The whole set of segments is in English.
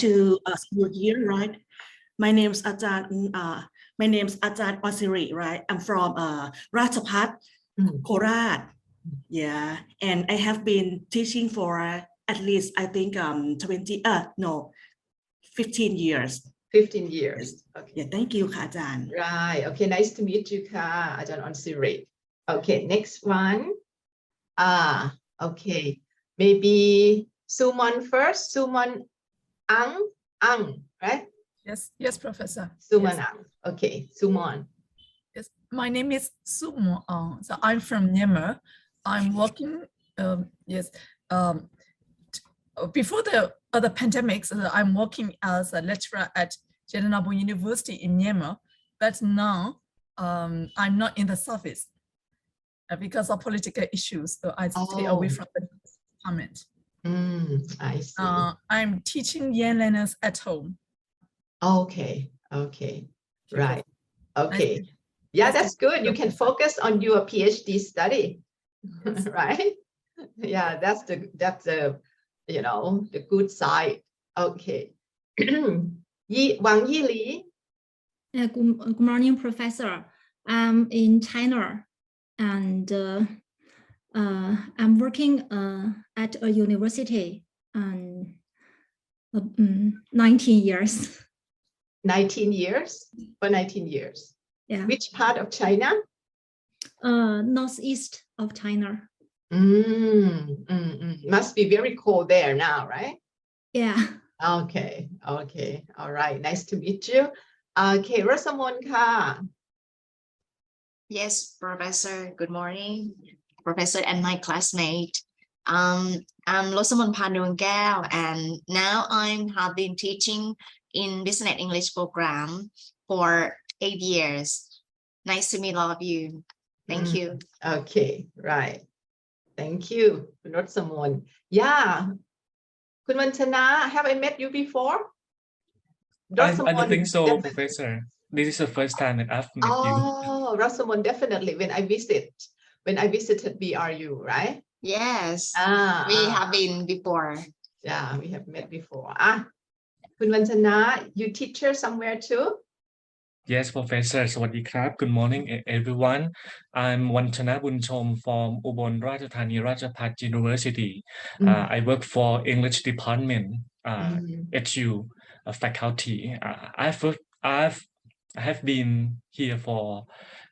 to school year, right? My name's Anchalee, right? I'm from Rajabhat, Korat. Yeah, and I have been teaching for at least I think 15 years. 15 years. Okay. Yeah, thank you, ค่ะอาจารย์ Right. Okay, nice to meet you,ค่ะอาจารย์ Anchalee. Okay, next one. Okay. Maybe Sumon first. Sumon Ang, right? Yes, Professor. Sumon Yes. Ang. Okay, Sumon. Yes, my name is Sumo. So I'm from Myanmar. I'm working. Before the pandemics, I'm working as a lecturer at Jeonnam University in Myanmar. But now I'm not in the service because of political issues. So I stay away from the department. I see. I'm teaching young learners at home. Okay. Right. Okay. Yeah, that's good. You can focus on your PhD study, right? Yeah, that's the the good side. Okay. Wang Yili. Good morning, Professor. I'm in China, and I'm working at a university 19 years. 19 years? For 19 years. Yeah. Which part of China? Northeast of China. Must be very cold there now, right? Yeah. Okay. All right. Nice to meet you. Okay, Rosamond ka. Yes, Professor. Good morning, Professor and my classmate. I'm Rosamond Panungao, and now I have been teaching in Business English program for 8 years. Nice to meet all of you. Thank you. Okay, right. Thank you, Rosamond. Yeah. Kun Wanchana, have I met you before? I don't think so, Professor. This is the first time that I've met you. Oh, Rosamond, definitely. When I visited BRU, right? Yes, we have been before. Yeah, we have met before. Kun Wanchana, you teacher somewhere too? Yes, Professor. สวัสดีครับ Good morning, everyone. I'm Wanchana Bunchom from Ubon Ratchathani Rajabhat University. I work for English department, HU faculty. I have been here for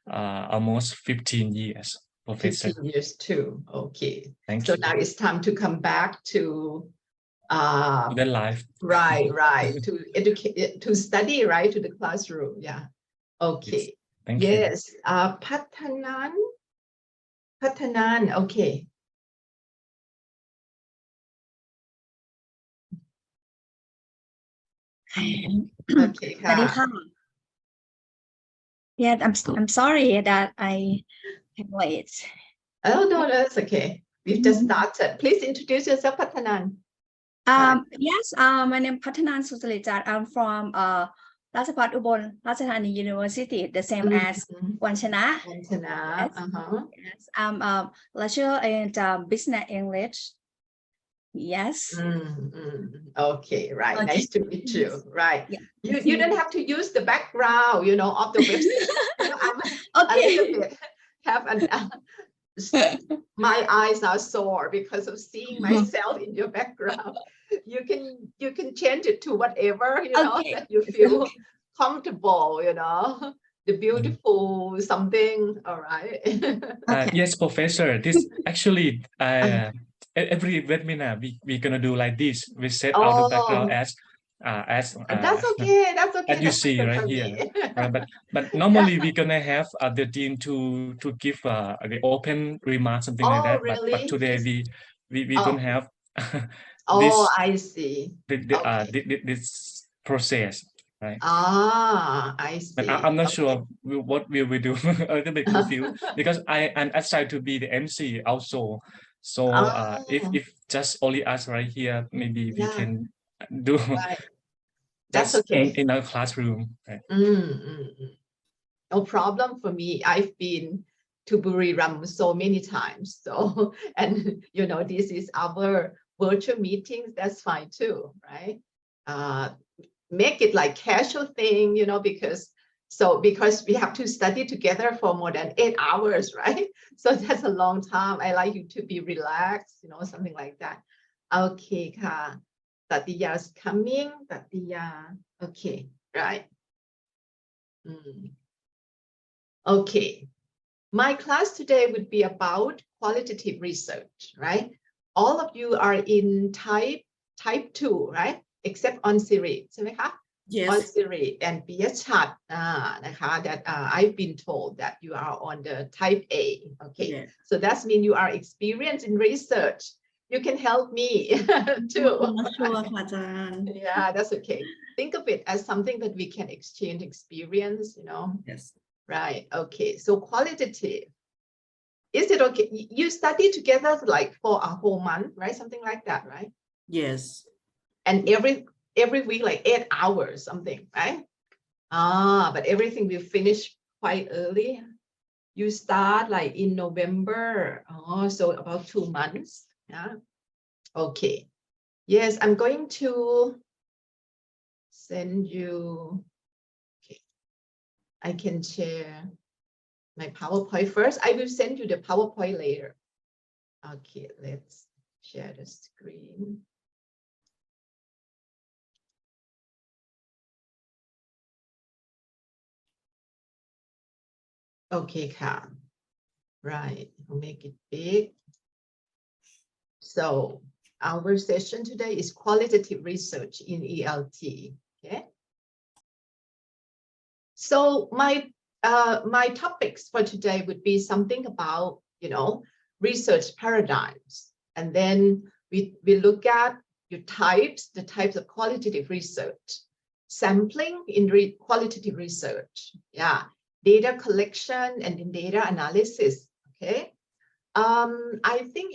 almost 15 years, Professor. 15 years too. Okay. Thank So you. now it's time to come back to the life. Right. To educate, to study, right? To the classroom. Yeah. Okay. Yes. Thank you. Yes. Patanan. Okay. Okay. Yeah, I'm sorry that I am late. Oh no, that's okay. We've just started. Please introduce yourself, Patanan. Yes, my name is Patanan Susalicat. I'm from Rajabhat Ubon Ratchathani University, the same as Wanchana. Wanchana. Yes, I'm a lecturer in Business English. Yes. Okay, right. Okay. Nice to meet you. Right. Yeah. You don't have to use the background, of the website. Okay. A little bit have my eyes are sore because of seeing myself in your background. You can change it to whatever that you feel comfortable. The beautiful something. All right. Yes, Professor. This actually every webinar we're gonna do like this. We set out the background as that's okay. That's okay. As you see right here. But normally we're gonna have the dean to give the open remarks, something like that. Really? But today we don't have I see. this process, right? I see. But I'm not sure what will we do. A little bit confused because I'm assigned to be the MC also. So if just only us right here, maybe we can do that's just okay in our classroom. Right? No problem for me. I've been to Buriram so many times. So and this is our virtual meetings. That's fine too, right? make it like casual thing, you know, because we have to study together for more than 8 hours, right? So that's a long time. I like you to be relaxed, you know, something like that. Okay, ka. Tatiya's coming. Tatiya. Okay, right. Okay. My class today would be about qualitative research, right? All of you are in type 2, right? Except on Siri, ใช่ไหมคะ? Yes. On Siri and Piyachat, that I've been told that you are on the type A. Okay, Yes. so that means you are experienced in research. You can help me too. Not sure ค่ะอาจารย์ Yeah, that's okay. Think of it as something that we can exchange experience, you know. Yes. Right. Okay. So qualitative. Is it okay? You study together like for a whole month, right? Something like that, right? Yes. And every week, like 8 hours, something, right? But everything will finish quite early. You start like in November. So about 2 months. Yeah. Okay. Yes, I'm going to send you. Okay. I can share my PowerPoint first. I will send you the PowerPoint later. Okay, let's share the screen. Okay, Ka. Right, we'll make it big. So our session today is qualitative research in ELT. Okay. So my topics for today would be something about, you know, research paradigms, and then we look at the types of qualitative research, sampling in qualitative research, yeah, data collection and in data analysis. Okay, I think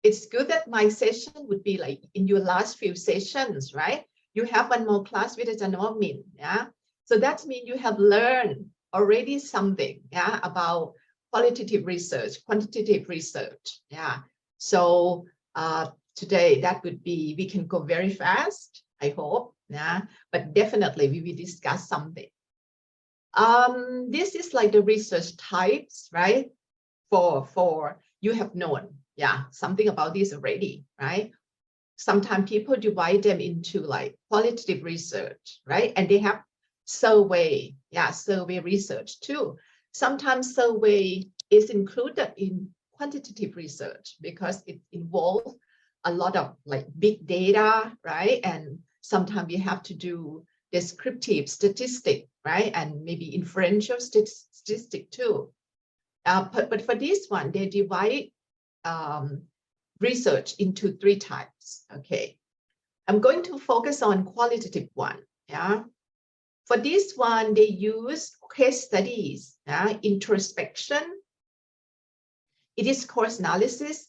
it's good that my session would be like in your last few sessions, right? You have one more class with Ajahn, yeah. So that means you have learned already something, yeah, about qualitative research, quantitative research, yeah. So today that would be, we can go very fast, I hope, yeah, but definitely we will discuss something. This is like the research types, right? For you have known, yeah, something about this already, right? Sometimes people divide them into like qualitative research, right? And they have survey, yeah, survey research too. Sometimes survey is included in quantitative research because it involves a lot of like big data, right? And sometimes we have to do descriptive statistic, right? And maybe inferential statistic too. But for this one, they divide research into 3 types. Okay, I'm going to focus on qualitative one. Yeah, for this one, they use case studies, introspection. It is course analysis,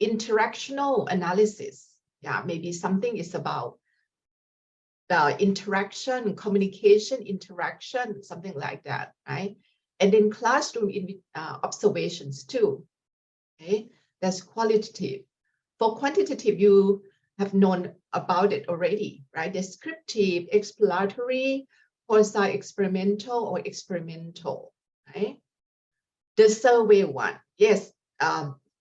interactional analysis. Yeah, maybe something is about the interaction, communication, interaction, something like that, right? And then classroom observations too. Okay, that's qualitative. For quantitative, you have known about it already, right? Descriptive, exploratory, quasi-experimental or experimental, right? The survey one, yes,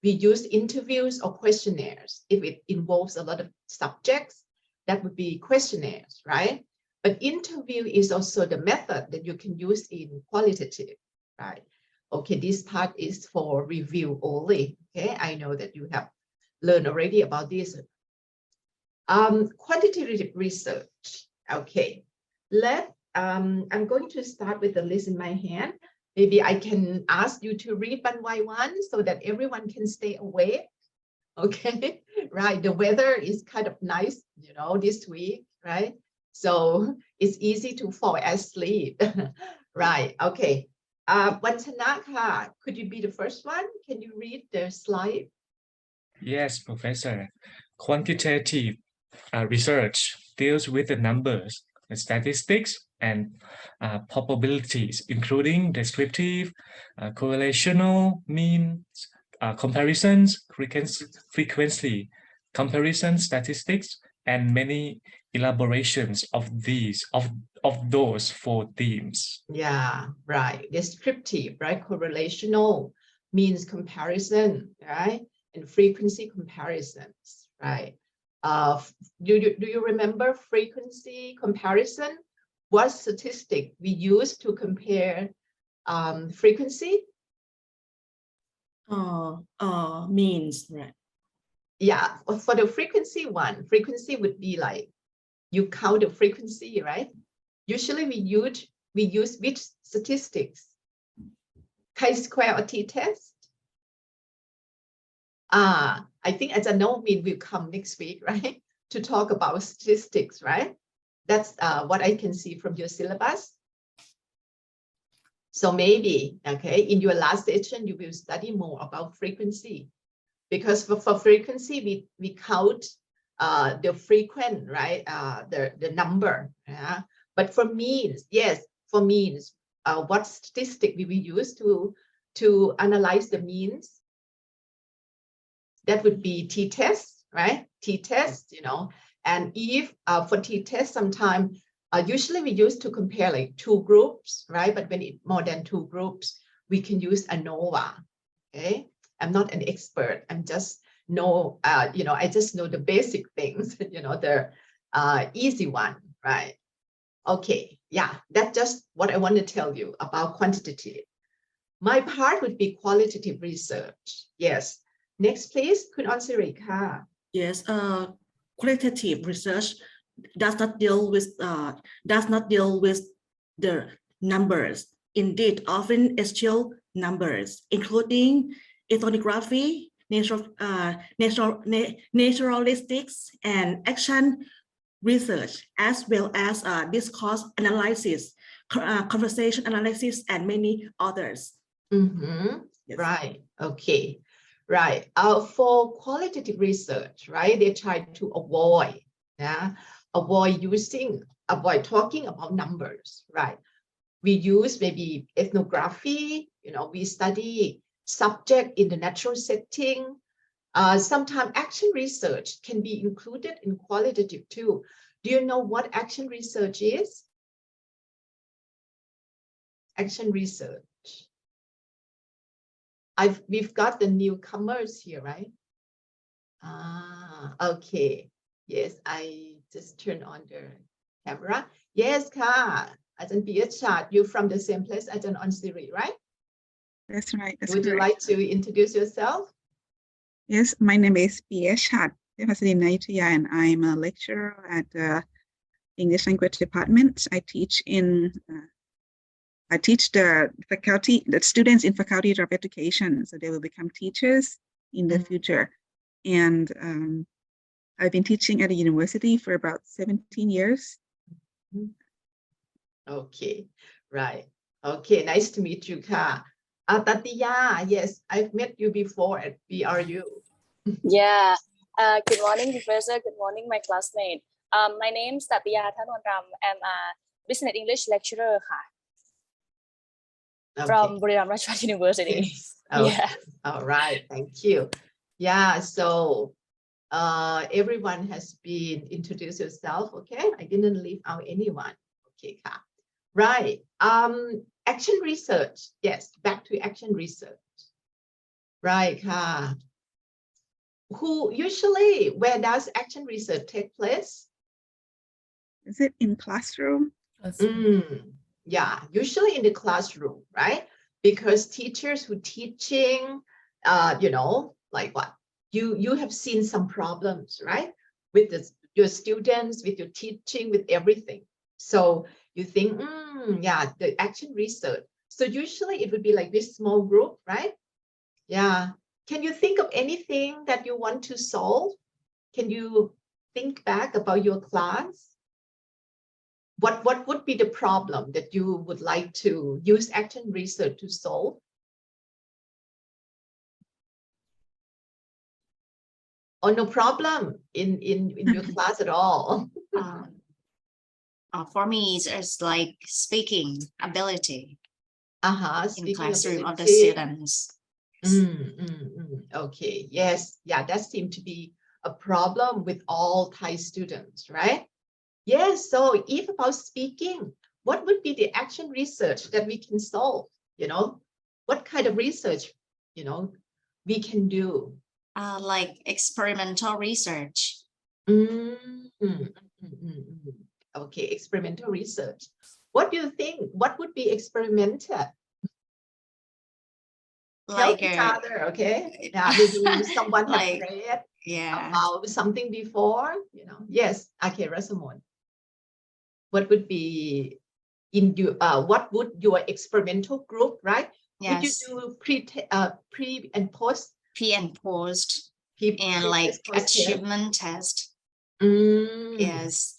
we use interviews or questionnaires. If it involves a lot of subjects, that would be questionnaires, right? But interview is also the method that you can use in qualitative, right? Okay, this part is for review only. Okay, I know that you have learned already about this. Quantitative research. Okay, I'm going to start with the list in my hand. Maybe I can ask you to read one by one so that everyone can stay awake. Okay, right. The weather is kind of nice, you know, this week, right? So it's easy to fall asleep. Right. Okay. Wannaruk, could you be the first one? Can you read the slide? Yes, Professor. Quantitative research deals with the numbers, the statistics, and probabilities, including descriptive, correlational, means, comparisons, frequency, comparison statistics, and many elaborations of those 4 themes. Yeah, right. Descriptive, right? Correlational means comparison, right? And frequency comparisons, right? Do you remember frequency comparison? What statistic we use to compare frequency? Means, right? Yeah, for the frequency one, frequency would be like you count the frequency, right? Usually we use which statistics? Chi-square or t-test? I think Ajahn will come next week, right? To talk about statistics, right? That's what I can see from your syllabus. So maybe, okay, in your last session, you will study more about frequency. Because for frequency, we count the frequent, right? The number, yeah. But for means, yes, for means, what statistic we will use to analyze the means? That would be t-test, right? T-test, you know. And if for t-test, sometimes usually we use to compare like 2 groups, right? But when it's more than 2 groups, we can use ANOVA. Okay, I'm not an expert. I'm just know, you know, I just know the basic things, you know, the easy one, right? Okay, yeah, that's just what I want to tell you about quantitative. My part would be qualitative research. Yes. Next, please. Suranaree. Yes. Qualitative research does not deal with the numbers. Indeed, often actual numbers, including ethnography, naturalistics, and action research, as well as discourse analysis, conversation analysis, and many others. Yes. Right. Okay. Right. For qualitative research, right, they try to avoid talking about numbers, right? We use maybe ethnography, you know, we study subject in the natural setting. Sometimes action research can be included in qualitative too. Do you know what action research is? Action research. We've got the newcomers here, right? Okay. Yes, I just turned on the camera. Yes, Ajahn Piyachat, you're from the same place, Ajahn Anchalee, right? That's right. That's Would correct. you like to introduce yourself? Yes, my name is Ph.D. and I'm a lecturer at the English Language Department. I teach the students in Faculty of Education, so they will become teachers in the future. And I've been teaching at a university for about 17 years. Okay, right. Okay, nice to meet you, Ka. Tatiya, yes, I've met you before at BRU. Yeah. Good morning, Professor. Good morning, my classmate. My name is Tatiya Thanonram. I'm a business English lecturer from Buriram Rajabhat University. Yes. Okay. Yeah. All right. Thank you. Yeah. So everyone has been introduced yourself. Okay. I didn't leave out anyone. Okay. Ka. Right. Action research. Yes. Back to action research. Right. Ka. Where does action research take place? Is it in classroom? Yeah, usually in the classroom, right? Because teachers who teaching, you know, like what? You have seen some problems, right? With your students, with your teaching, with everything. So you think, yeah, the action research. So usually it would be like this small group, right? Yeah. Can you think of anything that you want to solve? Can you think back about your class? What would be the problem that you would like to use action research to solve? Or no problem in your class at all? For me, it's like speaking ability in classroom of the students. Okay, yes, yeah, that seemed to be a problem with all Thai students, right? Yes, so if about speaking, what would be the action research that we can solve? You know, what kind of research, you know, we can do? Like experimental research. Okay, experimental research. What do you think? What would be experimented? Help each other, okay? Yeah, maybe someone like, have read yeah, about something before, you know. Yes, okay, Rasamon. What would be in your what would your experimental group, right? yes. Would you do pre and post? Pre and post, Pre and like post achievement test. Mm. Yes.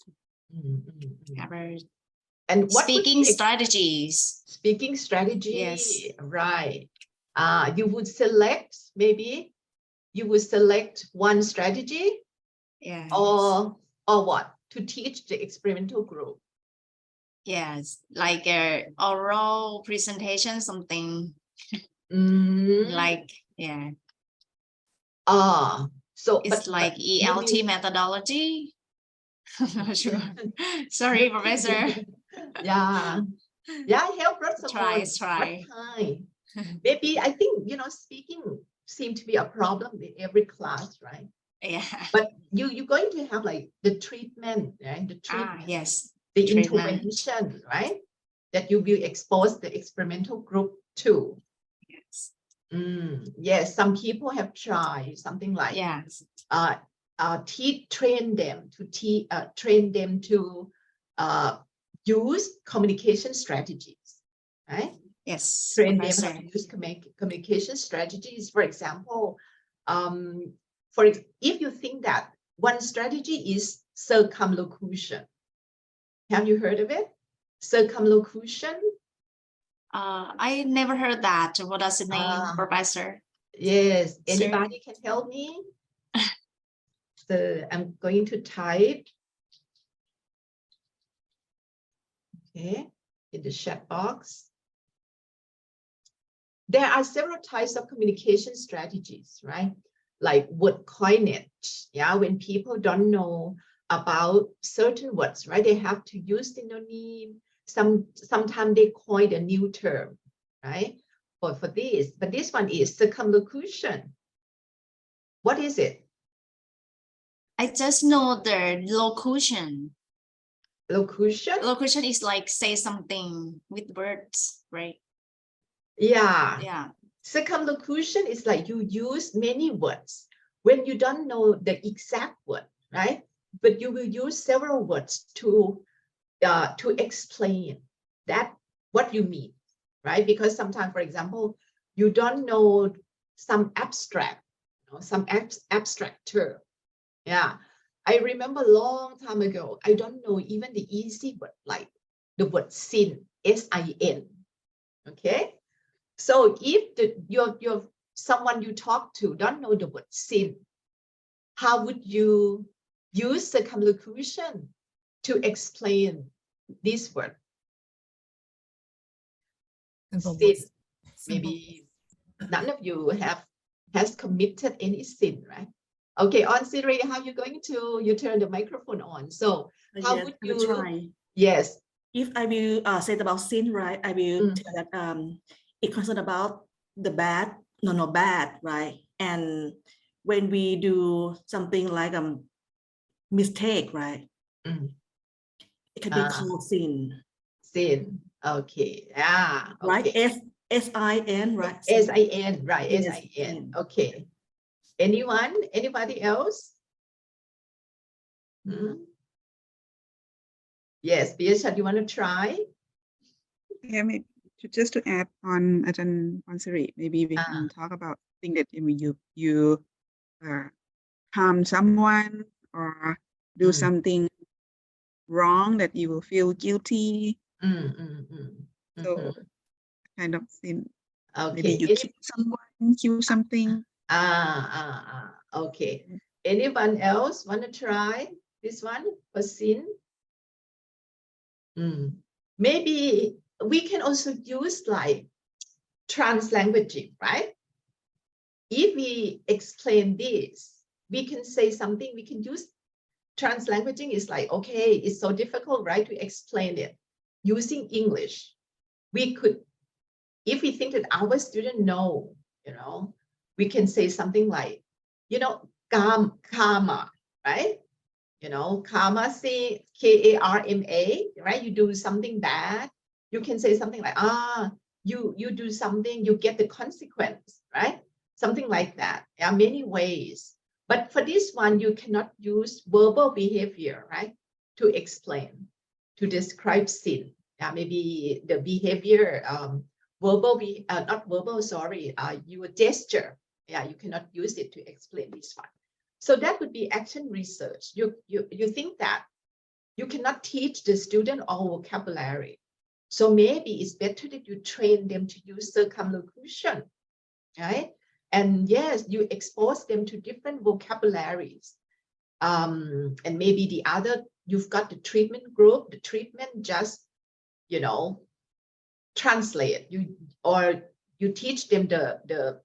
And what speaking strategies. Speaking strategy, yes, right. You would select, maybe you would select one strategy, yes, or what, to teach the experimental group. Yes, like a oral presentation, something like, yeah. So it's like ELT methodology. I'm not sure. Sorry, Professor. Yeah, help us. Try. Maybe I think, you know, speaking seems to be a problem in every class, right? Yeah. But you're going to have like the treatment, right? The treatment. Yes. The intervention, right? That you will expose the experimental group to. Yes. Yes, some people have tried something like train them to use communication strategies, right? Yes. Train them how to use communication strategies. For example, if you think that one strategy is circumlocution. Have you heard of it? Circumlocution? I never heard that. What does it mean, Professor? Yes, anybody can help me? So I'm going to type. Okay, in the chat box. There are several types of communication strategies, right? Like word coinage, yeah, when people don't know about certain words, right? They have to use synonym. Sometimes they coin a new term, right? For this, but this one is circumlocution. What is it? I just know the locution. Locution? Locution is like say something with words, right? Yeah. Yeah. Circumlocution is like you use many words when you don't know the exact word, right? But you will use several words to explain that what you mean, right? Because sometimes, for example, you don't know some abstract, some abstract term. Yeah, I remember a long time ago, I don't know even the easy word, like the word sin, S-I-N. Okay, so if your someone you talk to don't know the word sin, how would you use circumlocution to explain this word? Sin. Maybe none of you has committed any sin, right? Okay, on Siri, how you going to, you turn the microphone on. So how would you try? Yes. If I will say about sin, right? I will tell that it concerns about the bad, bad, right? And when we do something like mistake, right? It can be called sin. Sin. Okay. Yeah. Right. Okay. S-I-N, right? S-I-N, right? Yes. S-I-N. Okay. Anybody else? Yes, Biasha, you want to try? Yeah, maybe just to add on Ajahn Wannaruk, maybe we can talk about thing that you harm someone or do something wrong that you will feel guilty. So kind of sin. Okay. Maybe you kill someone, kill something. Okay. Anyone else want to try this one for sin? Maybe we can also use like translanguaging, right? If we explain this we can say something, we can use translanguaging is like, okay, it's so difficult, right, to explain it using English. We could, if we think that our student know, you know, we can say something like, you know, karma, right? You know, karma, say K-A-R-M-A, right? You do something bad, you can say something like, you do something, you get the consequence, right? Something like that. There are many ways. But for this one, you cannot use verbal behavior, right? To explain, to describe sin. Maybe the behavior, not verbal, sorry, your gesture. You cannot use it to explain this one. So that would be action research. You think that you cannot teach the student all vocabulary. So maybe it's better that you train them to use circumlocution, right? And yes, you expose them to different vocabularies. And maybe the other, you've got the treatment group, the treatment just, you know, translate, or you teach them the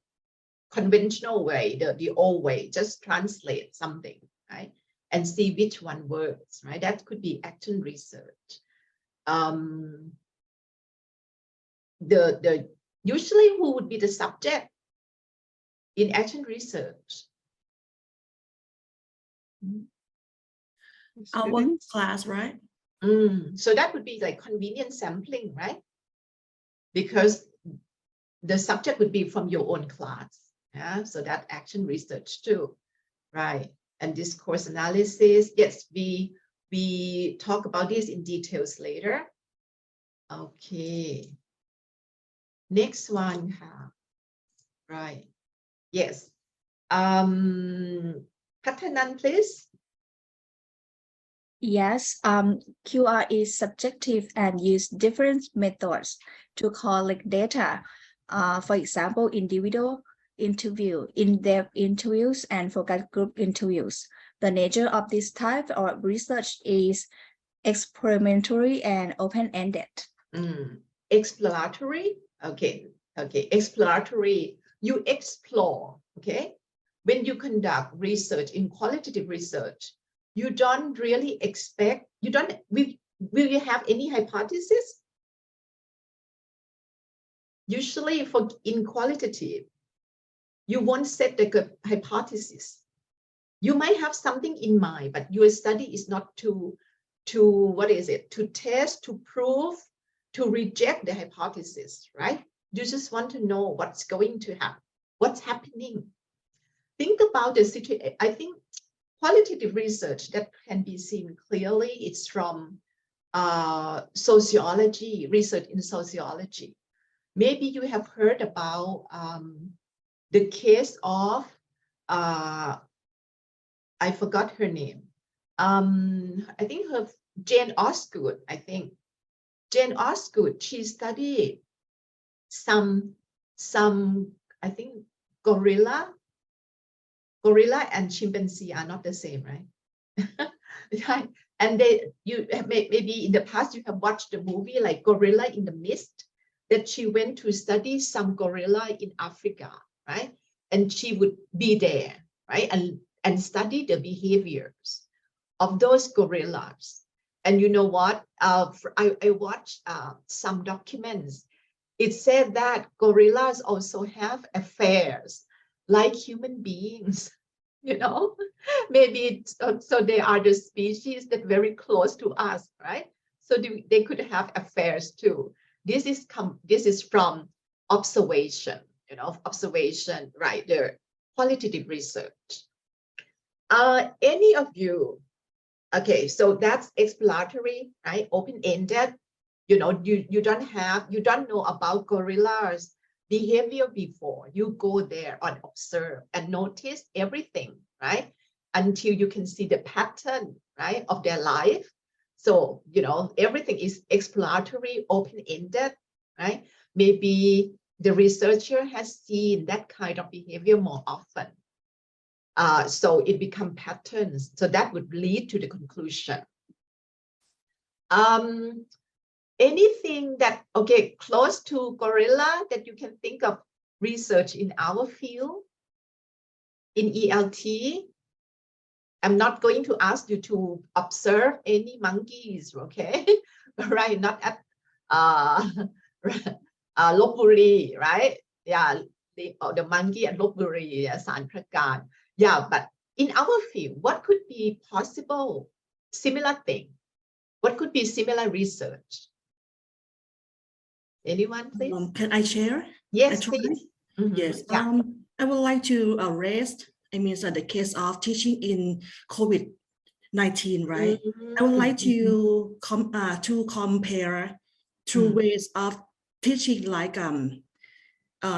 conventional way, the old way, just translate something, right? And see which one works, right? That could be action research. Usually who would be the subject in action research? Our class, right? So that would be like convenient sampling, right? Because the subject would be from your own class. Yeah, so that action research too, right? And discourse analysis, yes, we talk about this in details later. Okay. Next one, right? Yes. Patanan, please. Yes, QR is subjective and use different methods to collect data. For example, individual interview, in-depth interviews, and focus group interviews. The nature of this type of research is experimentary and open-ended. Exploratory, okay, exploratory, you explore, okay? When you conduct research in qualitative research, you don't really expect, will you have any hypothesis? Usually in qualitative, you won't set the hypothesis. You might have something in mind, but your study is not to what is it? To test, to prove, to reject the hypothesis, right? You just want to know what's going to happen, what's happening. Think about the situation. I think qualitative research that can be seen clearly, it's from sociology, research in sociology. Maybe you have heard about the case of, I forgot her name. I think Jane Osgood, I think. Jane Osgood, she studied some, I think gorilla and chimpanzee are not the same, right? And maybe in the past you have watched the movie like Gorilla in the Mist, that she went to study some gorilla in Africa, right? And she would be there, right? And study the behaviors of those gorillas. And you know what? I watched some documents. It said that gorillas also have affairs like human beings, you know? Maybe so they are the species that very close to us, right? So they could have affairs too. This is from observation, you know, observation, right there, qualitative research. Any of you, okay, so that's exploratory, right? Open-ended. You know, you don't know about gorillas behavior before. You go there and observe and notice everything, right? Until you can see the pattern, right, of their life. So, you know, everything is exploratory, open-ended, right? Maybe the researcher has seen that kind of behavior more often. So it becomes patterns. So that would lead to the conclusion. Anything that, okay, close to gorilla that you can think of research in our field, in ELT, I'm not going to ask you to observe any monkeys, okay? Right, not at Lopburi, right? Yeah, the monkey at Lopburi, San Prakan. Yeah, but in our field, what could be possible similar thing? What could be similar research? Anyone, please? Can I share? Yes, please. Yes. Yeah. I would like to raise, the case of teaching in COVID-19, right? I would like to compare two ways of teaching, like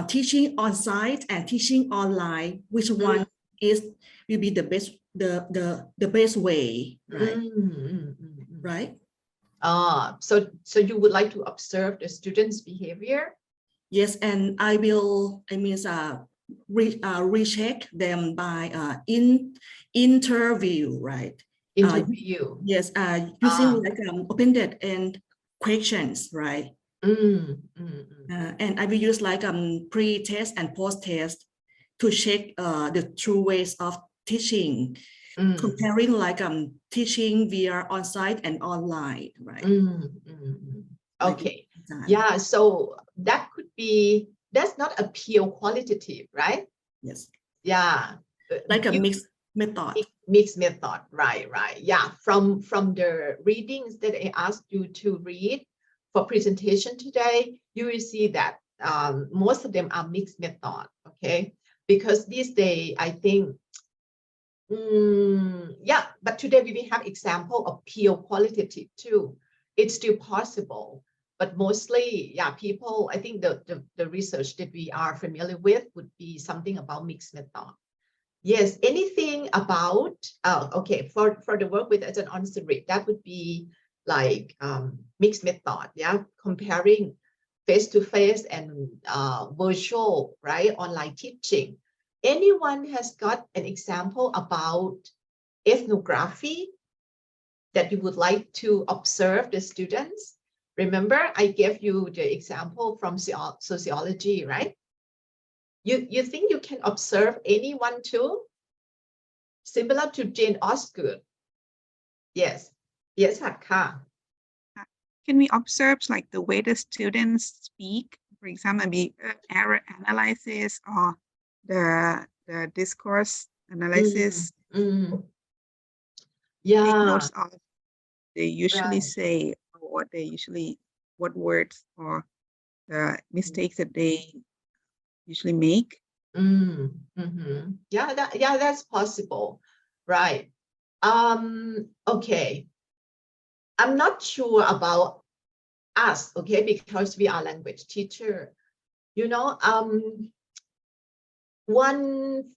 teaching on site and teaching online. Which one will be the best, the best way, right? Right. So you would like to observe the students' behavior? Yes, and I will, recheck them by interview, right? Interview. Yes, using like open-ended and questions, right? And I will use like pre-test and post-test to check the true ways of teaching, comparing like teaching via on-site and online, right? Okay. Yeah, so that could be, that's not a pure qualitative, right? Yes. Yeah. Like a mixed method. Mixed method, right. Yeah, from the readings that I asked you to read for presentation today, you will see that most of them are mixed method, okay? Because these days, I think, yeah, but today we will have example of pure qualitative too. It's still possible. But mostly, yeah, people, I think the research that we are familiar with would be something about mixed method. Yes, anything about, okay, for the work with as an on-site, that would be like mixed method, yeah, comparing face-to-face and virtual, right, online teaching. Anyone has got an example about ethnography that you would like to observe the students? Remember, I gave you the example from sociology, right? You think you can observe anyone too? Similar to Jane Osgood. Yes. Yes, Hakka. Can we observe like the way the students speak, for example, maybe error analysis or the discourse analysis? Yeah. Take notes of they usually say, or what they usually, what words or the mistakes that they usually make. Yeah, that's possible, right? Okay. I'm not sure about us, okay, because we are language teacher. You know, one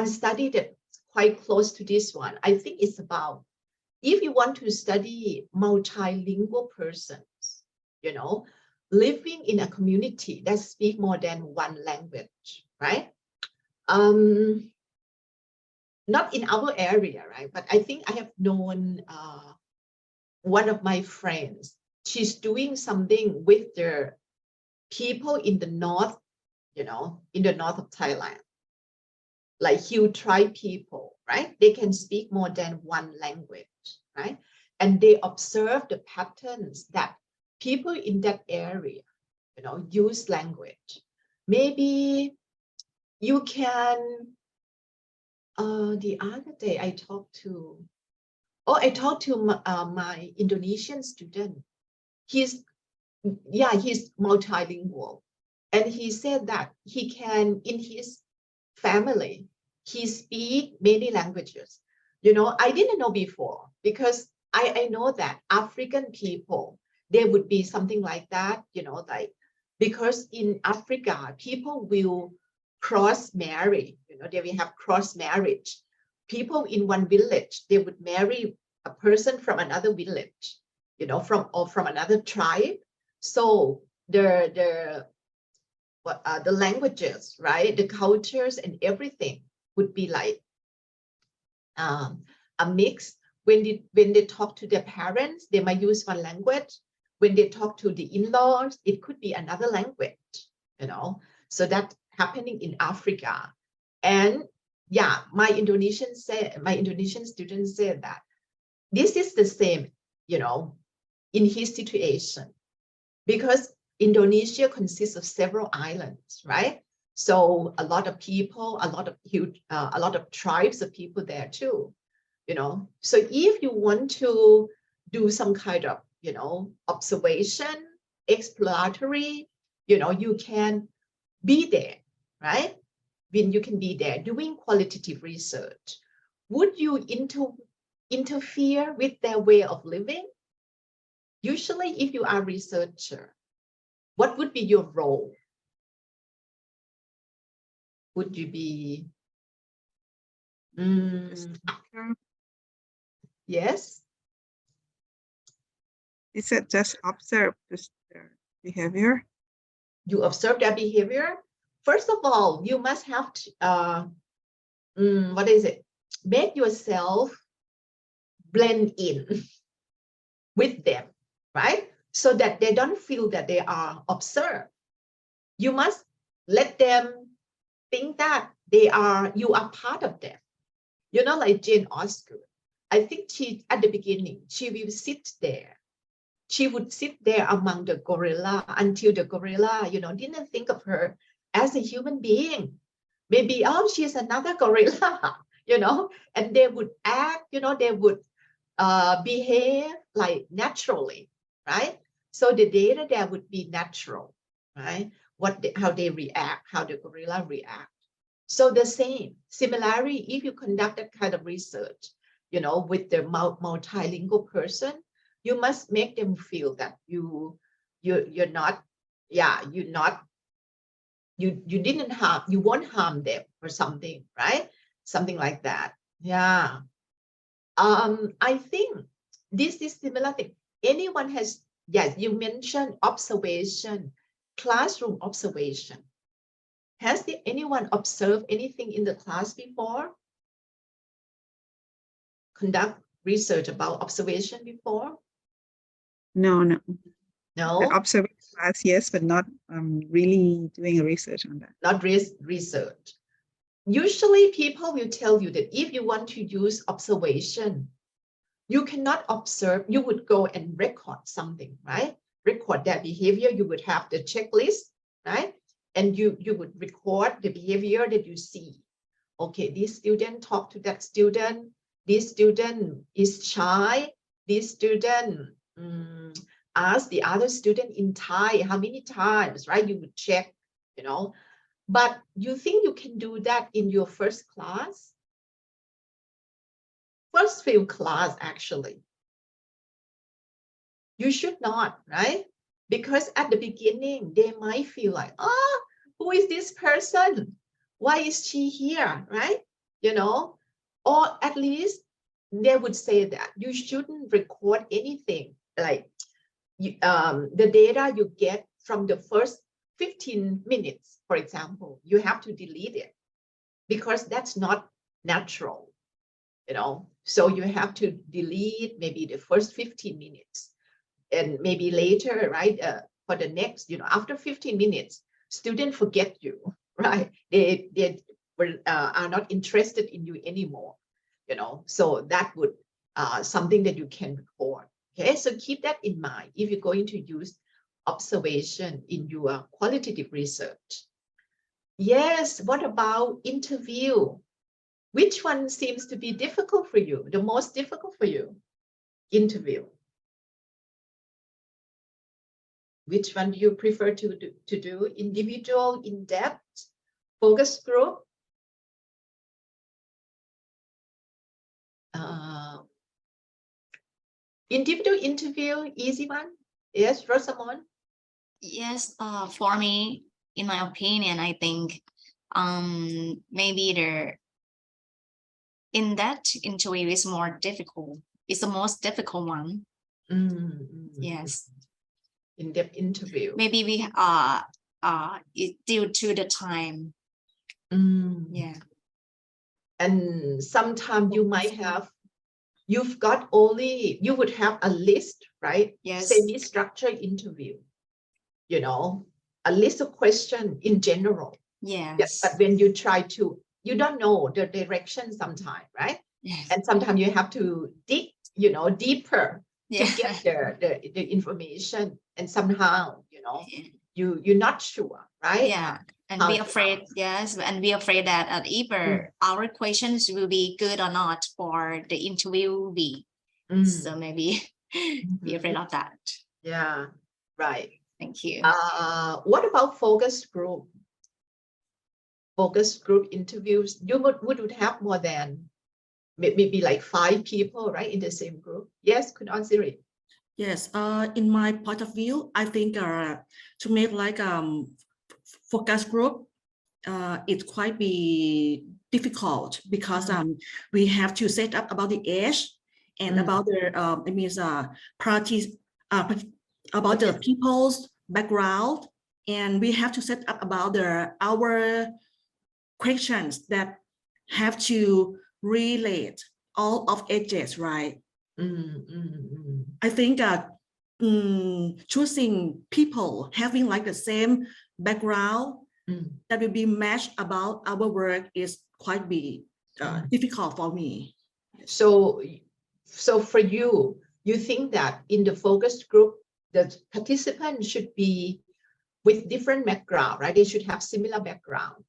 study that's quite close to this one, I think it's about if you want to study multilingual persons, you know, living in a community that speak more than one language, right? Not in our area, right? But I think I have known one of my friends. She's doing something with the people in the north, you know, in the north of Thailand, like Hill tribe people, right? They can speak more than one language, right? And they observe the patterns that people in that area, you know, use language. Maybe you can, the other day I talked to my Indonesian student. He's multilingual. And he said that he can, in his family, he speak many languages. You know, I didn't know before, because I know that African people, there would be something like that, you know, like, because in Africa, people will cross marry, you know, they will have cross marriage. People in one village, they would marry a person from another village, you know, from another tribe. So the languages, right, the cultures and everything would be like a mix. When they talk to their parents, they might use one language. When they talk to the in-laws, it could be another language, you know. So that's happening in Africa. And yeah, my Indonesian students said that this is the same, you know, in his situation, because Indonesia consists of several islands, right? So a lot of people, a lot of tribes of people there too, you know. So if you want to do some kind of, you know, observation, exploratory, you know, you can be there, right? When you can be there doing qualitative research. Would you interfere with their way of living? Usually, if you are a researcher, what would be your role? Would you be yes? Is it just observe their behavior? You observe their behavior. First of all, you must have to, what is it? Make yourself blend in with them, right? So that they don't feel that they are observed. You must let them think that you are part of them. You know, like Jane Austen. I think at the beginning, she will sit there. She would sit there among the gorilla until the gorilla, you know, didn't think of her as a human being. Maybe, oh, she's another gorilla, you know, and they would act, you know, they would behave like naturally, right? So the data there would be natural, right? How they react, how the gorilla react. So the same, similarly, if you conduct that kind of research, you know, with the multilingual person, you must make them feel that you won't harm them or something, right? Something like that. Yeah. I think this is similar thing. Anyone has, yes, you mentioned observation, classroom observation. Has anyone observed anything in the class before? Conduct research about observation before? No. No? Observing class, yes, but not really doing research on that. Not research. Usually people will tell you that if you want to use observation, you cannot observe, you would go and record something, right? Record their behavior, you would have the checklist, right? And you would record the behavior that you see. Okay, this student talked to that student, this student is shy, this student asked the other student in Thai how many times, right? You would check, you know. But you think you can do that in your first class? First few class, actually. You should not, right? Because at the beginning, they might feel like, oh, who is this person? Why is she here, right? You know, or at least they would say that you shouldn't record anything like the data you get from the first 15 minutes, for example, you have to delete it because that's not natural, you know. So you have to delete maybe the first 15 minutes and maybe later, right, for the next, you know, after 15 minutes, students forget you, right? They are not interested in you anymore, you know. So that would something that you can record. Okay, so keep that in mind if you're going to use observation in your qualitative research. Yes, what about interview? Which one seems to be difficult for you, the most difficult for you? Interview. Which one do you prefer to do? Individual, in-depth, focus group? Individual interview, easy one? Yes, Rosamond? Yes, for me, in my opinion, I think maybe the in-depth interview is more difficult. It's the most difficult one. Yes. In-depth interview. Maybe we it's due to the time. Yeah. And sometimes you might have, you would have a list, right? Yes. Semi-structured interview, you know, a list of questions in general. Yes. But when you try to you don't know the direction sometimes, right? Yes. And sometimes you have to dig, deeper Yeah. to get the information, and somehow, Yeah. you're not sure, right? Yeah, and how be to afraid, ask. yes, and be afraid that either our questions will be good or not for the interviewee. So maybe be afraid of that. Yeah, right. Thank you. What about focus group? Focus group interviews, you would have more than maybe like 5 people, right, in the same group? Yes, Quantitative. Yes, in my point of view, I think to make like focus group, it quite be difficult because we have to set up about the age and about the priorities, about the people's background, and we have to set up about our questions that have to relate all of ages, right? I think choosing people having like the same background that will be matched about our work is quite difficult for me. So for you think that in the focus group, the participants should be with different background, right? They should have similar background,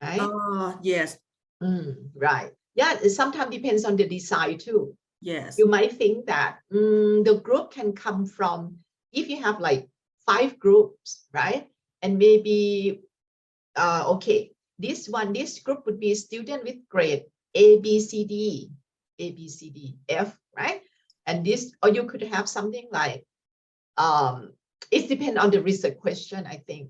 right? Yes. Right. Yeah, it sometimes depends on the design too. Yes. You might think that the group can come from, if you have like 5 groups, right? And maybe, okay, this group would be student with grade A, B, C, D, F, right? And this, or you could have something like, it depends on the research question, I think,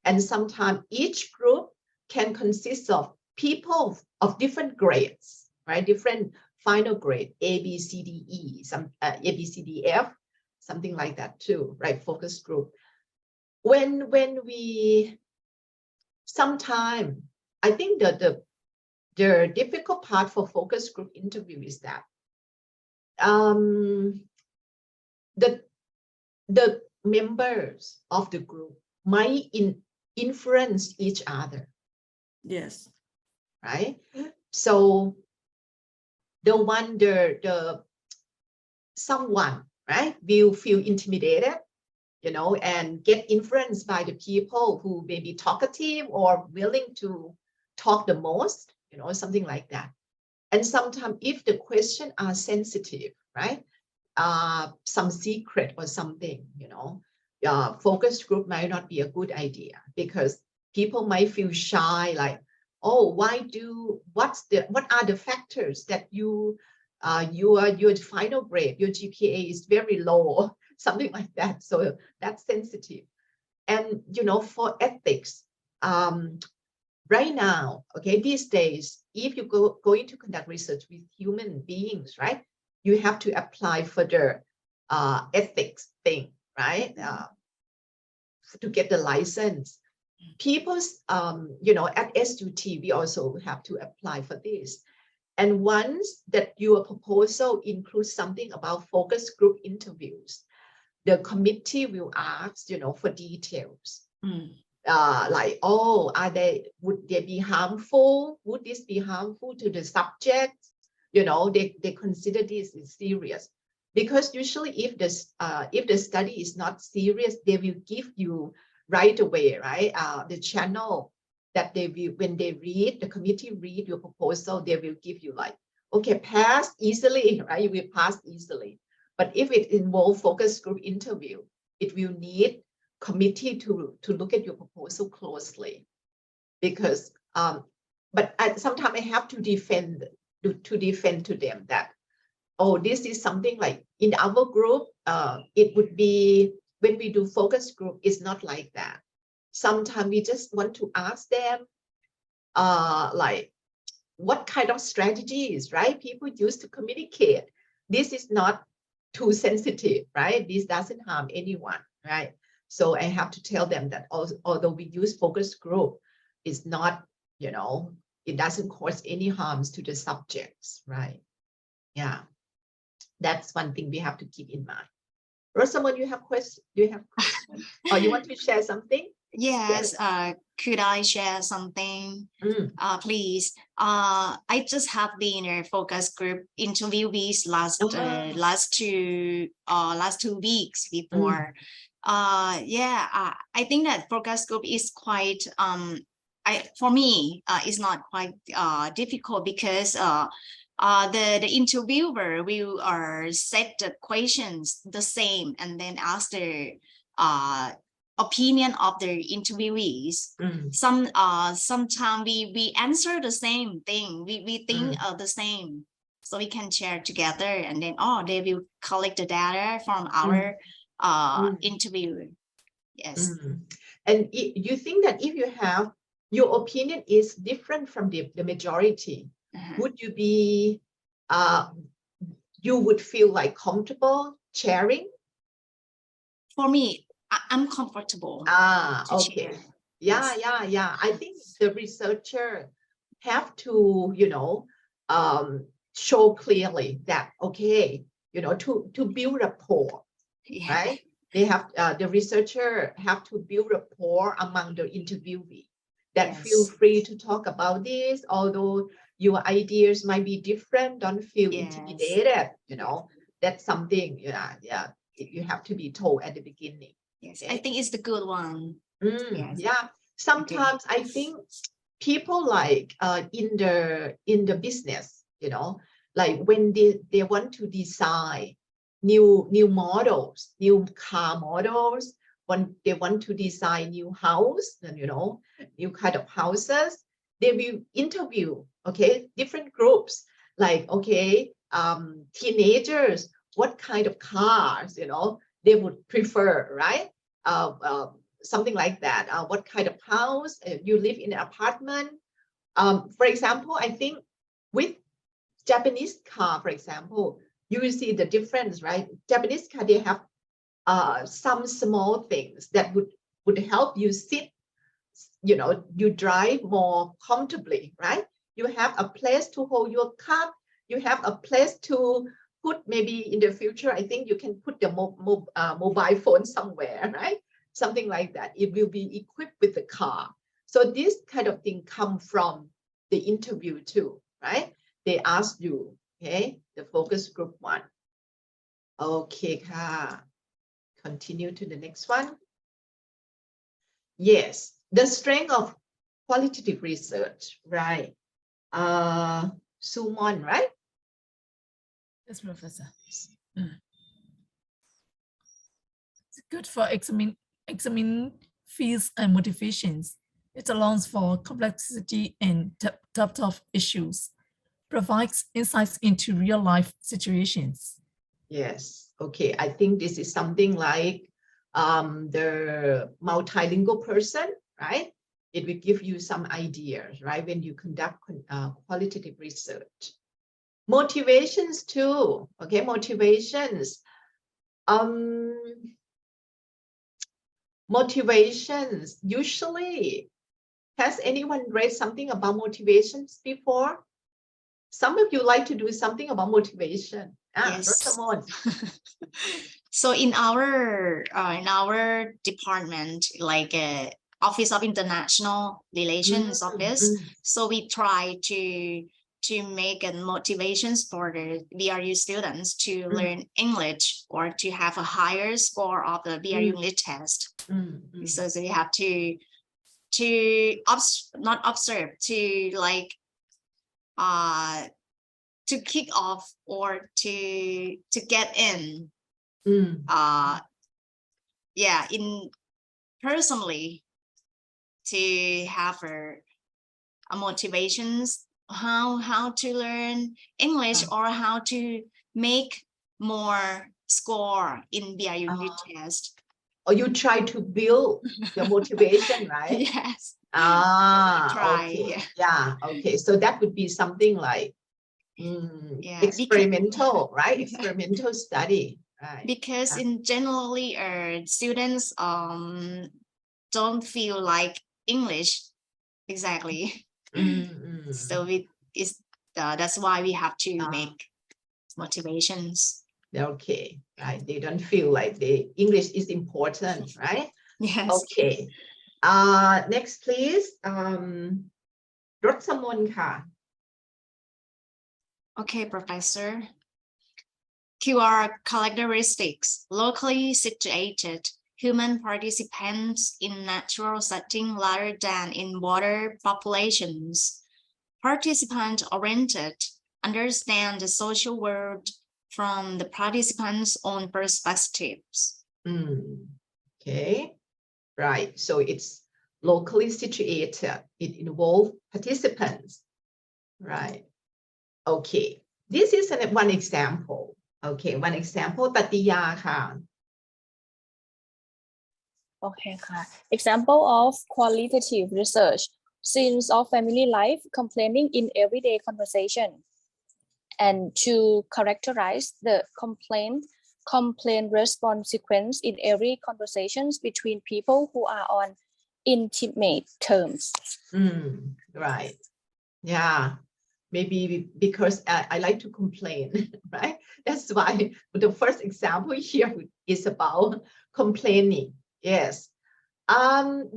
and sometimes each group can consist of people of different grades, right? Different final grade, A, B, C, D, E, A, B, C, D, F, something like that too, right? Focus group. When we, sometimes, I think the difficult part for focus group interview is that the members of the group might influence each other. Yes. Right? So someone, right, will feel intimidated, and get influenced by the people who may be talkative or willing to talk the most, something like that. And sometimes if the questions are sensitive, right, some secret or something, focus group might not be a good idea, because people might feel shy, like, oh, what are the factors that your final grade, your GPA is very low, something like that. So that's sensitive. And for ethics, right now, okay, these days, if you going to conduct research with human beings, right, you have to apply for the ethics thing, right, to get the license. People's, at SUT, we also have to apply for this. And once that your proposal includes something about focus group interviews, the committee will ask, for details. Like, oh, would they be harmful? Would this be harmful to the subject? They consider this is serious. Because usually if the study is not serious, they will give you right away, right? The channel that they will, when they read, the committee read your proposal, they will give you like, okay, pass easily, right? You will pass easily. But if it involves focus group interview, it will need committee to look at your proposal closely. Because, but sometimes I have to defend to them that, oh, this is something like in our group, it would be, when we do focus group, it's not like that. Sometimes we just want to ask them, like, what kind of strategies, right, people use to communicate. This is not too sensitive, right? This doesn't harm anyone, right? So I have to tell them that although we use focus group, it's not, it doesn't cause any harms to the subjects, right? Yeah, that's one thing we have to keep in mind. Rosamond, you have questions? Do you have questions? Or you want to share something? Yes, could I share something, please? I just have been a focus group interviewees last 2 weeks before. I think that focus group is quite for me it's not quite difficult because the interviewer will set the questions the same and then ask the opinion of the interviewees. Sometimes we answer the same thing, we think the same, so we can share together, and then they will collect the data from our interview. Yes. And you think that if you have your opinion is different from the majority, would you be you would feel like comfortable sharing? For me, I'm comfortable. Okay. Yes. Yeah. I think the researcher have to, show clearly that, okay, to build rapport, right? They have, the researcher have to build rapport among the interviewee, that feel free to talk about this, although your ideas might be different, don't feel intimidated, that's something, you have to be told at the beginning. Yes, I think it's the good one. Yeah, sometimes I think people like in the business, like when they want to design new models, new car models, when they want to design new house, and new kind of houses, they will interview different groups, like teenagers, what kind of cars they would prefer, right? Something like that. What kind of house you live in an apartment? For example, I think with Japanese car, for example, you will see the difference, right? Japanese car, they have some small things that would help you sit, you drive more comfortably, right? You have a place to hold your cup. You have a place to put, maybe in the future, I think you can put the mobile phone somewhere, right? Something like that. It will be equipped with the car. So this kind of thing come from the interview too, right? They ask you, the focus group 1. Okay, continue to the next one. Yes, the strength of qualitative research, right? Sumon, right? Yes, Professor. It's good for examine fields and motivations. It allows for complexity and depth of issues, provides insights into real-life situations. Yes, okay. I think this is something like the multilingual person, right? It will give you some ideas, right? When you conduct qualitative research. Motivations too, motivations. Motivations, usually, has anyone read something about motivations before? Some of you like to do something about motivation. Yes. So in our department, like Office of International Relations Office, so we try to make motivations for the BRU students to learn English or to have a higher score of the BRU English test. So they have to not observe, to like to kick off or to get in. In personally, to have a motivations how to learn English or how to make more score in BRU test. Or you try to build your motivation, right? Yes. Okay. Yeah. Okay. So that would be something like experimental, right? Experimental study. Right. Because in generally, students don't feel like English exactly. So that's why we have to make motivations. Okay, right. They don't feel like the English is important, right? Yes. Okay. Next, please. Rajabhatค่ะ Okay, Professor. QR characteristics, locally situated human participants in natural setting rather than in water populations. Participant-oriented, understand the social world from the participants' own perspectives. Okay, right. So it's locally situated. It involves participants, right? Okay, this is one example. Okay, one example. ปฏิญาค่ะ Okay, ค่ะ Example of qualitative research. Scenes of family life complaining in everyday conversation. And to characterize the complaint response sequence in every conversations between people who are on intimate terms. Right. Yeah. Maybe because I like to complain, right? That's why the first example here is about complaining. Yes.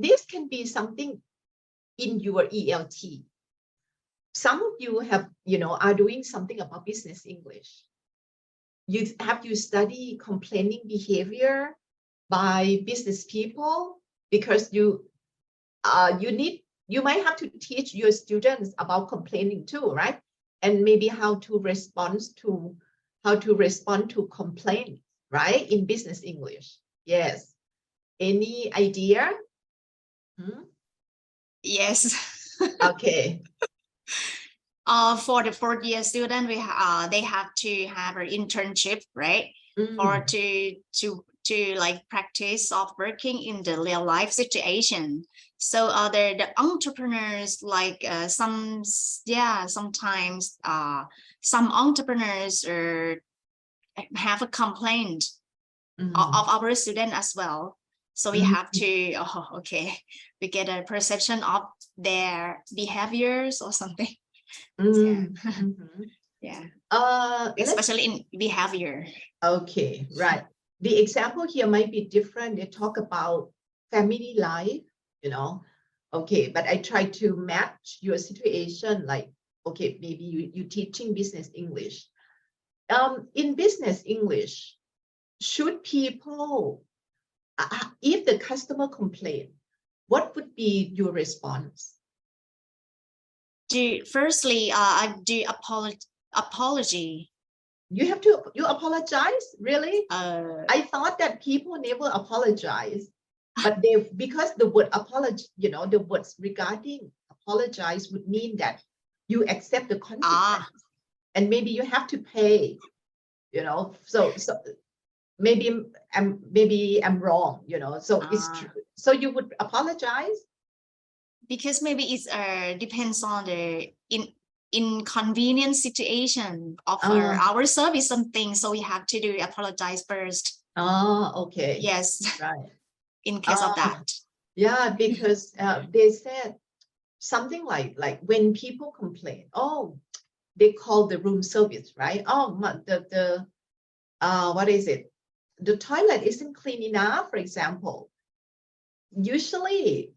This can be something in your ELT. Some of you have, are doing something about business English. You have to study complaining behavior by business people because you might have to teach your students about complaining too, right? And maybe how to respond to complaints, right? In business English. Yes. Any idea? Yes. Okay. For the fourth-year student, they have to have an internship, right? Or to like practice of working in the real life situation. So the entrepreneurs, like sometimes some entrepreneurs have a complaint of our student as well. So we have to, we get a perception of their behaviors or something. Yeah. Especially in behavior. Okay, right. The example here might be different. They talk about family life, Okay, but I try to match your situation. Like, okay, maybe you teaching business English. In business English, should people, if the customer complain, what would be your response? Firstly, I do apology. You apologize? Really? I thought that people never apologize, but because the word apology, the words regarding apologize would mean that you accept the consequence and maybe you have to pay, so maybe I'm wrong, so it's true. So you would apologize? Because maybe it depends on the inconvenient situation of our service something, so we have to do apologize first. Okay. Yes. Right. In case of that. Yeah, because they said something like when people complain, they call the room service, right? What is it? The toilet isn't clean enough, for example. Usually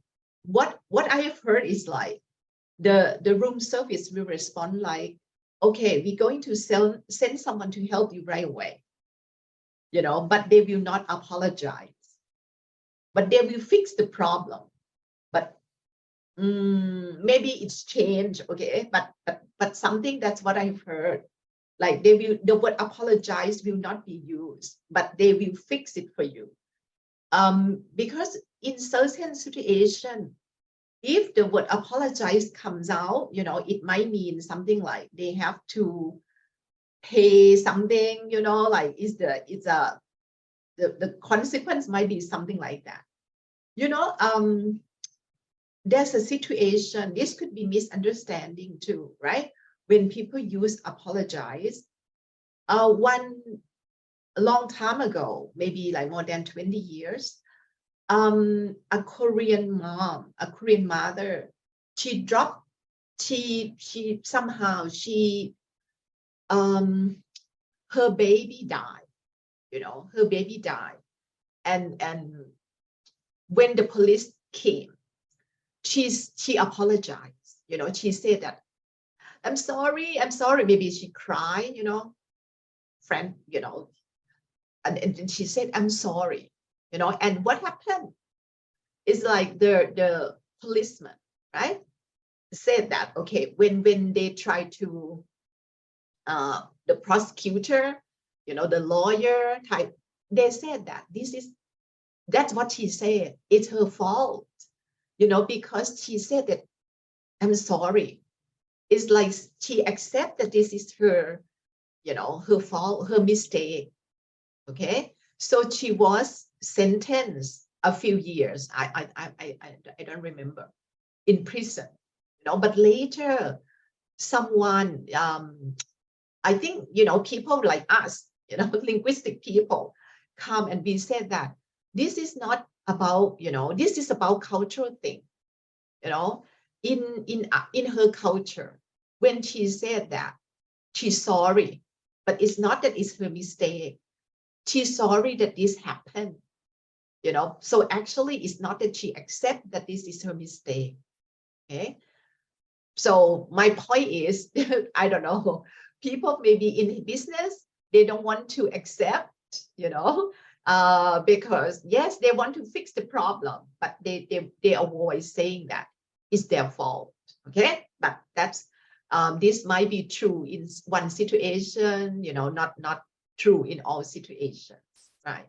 what I have heard is like the room service will respond like, okay, we're going to send someone to help you right away, but they will not apologize, but they will fix the problem. But maybe it's changed, okay, but something, that's what I've heard. Like the word apologize will not be used, but they will fix it for you. Because in certain situation, if the word apologize comes out, it might mean something like they have to pay something, like the consequence might be something like that. There's a situation, this could be misunderstanding too, right? When people use apologize, one long time ago, maybe like more than 20 years, a Korean mother, her baby died, her baby died. And when the police came, she apologized, you know, she said that, I'm sorry, maybe she cried, you know, friend, you know, and she said, I'm sorry, you know, and what happened is like the policeman, right, said that, okay, when they try to, the prosecutor, you know, the lawyer type, they said that that's what she said, it's her fault, you know, because she said that, I'm sorry. It's like she accepts that this is her, you know, her fault, her mistake. Okay, so she was sentenced a few years. I don't remember, in prison, you know. But later, someone, I think, you know, people like us, you know, linguistic people, come and we said that this is not about, you know, this is about cultural thing, you know, in her culture. When she said that, she's sorry, but it's not that it's her mistake. She's sorry that this happened, you know. So actually, it's not that she accepts that this is her mistake. Okay. So my point is, I don't know, people maybe in business, they don't want to accept, you know, because yes, they want to fix the problem, but they avoid saying that it's their fault. Okay, but that's this might be true in one situation, you know, not true in all situations, right?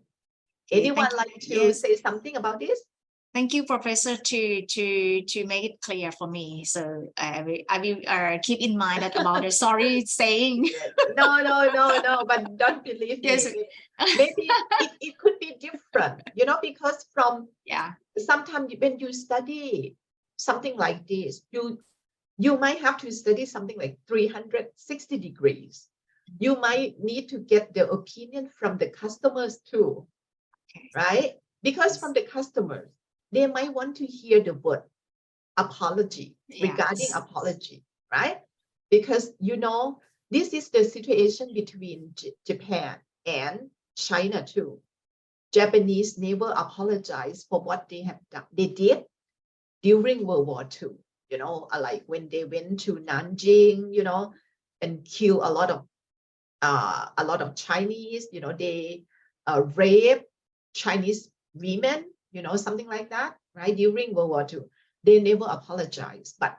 Anyone like to say something about this? Thank you, Professor, to make it clear for me. So I will keep in mind that about the sorry saying. No, but don't believe me. Maybe it could be different, you know, because from sometimes when you study something like this, you might have to study something like 360 degrees. You might need to get the opinion from the customers too, right? Because from the customers, they might want to hear the word apology, regarding apology, right? Because, you know, this is the situation between Japan and China too. Japanese never apologized for what they have done. They did during World War II, you know, like when they went to Nanjing, you know, and killed a lot of Chinese, you know, they rape Chinese women, you know, something like that, right? During World War II, they never apologized, but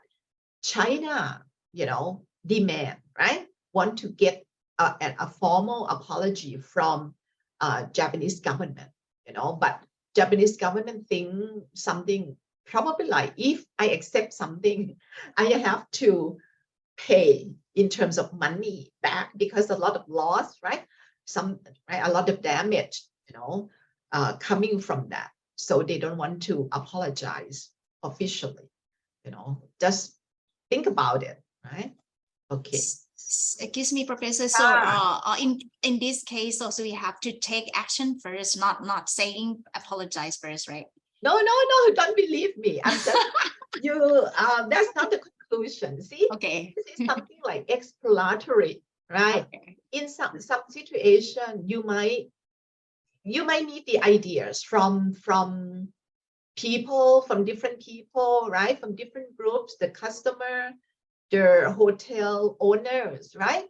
China, you know, demand, right? Want to get a formal apology from Japanese government, you know, but Japanese government think something probably like, if I accept something, I have to pay in terms of money back, because a lot of loss, right? A lot of damage, you know, coming from that. So they don't want to apologize officially, you know, just think about it, right? Okay. Excuse me, Professor. So in this case, also we have to take action first, not saying apologize first, right? No, don't believe me. I'm just that's not the conclusion. See, this is something like exploratory, right? In some situation, you might need the ideas from people, from different people, right? From different groups, the customer, the hotel owners, right?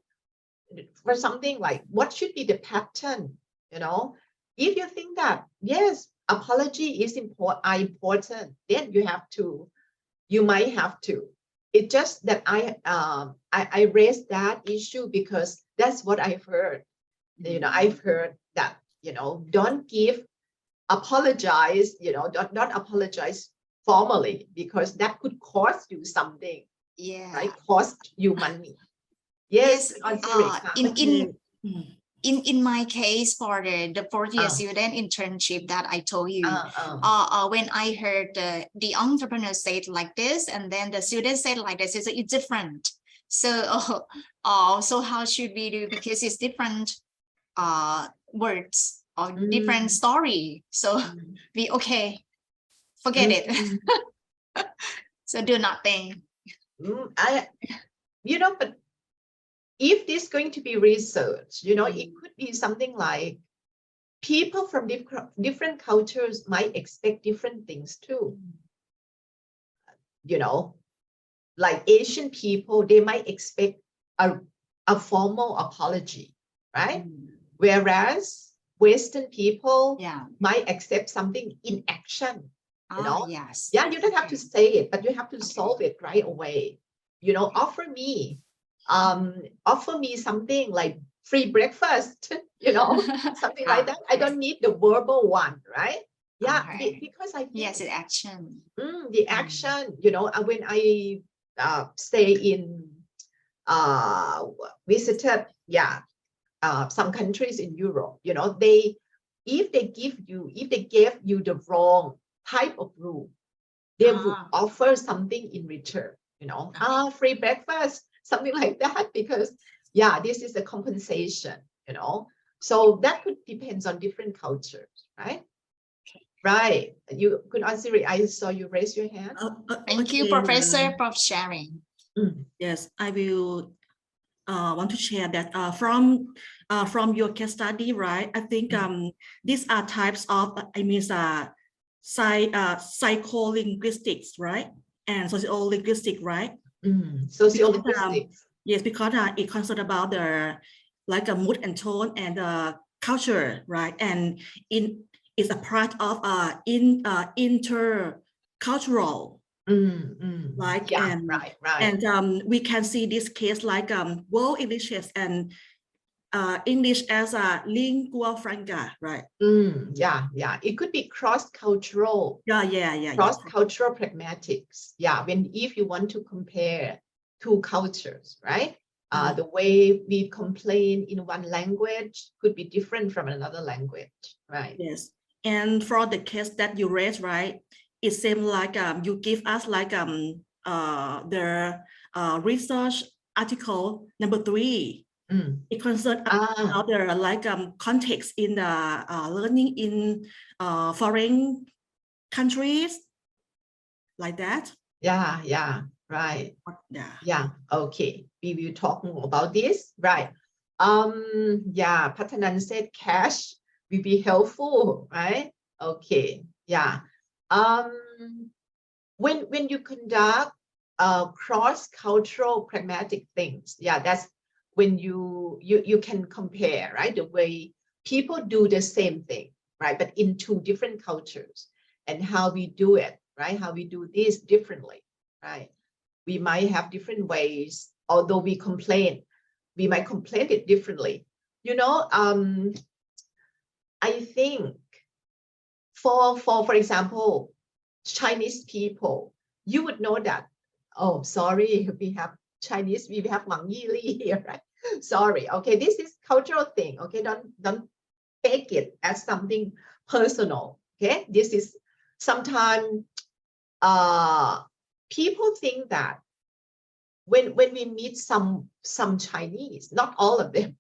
For something like, what should be the pattern, you know? If you think that, yes, apology is important, then you might have to. It's just that I raised that issue because that's what I've heard. You know, I've heard that, you know, don't apologize, you know, not apologize formally, because that could cost you something. Right? Cost you money. Yes. In my case, for the fourth year student internship that I told you, when I heard the entrepreneur said like this, and then the student said like this, it's different. So so how should we do? Because it's different words or different story. So we forget it. So do nothing. You know, but if this is going to be research, you know, it could be something like people from different cultures might expect different things too. you know, like Asian people, they might expect a formal apology, right? Whereas Western people might accept something in action, you know? Yes. Yeah, you don't have to say it, but you have to solve it right away. You know, offer me something like free breakfast, you know, something like that. I don't need the verbal one, right? Yeah, because I think yes, the action. The action, you know, when I stay in visited some countries in Europe, you know, if they gave you the wrong type of room, they would offer something in return, you know, free breakfast, something like that, because this is a compensation, you know. So that could depends on different cultures, right? Right. You could answer it. I saw you raise your hand. Thank you, Professor, for sharing. Yes, I will want to share that from your case study, right? I think these are types of psycholinguistics, right? And sociolinguistics, right? Sociolinguistics. Yes, because it concerns about the like a mood and tone and culture, right? And it's a part of intercultural. Like right. And we can see this case like world English and English as a lingua franca, right? It could be cross-cultural. Cross-cultural pragmatics. If you want to compare two cultures, right? The way we complain in one language could be different from another language, right? Yes. And for the case that you raised, right? It seems like you give us like the research article number 3. It concerns other like context in the learning in foreign countries, like that. Right. Okay, we will talk more about this, right? Patanan said cash will be helpful, right? Okay, when you conduct cross-cultural pragmatic things, that's when you can compare, right? The way people do the same thing, right? But in two different cultures, and how we do it, right? How we do this differently, right? We might have different ways, although we might complain it differently. You know, I think for example, Chinese people, you would know that, oh, sorry, we have Chinese, we have Wang Yili here, right? Sorry, okay, this is cultural thing, okay? Don't take it as something personal, okay? This is sometimes people think that when we meet some Chinese, not all of them,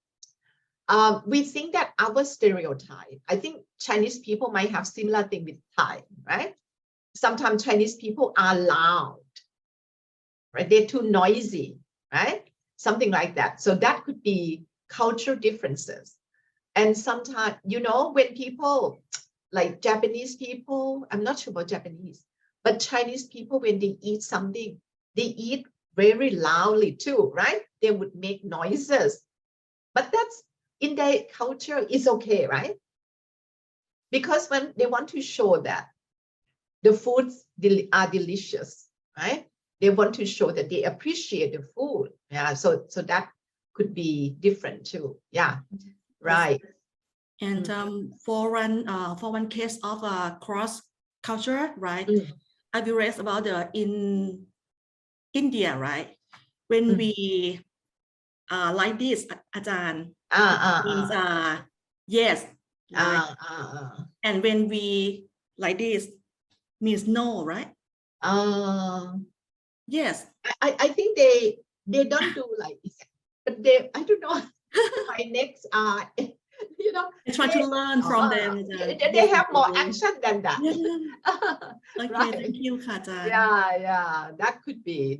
we think that our stereotype, I think Chinese people might have similar thing with Thai, right? Sometimes Chinese people are loud, right? They're too noisy, right? Something like that. So that could be cultural differences. And sometimes, you know, when people like Japanese people, I'm not sure about Japanese, but Chinese people, when they eat something, they eat very loudly too, right? They would make noises, but that's in their culture is okay, right? Because when they want to show that the foods are delicious, right? They want to show that they appreciate the food. So that could be different too. Right. And for one case of cross culture, right? I will raise about in India, right? When we like this, Ajahn, means yes, right? And when we like this, means no, right? Yes. I think they don't do like this, but I don't know. My next you know, I try to learn from them. They have more action than that. Okay, right. Thank you, Ajahn. That could be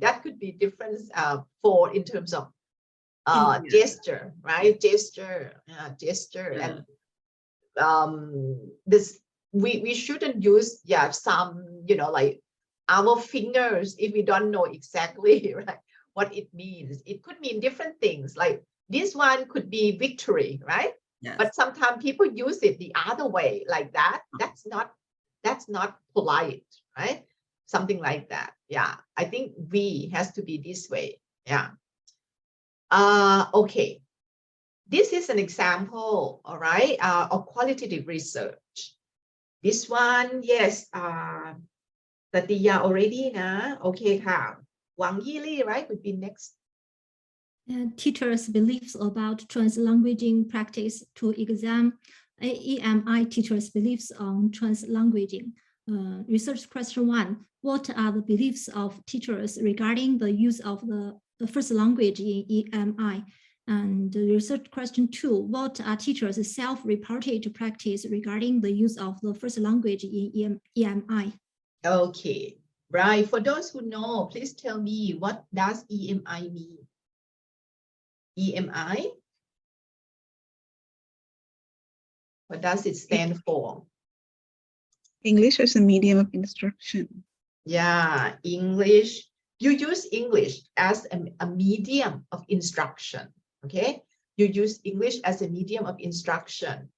difference for in terms of gesture, right? Gesture, and this we shouldn't use some, you know, like our fingers if we don't know exactly, right, what it means. It could mean different things. Like this one could be victory, right? Yes. But sometimes people use it the other way, like that. That's not polite, right? Something like that. Yeah, I think we has to be this way. Yeah. Okay. This is an example, all right, of qualitative research. This one, yes, Tatiya already, na? Okay, ka. Wang Yili, right, would be next. Teachers' beliefs about translanguaging practice to exam EMI teachers' beliefs on translanguaging. Research question 1, what are the beliefs of teachers regarding the use of the first language in EMI? And research question 2, what are teachers' self-reported practice regarding the use of the first language in EMI? Okay, right. For those who know, please tell me, what does EMI mean? EMI? What does it stand for? English as a medium of instruction. Yeah, English. You use English as a medium of instruction. Okay, you use English as a medium of instruction.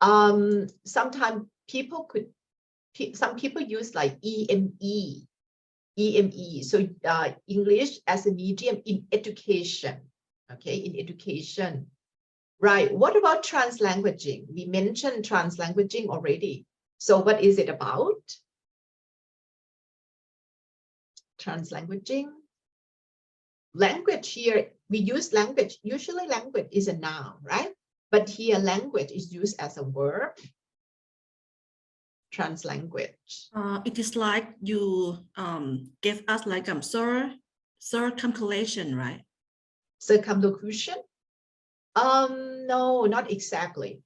Sometimes some people use like EME. So English as a medium in education. Okay, in education. Right. What about translanguaging? We mentioned translanguaging already. So what is it about? Translanguaging. Language here, we use language. Usually language is a noun, right? But here language is used as a verb. Translanguage. It is like you give us like circumlocution, right? Circumlocution? No, not exactly.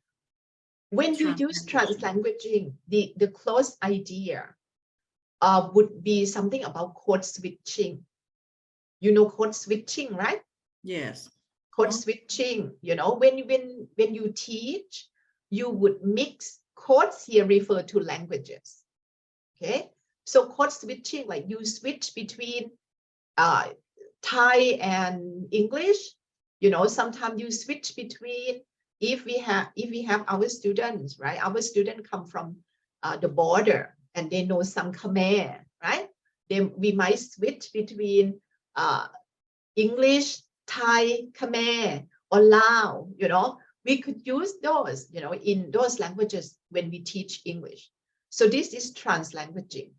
When you use translanguaging, the close idea would be something about code switching. You know code switching, right? Yes. Code switching, you know, when you teach, you would mix codes here refer to languages. Okay, so code switching, like you switch between Thai and English. You know, sometimes you switch between, if we have our students, right? Our students come from the border and they know some Khmer, right? Then we might switch between English, Thai, Khmer, or Lao, you know. We could use those, you know, in those languages when we teach English. So this is translanguaging,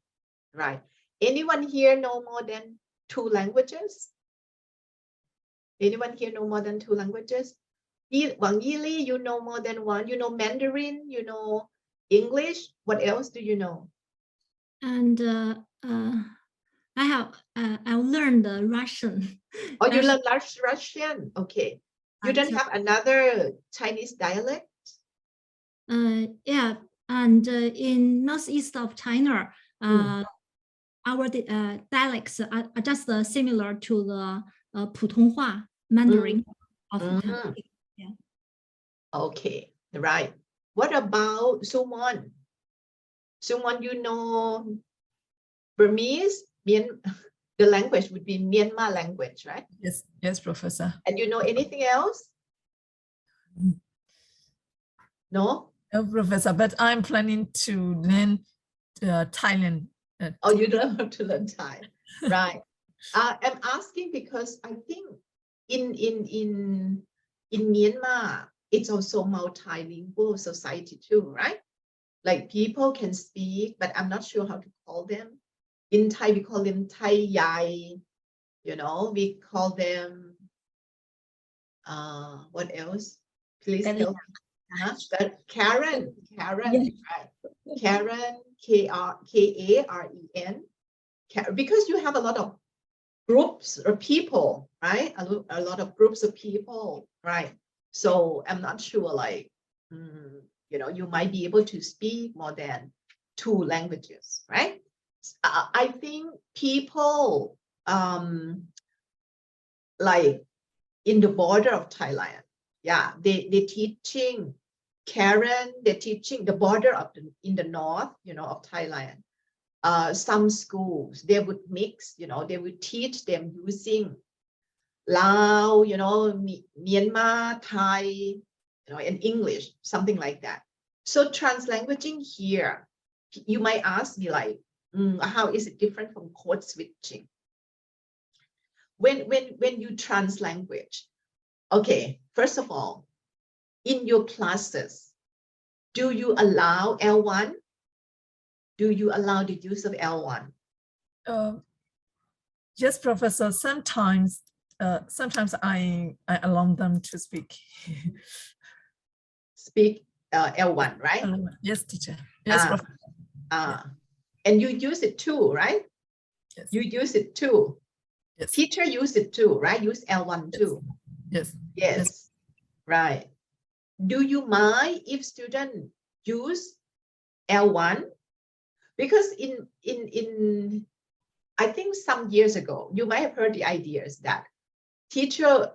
right? Anyone here know more than 2 languages? Anyone here know more than 2 languages? Wang Yili, you know more than 1. You know Mandarin, you know English. What else do you know? And I've learned Russian. Oh, you learn Russian. Okay. You don't have another Chinese dialect? Yeah, and in northeast of China, our dialects are just similar to the 普通话 Mandarin of yeah. Okay, right. What about Sumon? Sumon, you know Burmese? The language would be Myanmar language, right? Yes, yes, Professor. And you know anything else? No? No, Professor, but I'm planning to learn Thailand. Oh, you don't have to learn Thai, right? I'm asking because I think in Myanmar, it's also multilingual society too, right? Like people can speak, but I'm not sure how to call them. In Thai, we call them Thai Yai, you know, we call them, what else? Please help me. Karen, yes. Right? Karen, K-A-R-E-N, because you have a lot of groups or people, right? A lot of groups of people, right? So I'm not sure, like, you know, you might be able to speak more than 2 languages, right? I think people, like in the border of Thailand, yeah, they're teaching Karen, they're teaching the border of in the north, you know, of Thailand. some schools, they would mix, they would teach them using Lao, Myanmar, Thai, and English, something like that. So translanguaging here, you might ask me like, how is it different from code switching? When you translanguage, okay, first of all, in your classes, do you allow L1? Do you allow the use of L1? Yes, Professor. Sometimes I allow them to speak. Speak L1, right? Yes, teacher. Yes, Professor. And you use it too, right? Yes. You use it too. Yes. Teacher use it too, right? Use L1 too. Yes. Yes. Right. Do you mind if students use L1? Because in I think some years ago, you might have heard the ideas that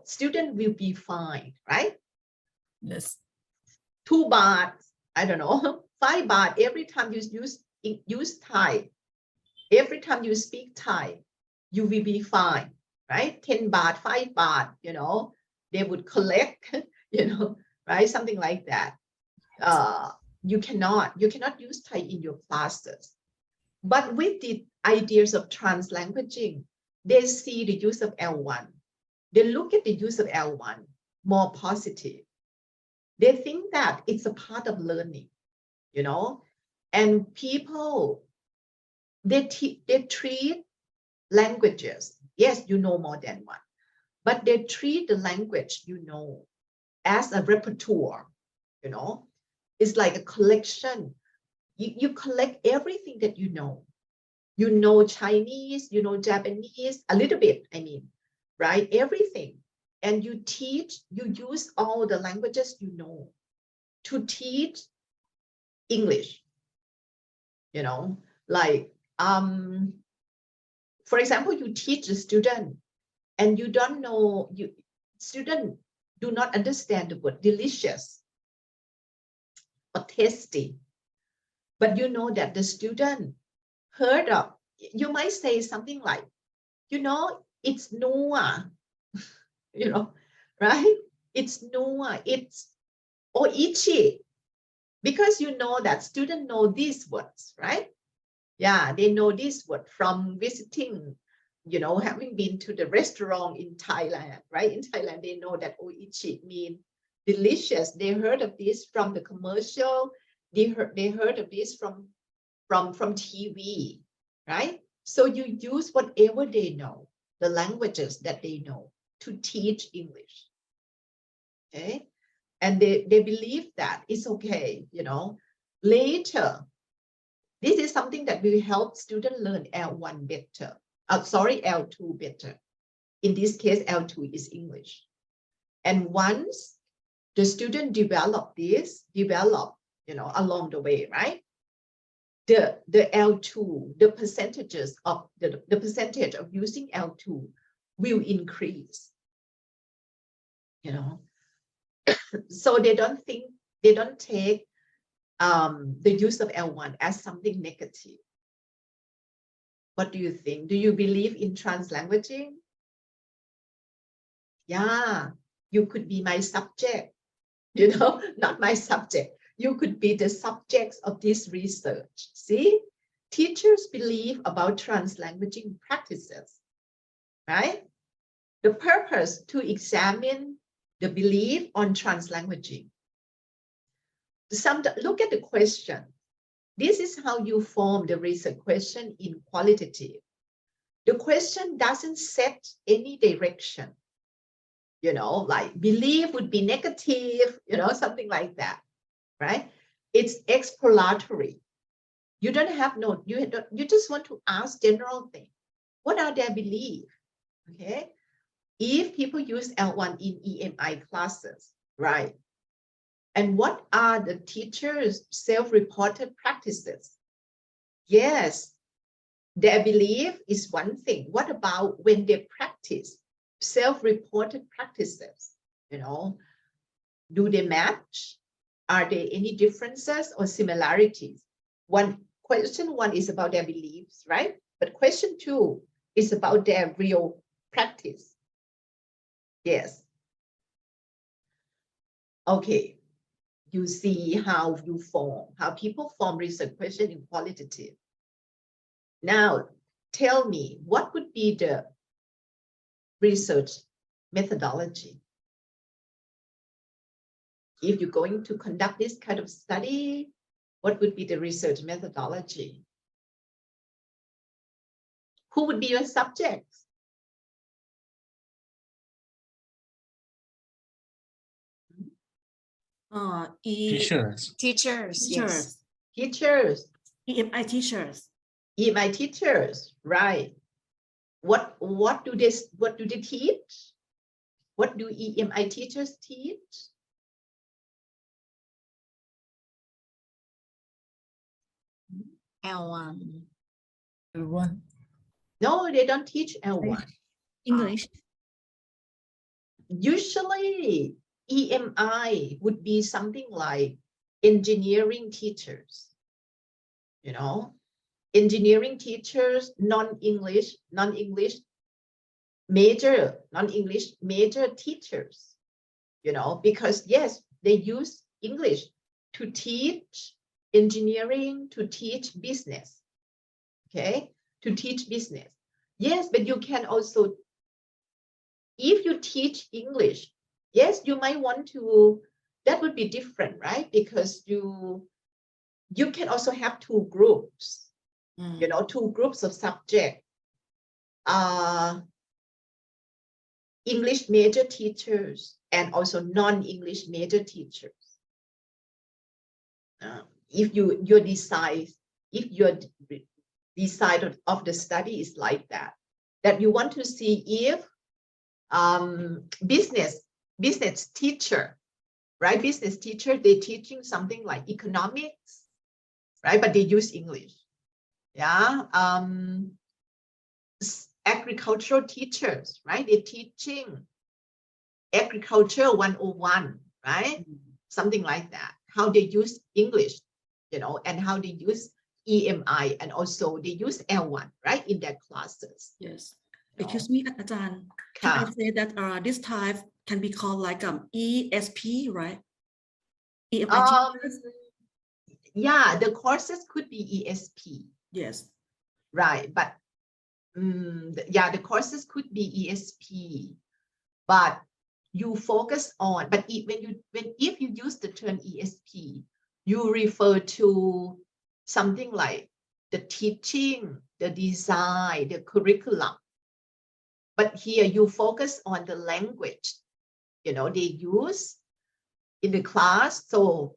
student will be fined, right? Yes. 2 baht, I don't know, 5 baht every time you use Thai. Every time you speak Thai, you will be fined, right? 10 baht, 5 baht, they would collect, right? Something like that. You cannot use Thai in your classes. But with the ideas of translanguaging, they see the use of L1. They look at the use of L1 more positive. They think that it's a part of learning, and people, they treat languages, yes, you know more than one, but they treat the language as a repertoire, it's like a collection. You collect everything that you know. You know Chinese, you know Japanese, a little bit, right? Everything. And you use all the languages you know to teach English, like, for example, you teach a student and you don't know, student do not understand the word delicious or tasty, but you know that the student heard of, you might say something like, it's Noah, right? It's Noah, it's Oichi, because that student know these words, right? Yeah, they know this word from visiting, having been to the restaurant in Thailand, right? In Thailand, they know that Oichi means delicious. They heard of this from the commercial. They heard of this from TV, right? So you use whatever they know, the languages that they know, to teach English. Okay, and they believe that it's okay, later. This is something that will help students learn L1 better. L2 better. In this case, L2 is English. And once the student develop, along the way, right? The L2, the percentages of the percentage of using L2 will increase. So they don't take the use of L1 as something negative. What do you think? Do you believe in translanguaging? Yeah, you could be my subject, not my subject. You could be the subjects of this research. See, teachers believe about translanguaging practices, right? The purpose to examine the belief on translanguaging. Look at the question. This is how you form the research question in qualitative. The question doesn't set any direction, like belief would be negative, something like that, right? It's exploratory. You don't have you just want to ask general things. What are their beliefs? Okay. If people use L1 in EMI classes, right? And what are the teachers' self-reported practices? Yes, their belief is one thing. What about when they practice self-reported practices? Do they match? Are there any differences or similarities? One question 1 is about their beliefs, right? But question 2 is about their real practice. Yes. Okay. You see how people form research question in qualitative. Now, tell me, what would be the research methodology? If you're going to conduct this kind of study, what would be the research methodology? Who would be your subjects? Teachers. Teachers, yes. Teachers. EMI teachers. EMI teachers, right? What do they teach? What do EMI teachers teach? L1. L1. No, they don't teach L1. English. Usually, EMI would be something like engineering teachers, you know, engineering teachers, non-English major teachers, you know, because yes, they use English to teach engineering, to teach business, okay, to teach business. Yes, but you can also, if you teach English, yes, you might want to, that would be different, right? Because you can also have 2 groups, you know, 2 groups of subject. English major teachers and also non-English major teachers. If your design of the study is like that you want to see if business teacher, right? Business teacher, they're teaching something like economics, right? But they use English. Yeah. Agricultural teachers, right? They're teaching agriculture 101, right? Something like that. How they use English, you know, and how they use EMI, and also they use L1, right, in their classes. Yes. Excuse me, Ajahn. Can I say that this type can be called like ESP, right? EMI teachers? Yeah, the courses could be ESP. Yes. Right, but yeah, the courses could be ESP, but you focus on, but if you use the term ESP, you refer to something like the teaching, the design, the curriculum. But here you focus on the language, you know, they use in the class. So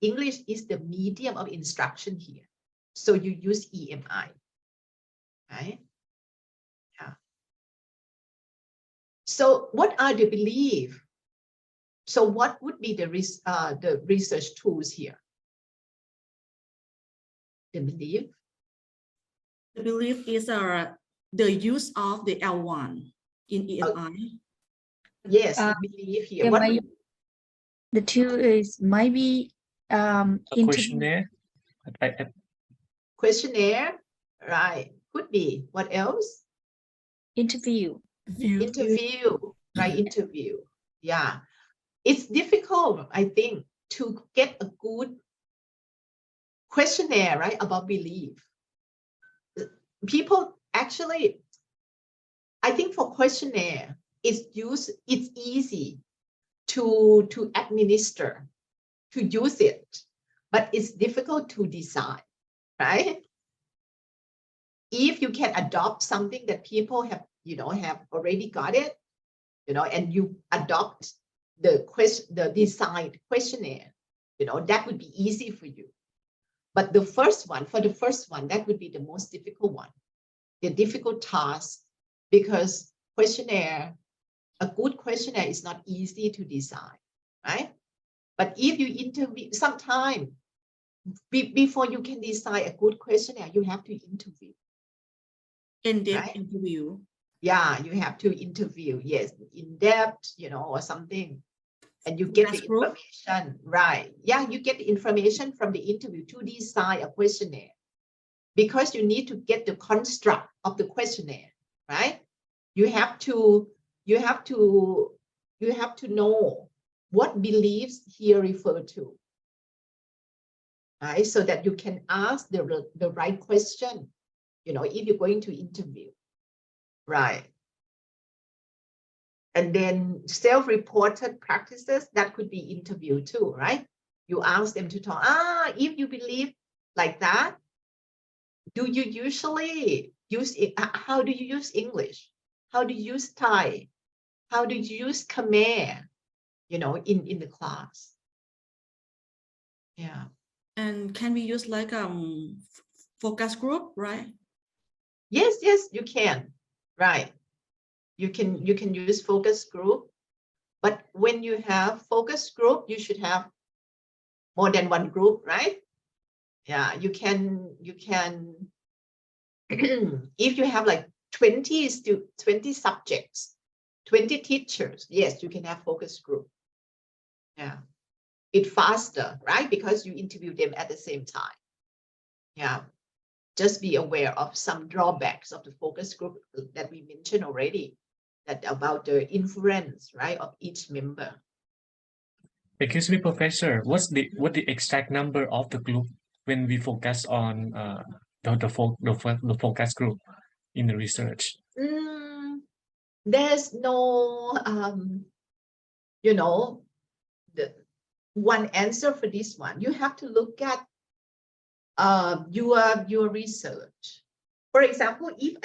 English is the medium of instruction here. So you use EMI, right? Yeah. So what are the beliefs? So what would be the research tools here? The belief? The belief is the use of the L1 in EMI. Yes, the belief here. The two is maybe A questionnaire. Questionnaire, right? Could be. What else? interview. Interview, right? Interview. Yeah. It's difficult, I think, to get a good questionnaire, right, about belief. People actually, I think for questionnaire, it's easy to administer, to use it, but it's difficult to decide, right? If you can adopt something that people have, you know, have already got it, you know, and you adopt the designed questionnaire, you know, that would be easy for you. But the first one, that would be the most difficult one, the difficult task, because a good questionnaire is not easy to design, right? But if you interview, sometime before you can design a good questionnaire, you have to interview. In-depth right? interview. Yeah, you have to interview, yes, in depth, you know, or something. and you get Focus the group. information, right? Yeah, you get the information from the interview to design a questionnaire, because you need to get the construct of the questionnaire, right? You have to know what beliefs here refer to, right? So that you can ask the right question, you know, if you're going to interview, right? And then self-reported practices, that could be interview too, right? You ask them to talk, if you believe like that, do you usually use it? How do you use English? How do you use Thai? How do you use Khmer, you know, in the class? Yeah. And can we use like focus group, right? Yes, you can, right? You can use focus group, but when you have focus group, you should have more than one group, right? Yeah, you can if you have like 20 subjects, 20 teachers, yes, you can have focus group. Yeah, it's faster, right? Because you interview them at the same time. Yeah, just be aware of some drawbacks of the focus group that we mentioned already, that about the influence, right, of each member. Excuse me, Professor, what the exact number of the group when we focus on the focus group in the research? There's no you know, the one answer for this one. You have to look at your research. For example, if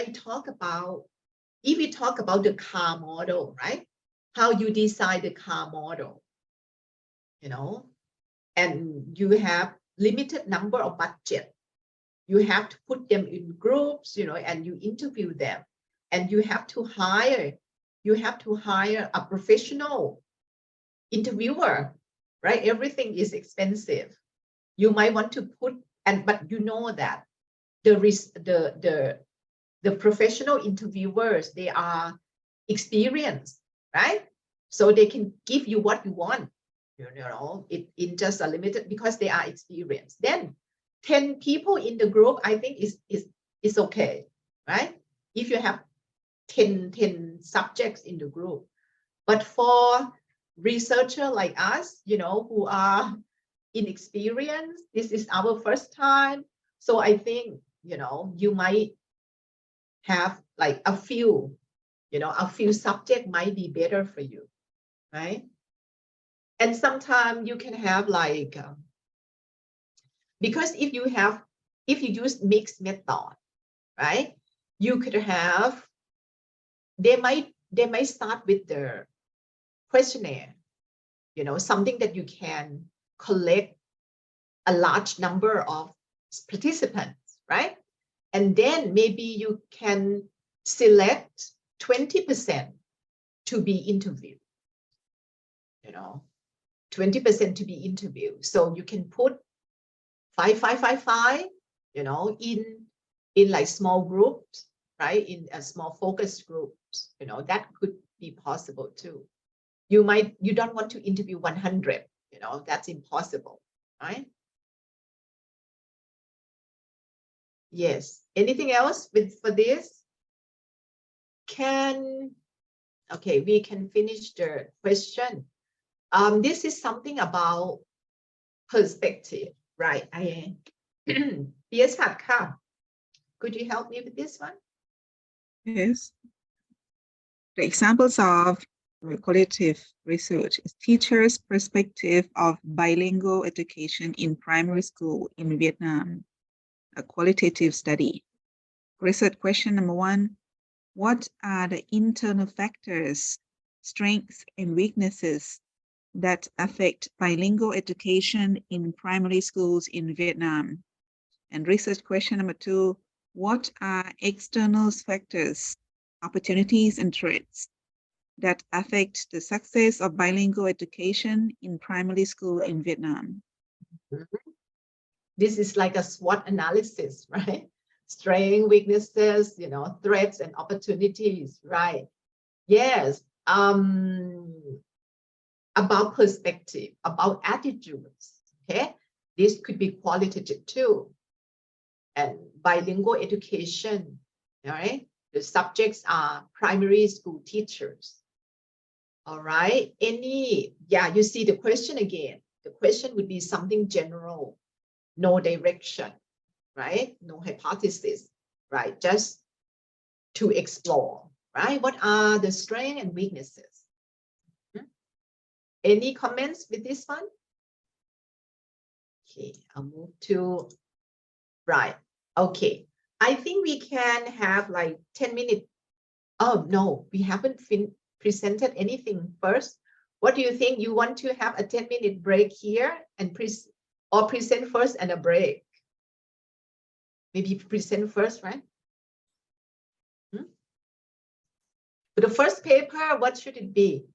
we talk about the car model, right? How you design the car model, you know, and you have limited number of budget. You have to put them in groups, you know, and you interview them, and you have to hire a professional interviewer, right? Everything is expensive. You might want to put, but you know that the professional interviewers, they are experienced, right? So they can give you what you want, you know, in just a limited, because they are experienced. Then 10 people in the group, I think is okay, right? If you have 10 subjects in the group. But for researchers like us, you know, who are inexperienced, this is our first time. So I think, you know, you might have like a few subjects might be better for you, right? And sometimes you can have like, because if you use mixed method, right? You could have, they might start with the questionnaire, you know, something that you can collect a large number of participants, right? And then maybe you can select 20% to be interviewed, you know, 20% to be interviewed. So you can put 5, you know, in like small groups, right? In a small focus groups, you know, that could be possible too. You don't want to interview 100, you know, that's impossible, right? Yes. Anything else for this? Okay, we can finish the question. This is something about perspective, right? Yes, Fatka, could you help me with this one? Yes. The examples of qualitative research is teachers' perspective of bilingual education in primary school in Vietnam, a qualitative study. Research question number 1, what are the internal factors, strengths, and weaknesses that affect bilingual education in primary schools in Vietnam? And research question number 2, what are external factors, opportunities, and threats that affect the success of bilingual education in primary school in Vietnam? This is like a SWOT analysis, right? Strengths, weaknesses, you know, threats and opportunities, right? Yes. about perspective, about attitudes, okay? This could be qualitative too. And bilingual education, all right? The subjects are primary school teachers. All right, you see the question again. The question would be something general, no direction, right? No hypothesis, right? Just to explore, right? What are the strengths and weaknesses? Any comments with this one? Okay, I'll move to, right, okay. I think we can have like 10 minutes. Oh, no, we haven't presented anything first. What do you think? You want to have a 10-minute break here and present first and a break? Maybe present first, right? For the first paper, what should it be?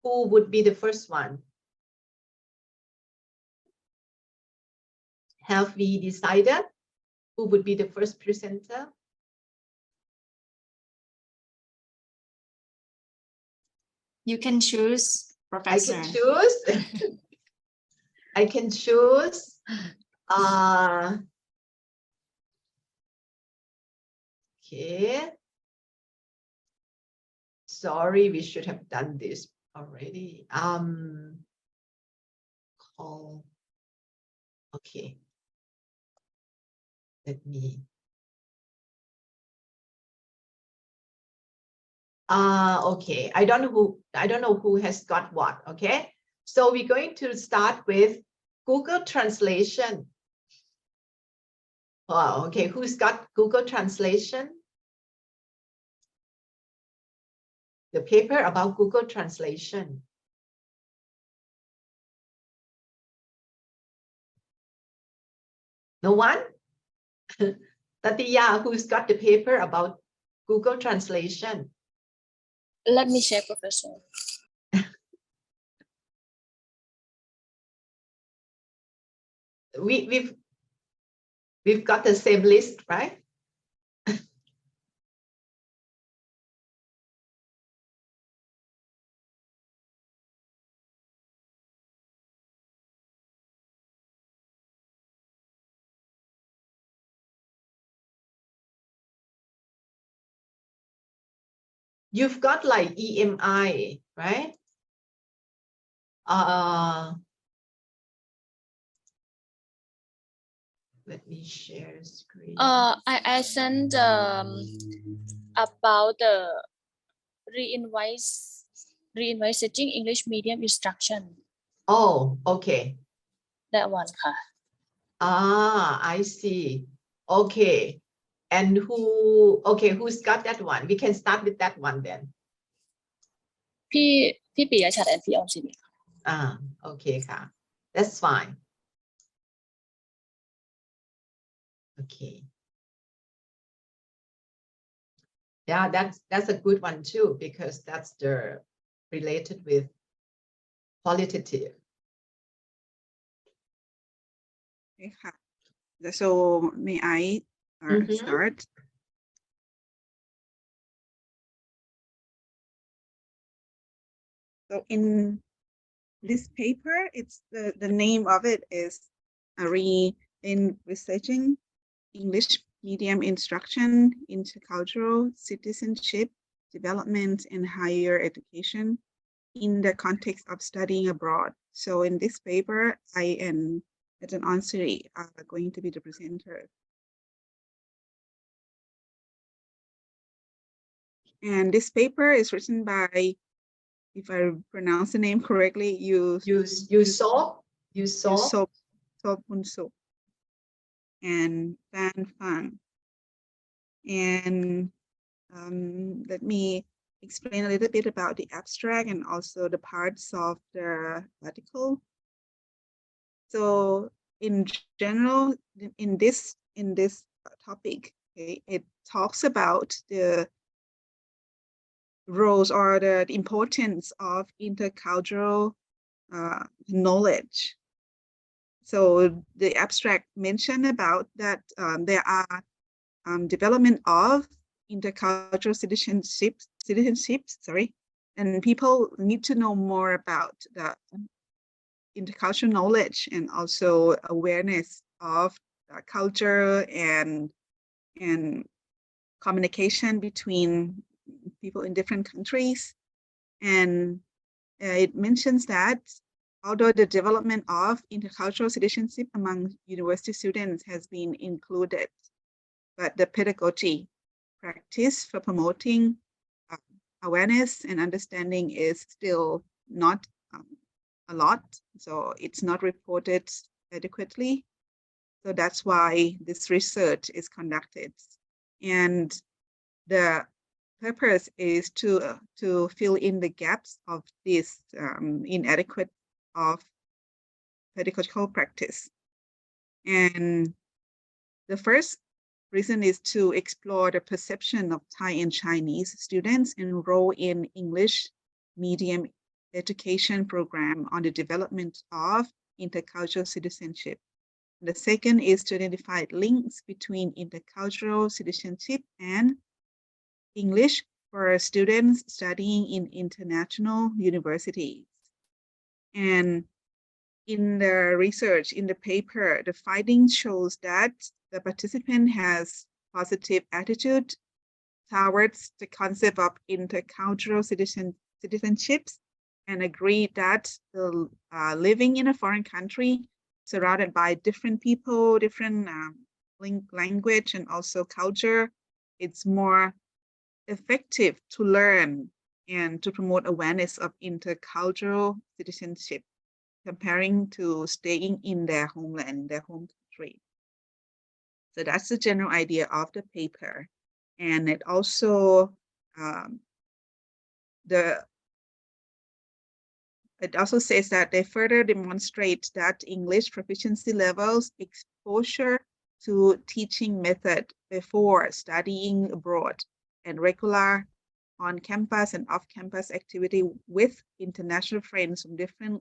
Who would be the first one? Have we decided who would be the first presenter? You can choose, Professor. I can choose. I can choose. Okay. Sorry, we should have done this already. Call. Okay. Let me. Okay. I don't know who has got what. Okay. So we're going to start with Google Translation. Oh, okay. Who's got Google Translation? The paper about Google Translation. No one? Tatiya, who's got the paper about Google Translation? Let me check, Professor. We've got the same list, right? You've got like EMI, right? Let me share screen. I sent about the reinvisating English medium instruction. Oh, okay. That one,ค่ะ. I see. Okay. And who's got that one? We can start with that one then. พี่ปิยะชัด and พี่ออมสิน okay, that's fine. Okay. Yeah, that's a good one too, because that's the related with qualitative. Okay, so may I start? So in this paper, it's the name of it is Researching English Medium Instruction, Intercultural Citizenship, Development, and Higher Education in the context of studying abroad. So in this paper, I and Dr.Anchalee are going to be the presenter. And this paper is written by, if I pronounce the name correctly, HUSOC-BRU and Van Fang. And let me explain a little bit about the abstract and also the parts of the article. So in general, in this topic, okay, it talks about the roles or the importance of intercultural knowledge. So the abstract mentioned about that there are development of intercultural citizenships, and people need to know more about the intercultural knowledge and also awareness of culture and communication between people in different countries. And it mentions that although the development of intercultural citizenship among university students has been included, but the pedagogy practice for promoting awareness and understanding is still not a lot. So it's not reported adequately. So that's why this research is conducted. And the purpose is to fill in the gaps of this inadequate of pedagogical practice. And the first reason is to explore the perception of Thai and Chinese students enroll in English medium education program on the development of intercultural citizenship. The second is to identify links between intercultural citizenship and English for students studying in international universities. And in the research, in the paper, the findings shows that the participant has positive attitude towards the concept of intercultural citizenships and agree that living in a foreign country surrounded by different people, different language and also culture, it's more effective to learn and to promote awareness of intercultural citizenship comparing to staying in their homeland, their home country. So that's the general idea of the paper. And it also it also says that they further demonstrate that English proficiency levels, exposure to teaching method before studying abroad, and regular on-campus and off-campus activity with international friends from different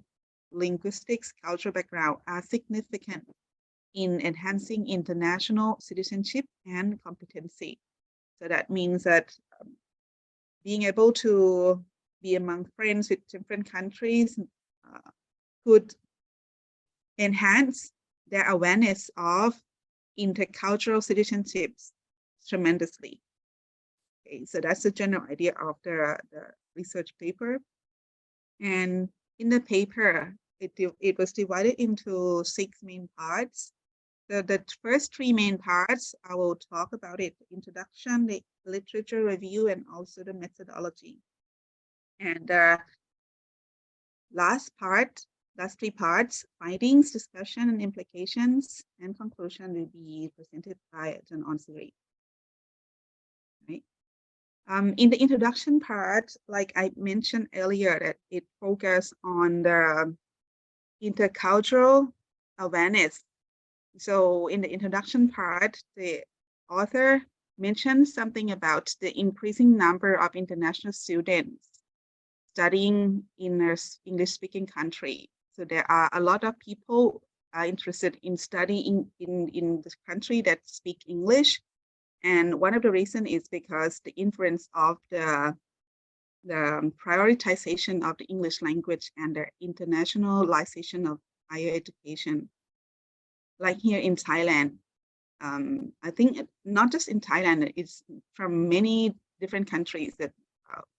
linguistics, cultural background are significant in enhancing international citizenship and competency. So that means that being able to be among friends with different countries could enhance their awareness of intercultural citizenships tremendously. Okay, so that's the general idea of the research paper. And in the paper, it was divided into 6 main parts. The first 3 main parts, I will talk about it: introduction, the literature review, and also the methodology. And the last 3 parts, findings, discussion, and implications, and conclusion will be presented by Dr.Anchalee. Right. In the introduction part, like I mentioned earlier, that it focused on the intercultural awareness. So in the introduction part, the author mentioned something about the increasing number of international students studying in an English-speaking country. So there are a lot of people interested in studying in this country that speak English. And one of the reasons is because the influence of the prioritization of the English language and the internationalization of higher education. Like here in Thailand, I think not just in Thailand, it's from many different countries that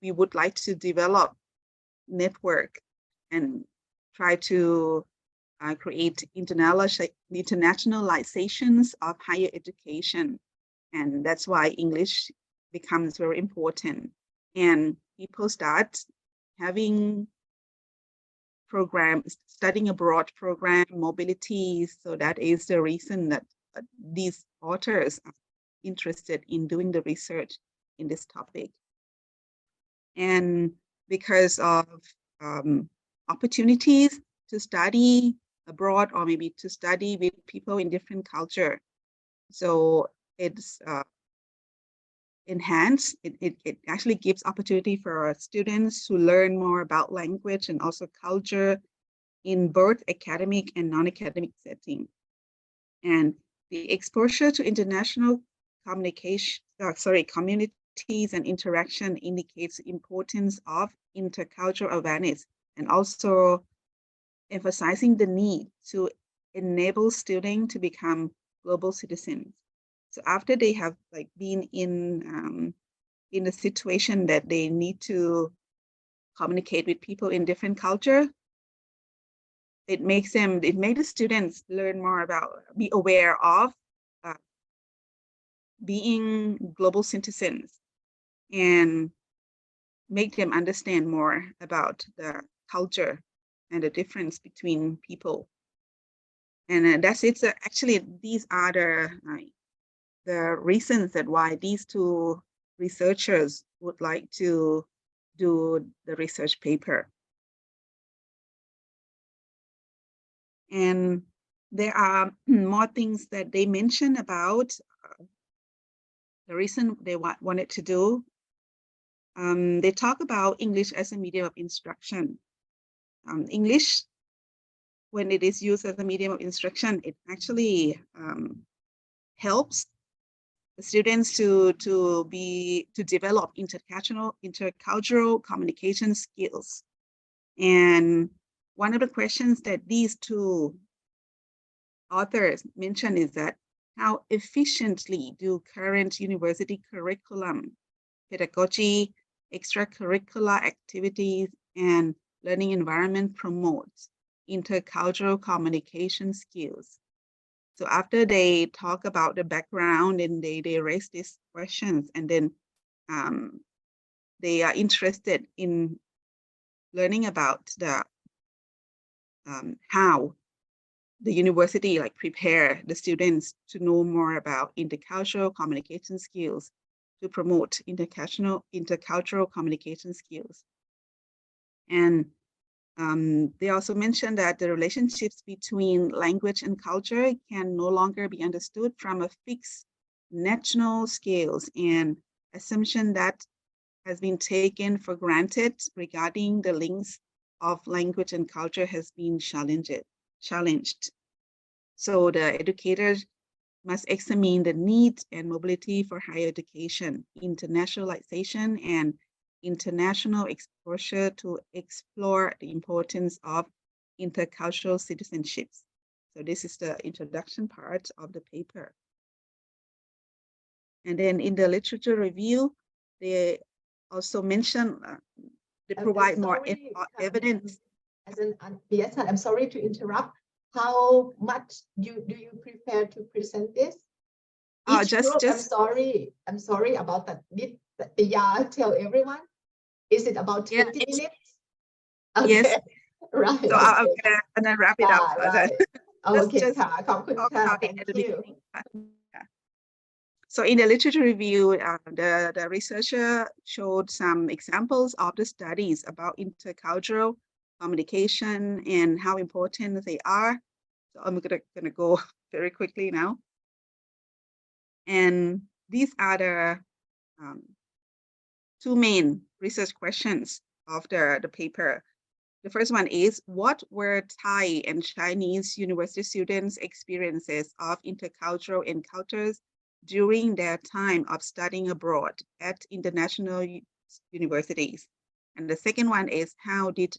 we would like to develop network and try to create internationalizations of higher education. And that's why English becomes very important. And people start having programs, studying abroad program, mobility. So that is the reason that these authors are interested in doing the research in this topic. And because of opportunities to study abroad or maybe to study with people in different culture. So it's enhanced. It actually gives opportunity for students to learn more about language and also culture in both academic and non-academic setting. And the exposure to international community activities and interaction indicates the importance of intercultural awareness and also emphasizing the need to enable students to become global citizens. So after they have like been in a situation that they need to communicate with people in different culture, it makes the students learn more about, be aware of being global citizens and make them understand more about the culture and the difference between people. And that's it. So actually, these are the reasons that why these two researchers would like to do the research paper. And there are more things that they mentioned about the reason they wanted to do. They talk about English as a medium of instruction. English, when it is used as a medium of instruction, it actually helps the students to develop intercultural communication skills. And one of the questions that these two authors mention is that how efficiently do current university curriculum, pedagogy, extracurricular activities, and learning environment promote intercultural communication skills? So after they talk about the background and they raise these questions, and then they are interested in learning about the how the university like prepare the students to know more about intercultural communication skills to promote intercultural communication skills. And they also mentioned that the relationships between language and culture can no longer be understood from a fixed national scales, and assumption that has been taken for granted regarding the links of language and culture has been challenged. So the educators must examine the need and mobility for higher education, internationalization, and international exposure to explore the importance of intercultural citizenships. So this is the introduction part of the paper. And then in the literature review, they also mention, they provide more evidence. Yes, I'm sorry to interrupt. How much do you prepare to present this? I'm sorry about that. Did tell everyone? Is it about 20 minutes? Okay. Yes. Right. So I'm gonna wrap it up. Right. Okay. Thank you. So in the literature review, the researcher showed some examples of the studies about intercultural communication and how important they are. So I'm gonna go very quickly now. And these are the two main research questions of the paper. The first one is, what were Thai and Chinese university students' experiences of intercultural encounters during their time of studying abroad at international universities? And the second one is, how did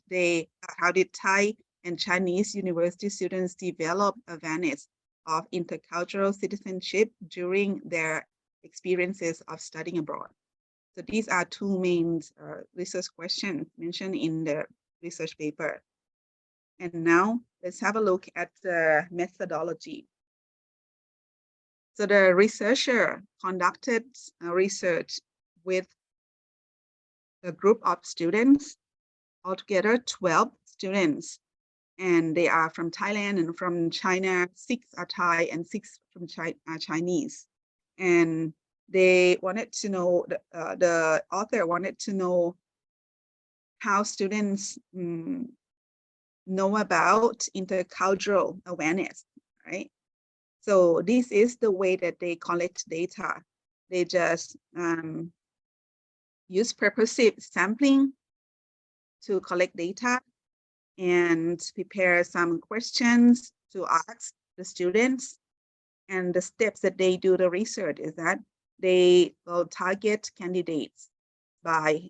Thai and Chinese university students develop awareness of intercultural citizenship during their experiences of studying abroad? So these are two main research questions mentioned in the research paper. And now let's have a look at the methodology. So the researcher conducted research with a group of students, altogether 12 students, and they are from Thailand and from China. 6 are Thai and 6 from Chinese. And they wanted to know, the author wanted to know how students know about intercultural awareness, right? So this is the way that they collect data. They just use purposive sampling to collect data and prepare some questions to ask the students. And the steps that they do the research is that they will target candidates by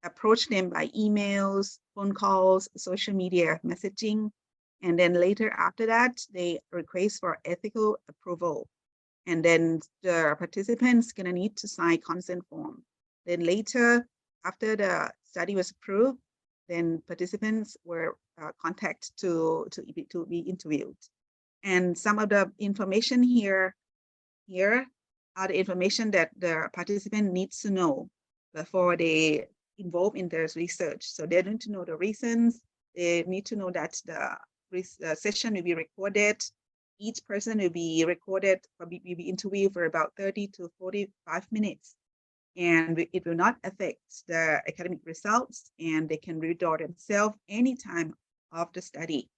approach them by emails, phone calls, social media messaging, and then later after that, they request for ethical approval. And then the participants gonna need to sign consent form. Then later, after the study was approved, then participants were contacted to be interviewed. And some of the information here are the information that the participant needs to know before they involve in their research. So they need to know the reasons. They need to know that the session will be recorded. Each person will be recorded, will be interviewed for about 30 to 45 minutes. And it will not affect the academic results, and they can withdraw themselves anytime of the study.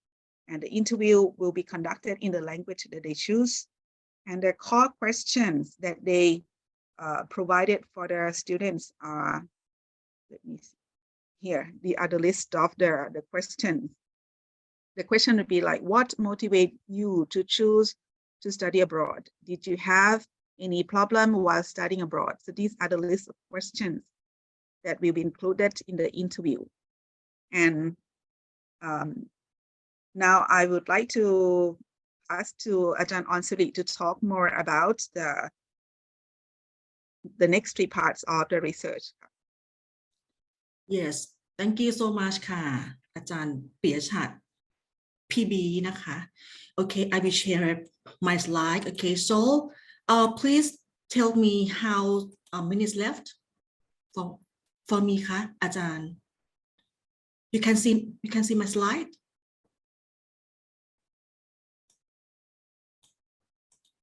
And the interview will be conducted in the language that they choose. And the core questions that they provided for the students are, let me see here, the other list of the questions. The question would be like, what motivated you to choose to study abroad? Did you have any problem while studying abroad? So these are the list of questions that will be included in the interview. And now I would like to ask to Dr.Anchalee to talk more about the next three parts of the research. Yes, thank you so much ค่ะอาจารย์ปิยชัด PB นะคะ Okay, I will share my slide. Okay, so please tell me how minutes left for me ค่ะอาจารย์ You can see my slide.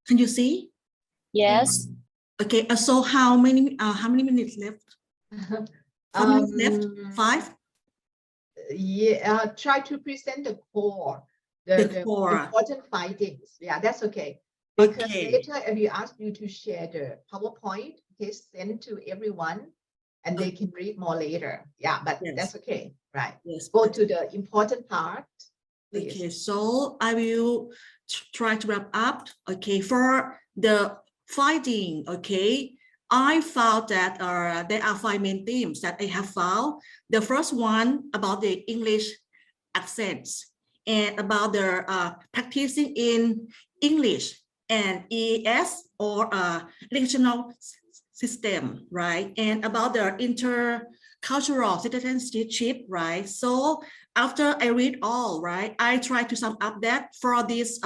Can you see? Yes. Okay, so how many minutes left? How many minutes left? 5? Yeah, try to present the core, the core. important findings. Yeah, that's okay. Because Okay. later I will ask you to share the PowerPoint, okay, send to everyone, and they can read more later. Yeah, but Yes. that's okay, right? Yes. Go to the important part. Please. Okay, so I will try to wrap up. Okay, for the finding, okay, I found that there are 5 main themes that I have found. The first one about the English accents and about the practicing in English and ES or educational system, right? And about the intercultural citizenship, right? So after I read all, right, I try to sum up that for this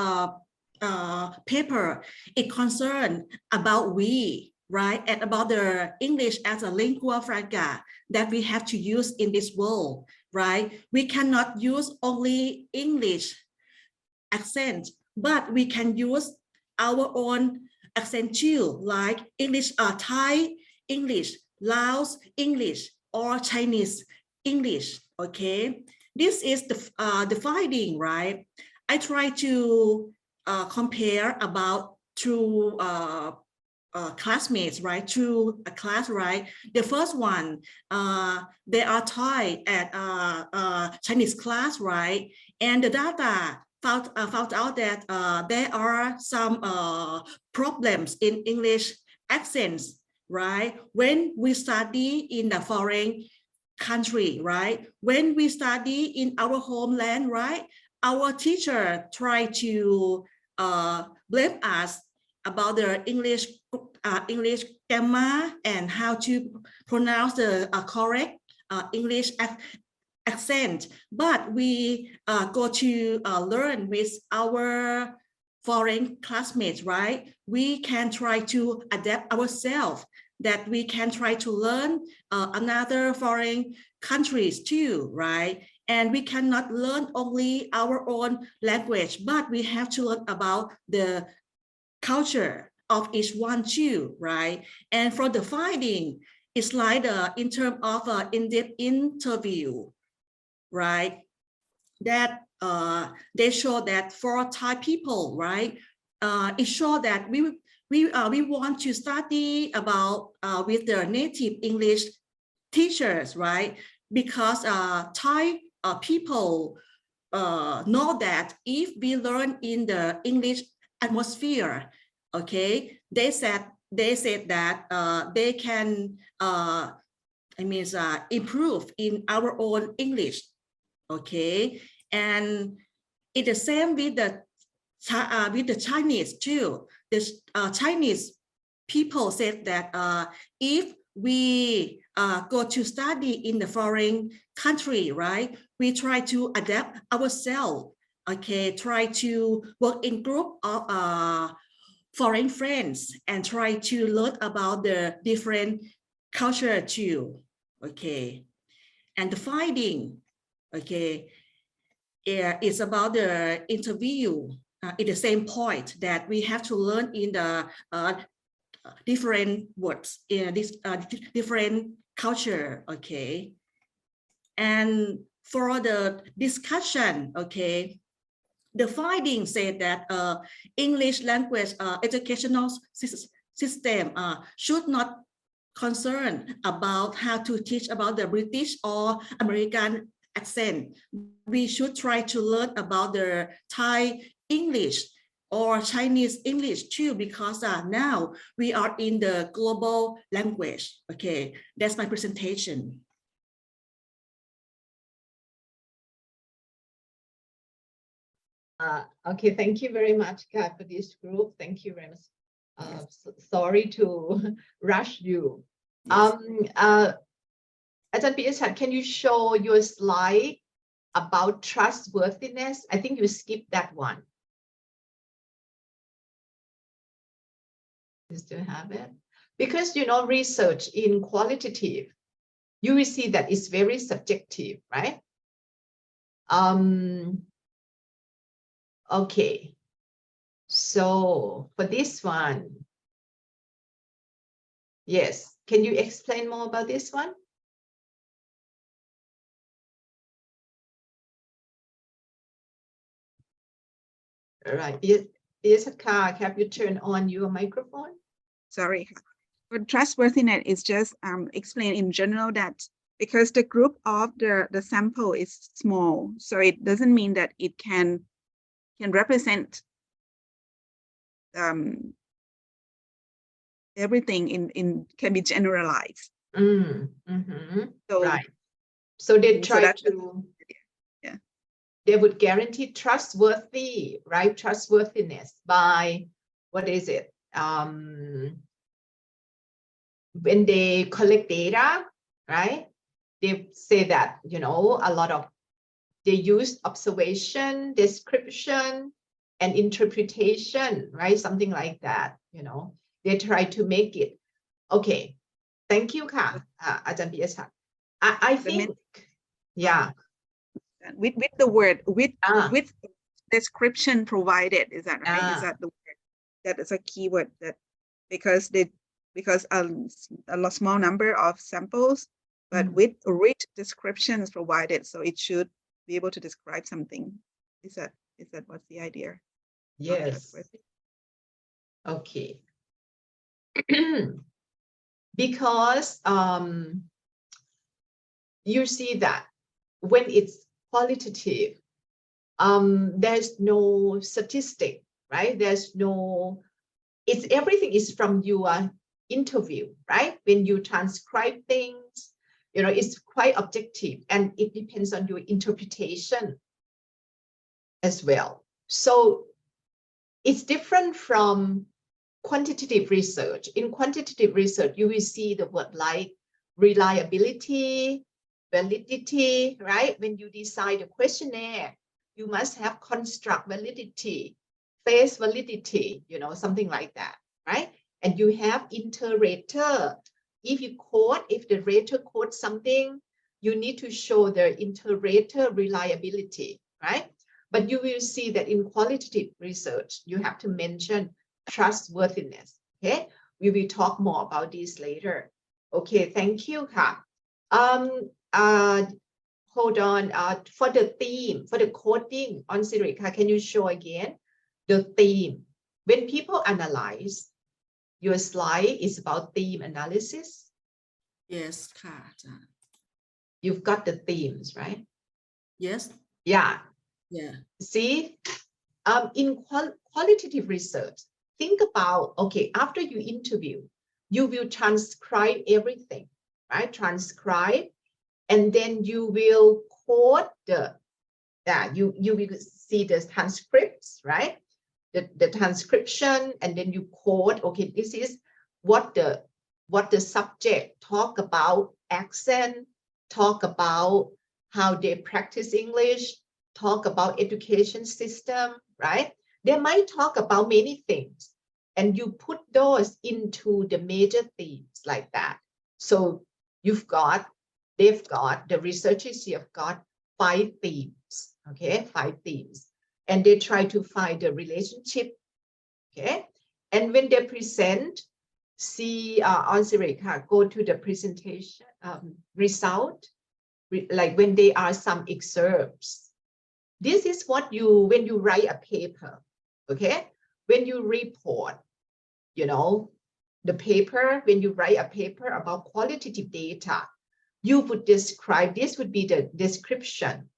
paper, it concerned about we, right, and about the English as a lingua franca that we have to use in this world, right? We cannot use only English accent, but we can use our own accent too, like English, Thai English, Laos English, or Chinese English. Okay, this is the finding, right? I try to compare about two classmates, right? Through a class, right? The first one, they are Thai at Chinese class, right? And the data found out that there are some problems in English accents, right? When we study in the foreign country, right? When we study in our homeland, right? Our teacher try to blame us about the English grammar and how to pronounce the correct English accent, but we go to learn with our foreign classmates, right? We can try to adapt ourselves, that we can try to learn another foreign countries too, right? And we cannot learn only our own language, but we have to learn about the culture of each one too, right? And for the finding, it's like in terms of in-depth interview, right? That they show that for Thai people, right? It shows that we want to study about with their native English teachers, right? Because Thai people know that if we learn in the English atmosphere, okay, they said they said that they can improve in our own English. Okay, and it's the same with the Chinese too. The Chinese people said that if we go to study in the foreign country, right, we try to adapt ourselves. Okay, try to work in group of foreign friends and try to learn about the different culture too. Okay, and the finding, okay, it's about the interview. It's the same point that we have to learn in the different words in this different culture. Okay, and for the discussion, okay, the findings say that English language educational system should not concern about how to teach about the British or American accent. We should try to learn about the Thai English or Chinese English too, because now we are in the global language. Okay, that's my presentation. Okay, thank you very much, Kat, for this group. Thank you very much. Sorry to rush you. Yes. Ajahn Piyachat, can you show your slide about trustworthiness? I think you skipped that one. You still have it? Because, you know, research in qualitative, you will see that it's very subjective, right? Okay. So for this one, yes. Can you explain more about this one? All right. Yes, have you turned on your microphone? Sorry. For trustworthiness is just explain in general that because the group of the sample is small, so it doesn't mean that it can represent everything in can be generalized. So, right. So they try to, yeah, they would guarantee trustworthy, right? Trustworthiness by, what is it? When they collect data, right? They say that, you know, a lot of, they use observation, description, and interpretation, right? Something like that, you know. They try to make it. Okay, thank you, Ka, Ajahn Piyachat. I think, yeah. With the word, with description provided, is that right? Is that the word? That is a keyword that because a small number of samples, but with rich descriptions provided, so it should be able to describe something. Is that what's the idea? Yes. Okay. Because you see that when it's qualitative, there's no statistic, right? There's no, it's everything is from your interview, right? When you transcribe things, you know, it's quite objective and it depends on your interpretation as well. So it's different from quantitative research. In quantitative research, you will see the word like reliability, validity, right? When you decide a questionnaire, you must have construct validity, face validity, you know, something like that, right? And you have inter-rater. If the rater quotes something, you need to show the inter-rater reliability, right? But you will see that in qualitative research, you have to mention trustworthiness. Okay, we will talk more about this later. Okay, thank you, Ka. Hold on. For the theme, for the coding on Sirika, can you show again the theme? When people analyze, your slide is about theme analysis. Yes, Ka. You've got the themes, right? Yes. Yeah. Yeah. See, in qualitative research, think about, okay, after you interview, you will transcribe everything, right? Transcribe, and then you will quote you will see the transcripts, right? The transcription, and then you quote, okay, this is what the subject talk about, accent, talk about how they practice English, talk about education system, right? They might talk about many things, and you put those into the major themes like that. So the researchers here have got 5 themes, okay, 5 themes, and they try to find the relationship, okay? And when they present, see go to the presentation result, like when they are some excerpts. This is what when you write a paper, okay? When you report, you know, the paper, when you write a paper about qualitative data, you would describe, this would be the description.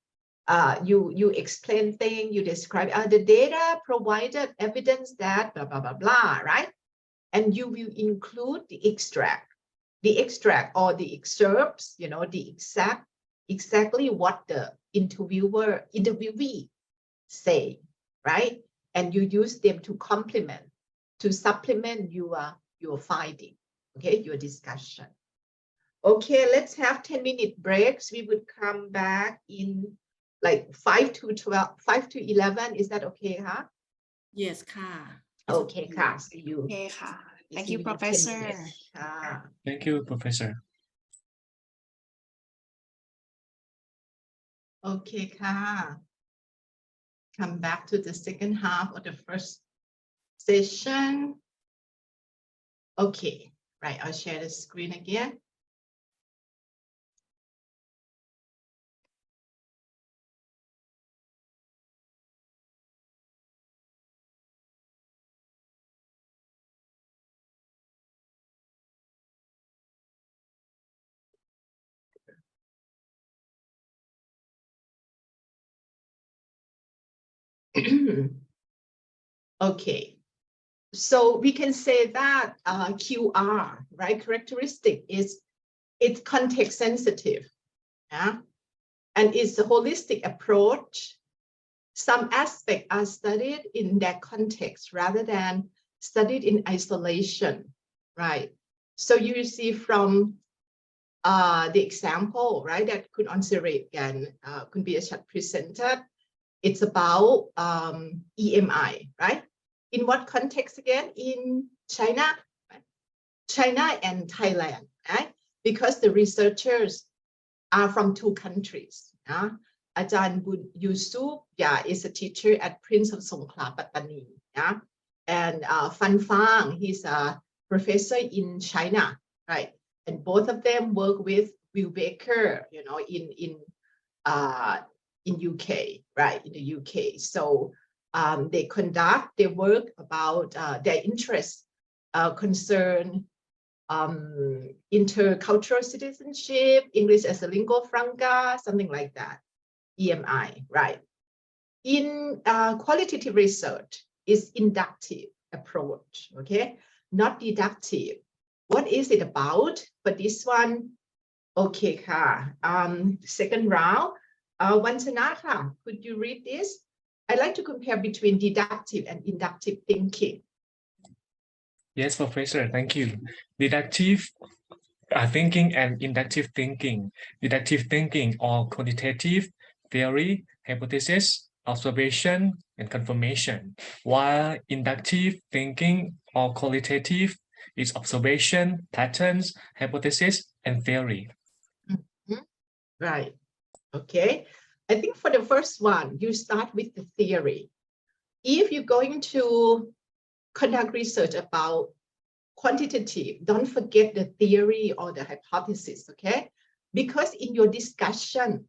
You explain things, you describe the data provided evidence that blah, blah, blah, blah, right? And you will include the extract or the excerpts, you know, the exactly what the interviewee say, right? And you use them to supplement your finding, okay, your discussion. Okay, let's have 10-minute breaks. We would come back in like 5 to 11. Is that okay, huh? Yes, ka. Okay, ka. See you. Okay, thank you, Professor. Thank you, Professor. Okay, ka. Come back to the second half of the first session. Okay, right, I'll share the screen again. Okay, so we can say that QR, right, characteristic is it's context sensitive, yeah, and it's a holistic approach. Some aspects are studied in that context rather than studied in isolation, right? So you see from the example, right, that Anchalee could be presented. It's about EMI, right? In what context again? In China, right? China and Thailand, right? Because the researchers are from 2 countries. Yeah? Ajahn Bun Yusuf, is a teacher at Prince of Songkhla, Pattani. Yeah? And Fan Fang, he's a professor in China, right? And both of them work with Will Baker, you know, in UK, right? In the UK. So they conduct their work about their interests concern intercultural citizenship, English as a lingua franca, something like that, EMI, right? In qualitative research is inductive approach, okay? Not deductive. What is it about? For this one, okay, second round, Wannaruk, could you read this? I'd like to compare between deductive and inductive thinking. Yes, Professor, thank you. Deductive thinking and inductive thinking. Deductive thinking or quantitative theory, hypothesis, observation, and confirmation, while inductive thinking or qualitative is observation, patterns, hypothesis, and theory. Right. Okay. I think for the first one, you start with the theory. If you're going to conduct research about quantitative, don't forget the theory or the hypothesis, okay? Because in your discussion,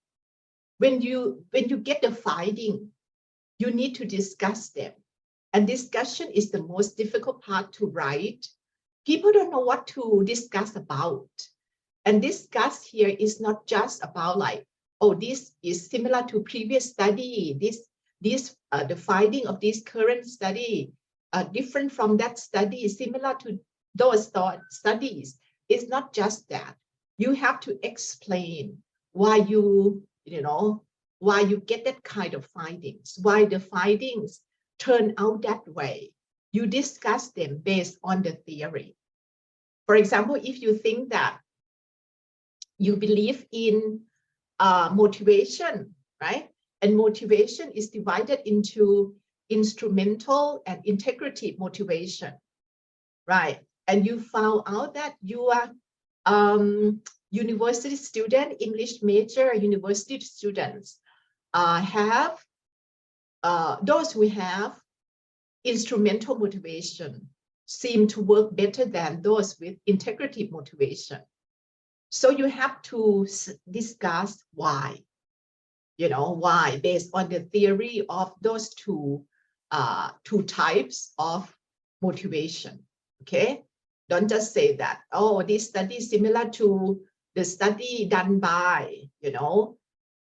when you get the finding, you need to discuss them. And discussion is the most difficult part to write. People don't know what to discuss about. And discuss here is not just about like, oh, this is similar to previous study, the finding of this current study different from that study, similar to those studies, is not just that. You have to explain why why you get that kind of findings, why the findings turn out that way. You discuss them based on the theory. For example, if you think that you believe in motivation, right? And motivation is divided into instrumental and integrative motivation, right? And you found out that you are university student, English major university students have those who have instrumental motivation seem to work better than those with integrative motivation. So you have to discuss why, why, based on the theory of those two types of motivation. Okay, don't just say that, oh, this study is similar to the study done by,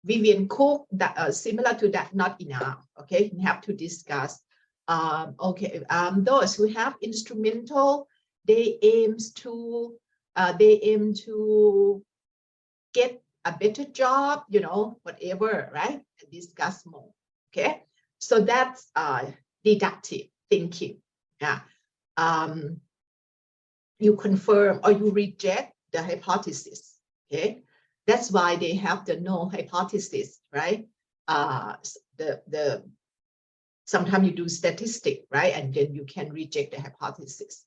Vivian Cook, that similar to that, not enough. Okay, you have to discuss. Those who have instrumental, they aim to get a better job, whatever, right? And discuss more. Okay, so that's deductive thinking. Yeah, you confirm or you reject the hypothesis. Okay, that's why they have the null hypothesis, right? Sometimes you do statistic, right? And then you can reject the hypothesis.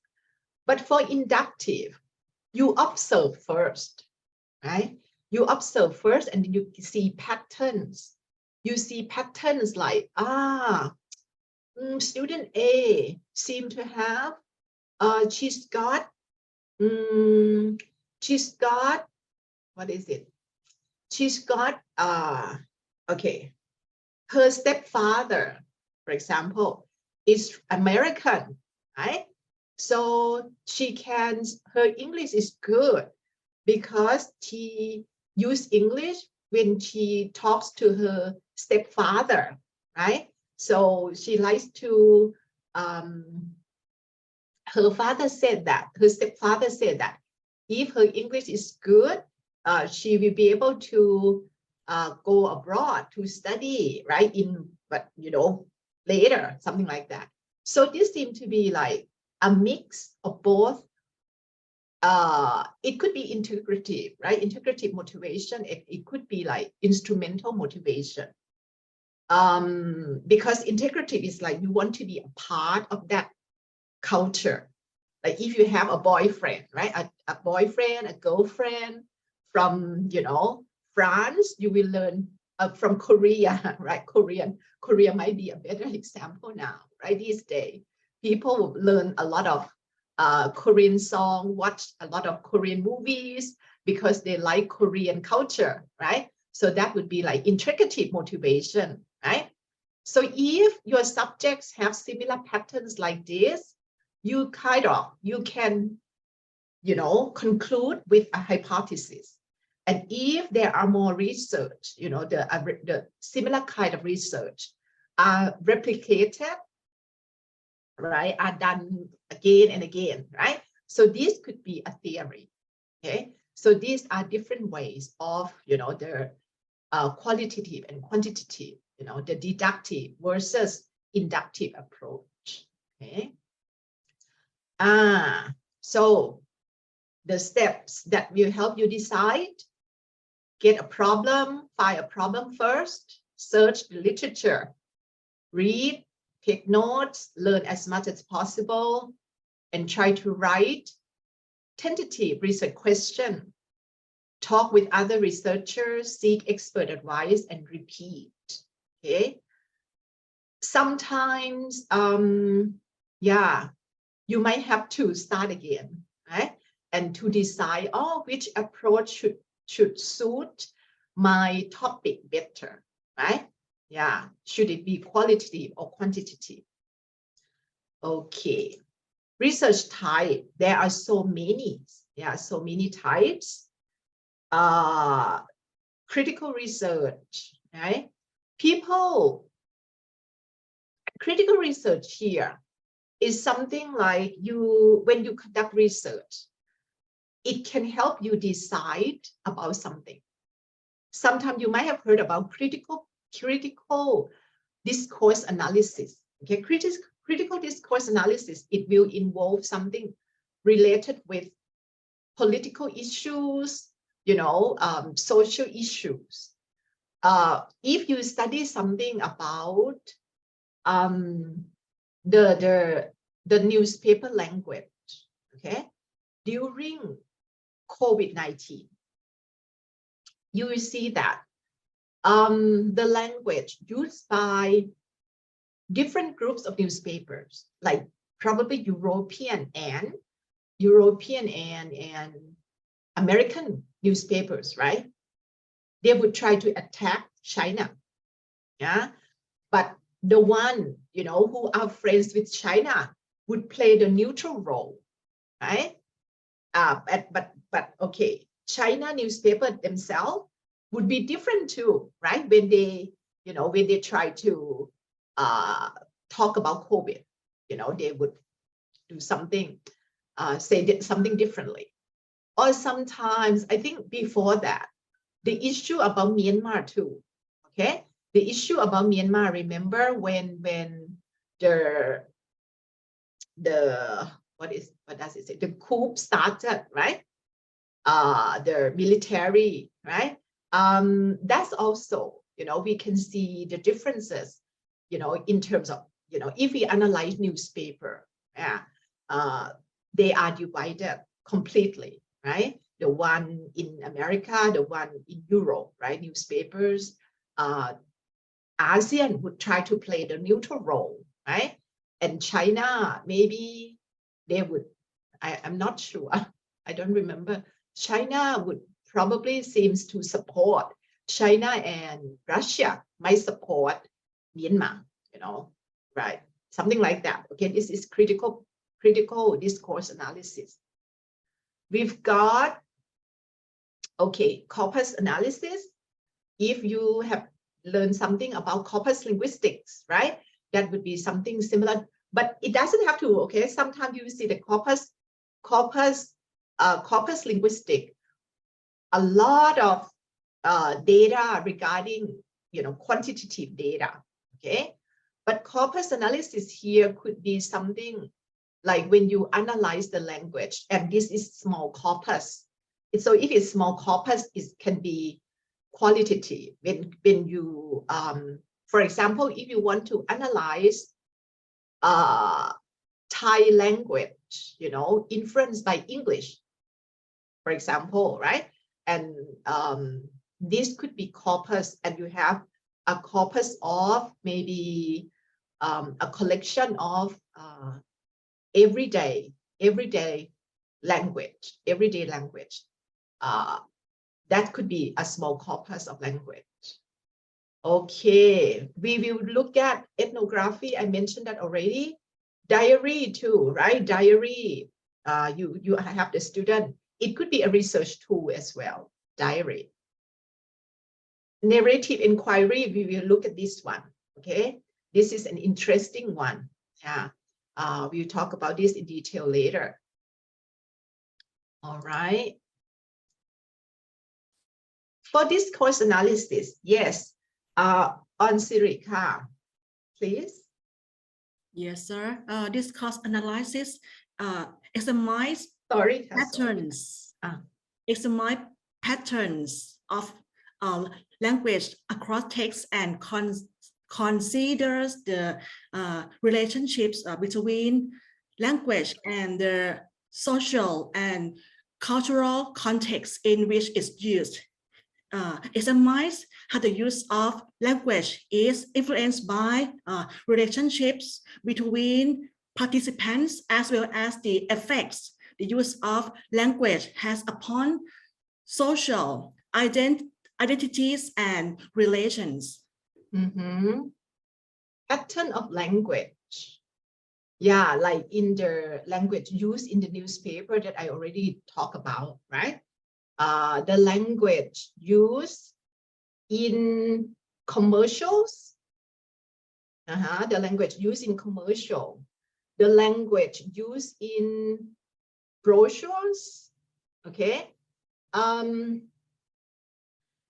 But for inductive, you observe first, right? You observe first and then you see patterns. You see patterns like, student A seem to have, she's got, what is it? She's got, okay, her stepfather, for example, is American, right? So her English is good because she uses English when she talks to her stepfather, right? So she likes to, her father said that, her stepfather said that if her English is good, she will be able to go abroad to study, right? But later, something like that. So this seems to be like a mix of both. It could be integrative, right? Integrative motivation. It could be like instrumental motivation. Because integrative is like you want to be a part of that culture. Like if you have a boyfriend, right? A boyfriend, a girlfriend from, France, you will learn from Korea, right? Korea might be a better example now, right? These days, people learn a lot of Korean song, watch a lot of Korean movies because they like Korean culture, right? So that would be like integrative motivation, right? So if your subjects have similar patterns like this, you can, conclude with a hypothesis. And if there are more research, the similar kind of research are replicated, right, are done again and again, right? So this could be a theory, okay? So these are different ways of, the qualitative and quantitative, the deductive versus inductive approach, okay? So the steps that will help you decide: get a problem, find a problem first, search the literature, read, take notes, learn as much as possible, and try to write tentative research question, talk with other researchers, seek expert advice, and repeat, okay? Sometimes, you might have to start again, right? And to decide, which approach should suit my topic better, right? Yeah, should it be qualitative or quantitative? Okay, research type, there are so many, so many types. Critical research, right? Critical research here is something like when you conduct research, it can help you decide about something. Sometimes you might have heard about critical discourse analysis. Okay, critical discourse analysis, it will involve something related with political issues, social issues. If you study something about the newspaper language, okay, during COVID-19, you will see that the language used by different groups of newspapers, like probably European and American newspapers, right? They would try to attack China, yeah. But the one, who are friends with China would play the neutral role, right? But okay, China newspaper themselves would be different too, right? When they try to talk about COVID, they would do something, say something differently. Or sometimes, I think before that, the issue about Myanmar too, okay? The issue about Myanmar, remember when the what does it say? The coup started, right? The military, right? That's also, we can see the differences, in terms of, if we analyze newspaper, yeah, they are divided completely, right? The one in America, the one in Europe, right? Newspapers, ASEAN would try to play the neutral role, right? And China, maybe they would, I'm not sure, I don't remember. China would probably seems to support, China and Russia might support Myanmar, right? Something like that. Okay, this is critical discourse analysis. We've got, okay, corpus analysis. If you have learned something about corpus linguistics, right? That would be something similar, but it doesn't have to, okay? Sometimes you see the corpus linguistic, a lot of data regarding, quantitative data, okay? But corpus analysis here could be something like when you analyze the language, and this is small corpus. So if it's small corpus, it can be qualitative. When you, for example, if you want to analyze Thai language, influenced by English, for example, right? And this could be corpus, and you have a corpus of maybe a collection of everyday language. That could be a small corpus of language. Okay, we will look at ethnography. I mentioned that already. Diary too, right? Diary, you have the student. It could be a research tool as well, diary. Narrative inquiry, we will look at this one, okay? This is an interesting one, yeah. We'll talk about this in detail later. All right. For discourse analysis, yes, Sirika, please. Yes, sir. Discourse analysis examines patterns. Examine patterns of language across text and considers the relationships between language and the social and cultural context in which it's used. Examines how the use of language is influenced by relationships between participants, as well as the effects the use of language has upon social identities and relations. Pattern of language. Yeah, like in the language used in the newspaper that I already talked about, right? The language used in commercials. The language used in commercial. the language used in brochures. Okay.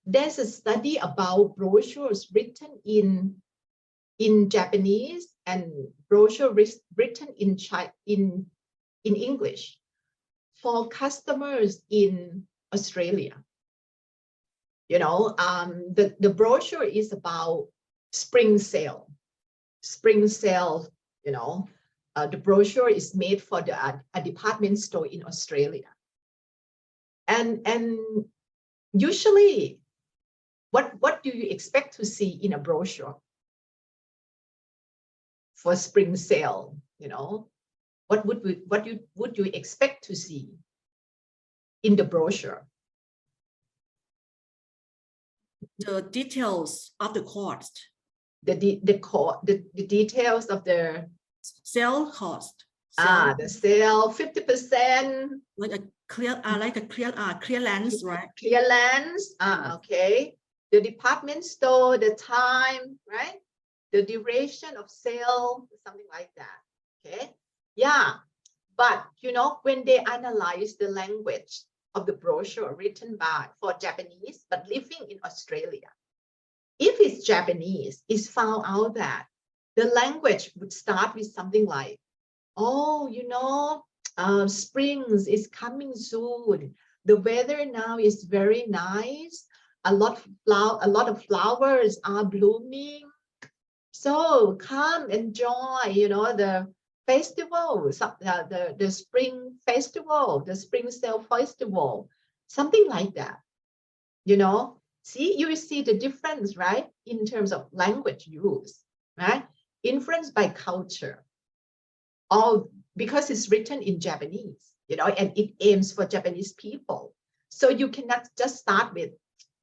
There's a study about brochures written in Japanese and brochure written in English for customers in Australia. You know, the brochure is about spring sale. Spring sale, you know, the brochure is made for a department store in Australia. And usually, what do you expect to see in a brochure for spring sale? You know, what would you expect to see in the brochure? The details of the cost. The details of the sale cost. The sale 50%. Like a clearance, right? Clearance. Okay. The department store, the time, right? The duration of sale, something like that. Okay. Yeah. But you know, when they analyze the language of the brochure written for Japanese but living in Australia, if it's Japanese, it's found out that the language would start with something like, oh, you know, springs is coming soon. The weather now is very nice. A lot of flowers are blooming. So come enjoy, you know, the festival, the spring festival, the spring sale festival, something like that. You know, see, you see the difference, right? In terms of language use, right? Influenced by culture. All because it's written in Japanese, you know, and it aims for Japanese people. So you cannot just start with,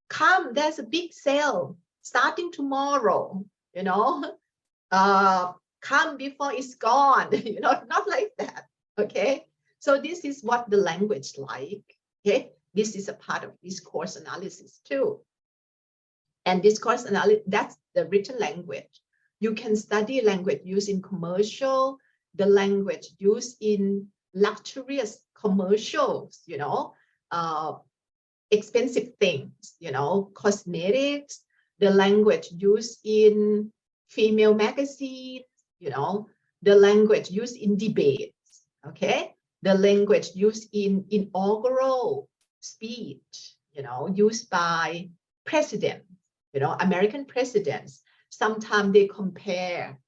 come, there's a big sale starting tomorrow, you know, come before it's gone, you know, not like that, okay? So this is what the language like, okay? This is a part of discourse analysis too. And discourse analysis, that's the written language. You can study language used in commercial, the language used in luxurious commercials, you know, expensive things, you know, cosmetics, the language used in female magazines, you know, the language used in debates, okay? The language used in inaugural speech, you know, used by presidents, you know, American presidents. Sometimes they compare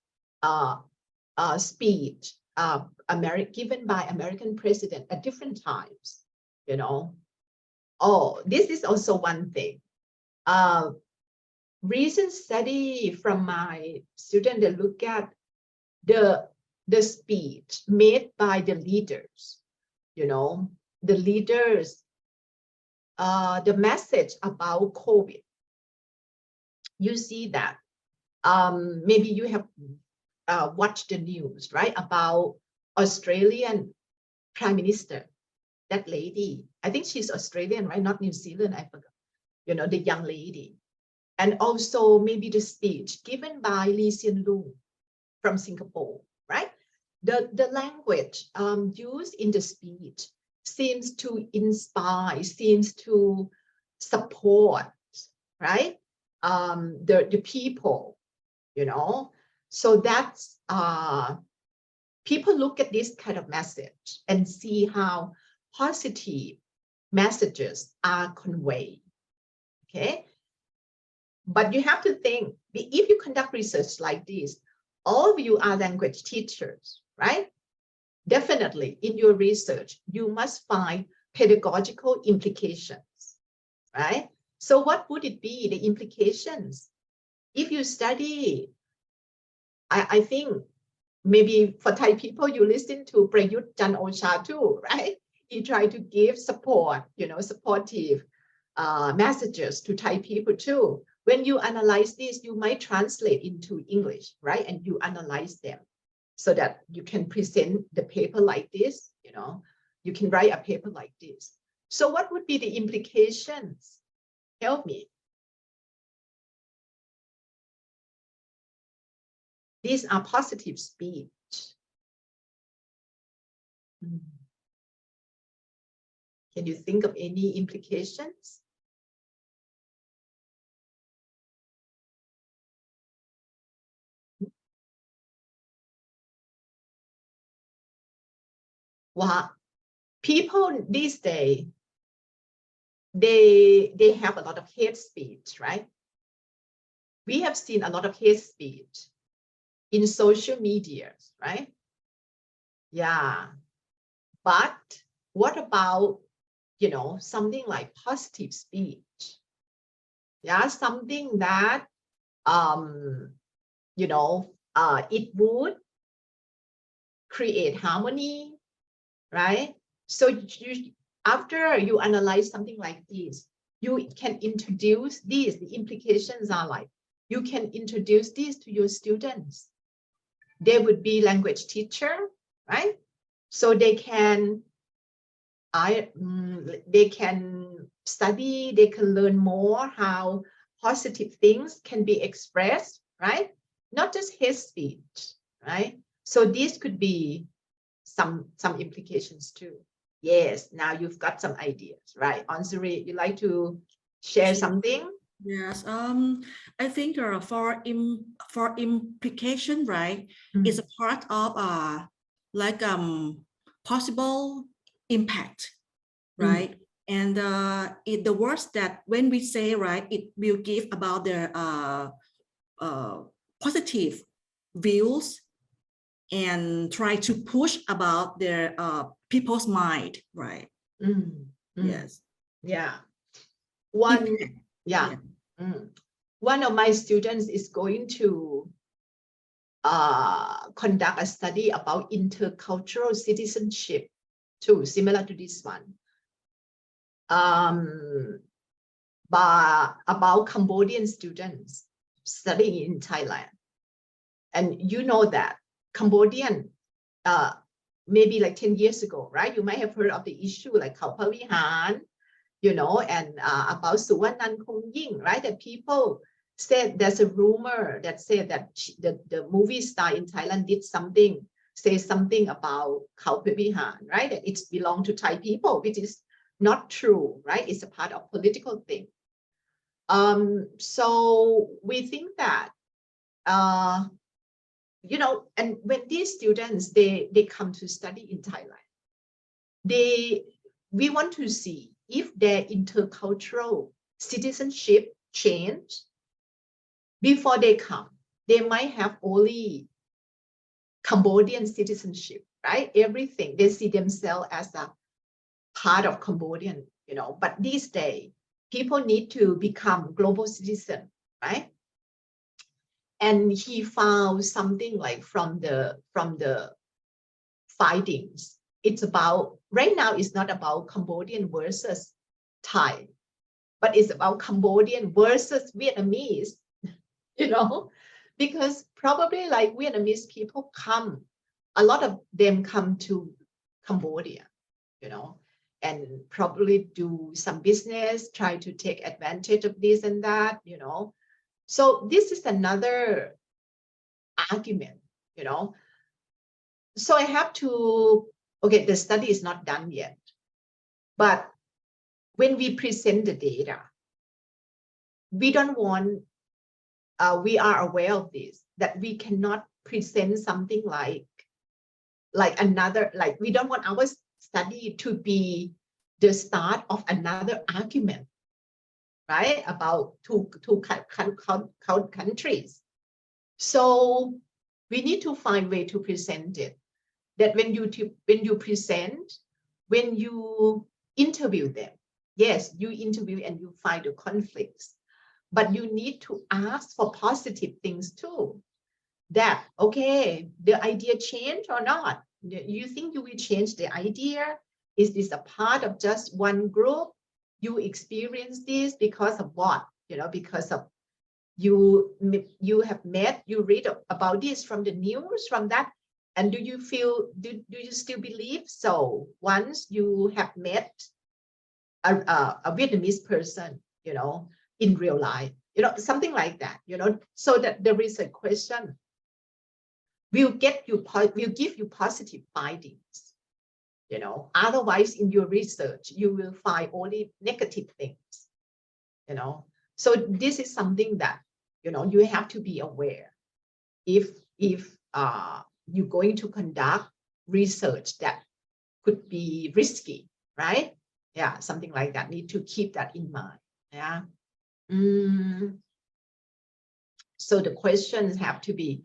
speech given by American president at different times, you know. Oh, this is also one thing. Recent study from my student, they look at the speech made by the leaders, you know, the leaders, the message about COVID. You see that maybe you have watched the news, right, about Australian Prime Minister, that lady. I think she's Australian, right? Not New Zealand, I forgot. You know, the young lady. And also maybe the speech given by Lee Hsien Loong from Singapore, right? The language used in the speech seems to inspire, seems to support, right? The people, you know. So that's people look at this kind of message and see how positive messages are conveyed, okay? But you have to think, if you conduct research like this, all of you are language teachers, right? Definitely in your research, you must find pedagogical implications, right? So what would it be, the implications? If you study, I think maybe for Thai people, you listen to Prayut Chan-o-cha too, right? He tried to give support, you know, supportive messages to Thai people too. When you analyze this, you might translate into English, right? And you analyze them so that you can present the paper like this, you know, you can write a paper like this. So what would be the implications? Help me. These are positive speech. Can you think of any implications? Well, people these days, they have a lot of hate speech, right? We have seen a lot of hate speech in social media, right? Yeah. But what about, you know, something like positive speech? Yeah, something that, you know, it would create harmony, right? So after you analyze something like this, you can introduce these. The implications are like, you can introduce these to your students. They would be language teacher, right? So they can study, they can learn more how positive things can be expressed, right? Not just hate speech, right? So these could be some implications too. Yes, now you've got some ideas, right? Anchalee, you like to share something? Yes, I think for implication, right, is a part of like possible impact, right? And the words that when we say, right, it will give about their positive views and try to push about their people's mind, right? Yes. Yeah. One of my students is going to conduct a study about intercultural citizenship too, similar to this one. About Cambodian students studying in Thailand. And you know that Cambodian, maybe like 10 years ago, right? You might have heard of the issue like Khao Phavihan, you know, and about Suranaree, right? That people said there's a rumor that said that the movie star in Thailand did something, say something about Khao Phavihan, right? That it's belonged to Thai people, which is not true, right? It's a part of political thing. So we think that, you know, and when these students, they come to study in Thailand, we want to see if their intercultural citizenship change. Before they come, they might have only Cambodian citizenship, right? Everything, they see themselves as a part of Cambodian, you know, but these days, people need to become global citizen, right? And he found something like from the findings, it's about, right now it's not about Cambodian versus Thai, but it's about Cambodian versus Vietnamese, you know, because probably like Vietnamese people come, a lot of them come to Cambodia, you know, and probably do some business, try to take advantage of this and that, you know. So this is another argument, you know. So I have to, okay, the study is not done yet, but when we present the data, we don't want, we are aware of this, that we cannot present something like another, like we don't want our study to be the start of another argument, right? About two countries. So we need to find a way to present it. That when you present, when you interview them, yes, you interview and you find the conflicts, but you need to ask for positive things too. That, okay, the idea changed or not? You think you will change the idea? Is this a part of just one group? You experience this because of what? You know, because of you have met, you read about this from the news, from that, and do you feel, do you still believe so? Once you have met a Vietnamese person, you know, in real life, you know, something like that, you know, so that there is a question. Will give you positive findings. you know, otherwise in your research, you will find only negative things, you know. So this is something that, you know, you have to be aware if you're going to conduct research that could be risky, right? Yeah, something like that. Need to keep that in mind. Yeah. So the questions have to be,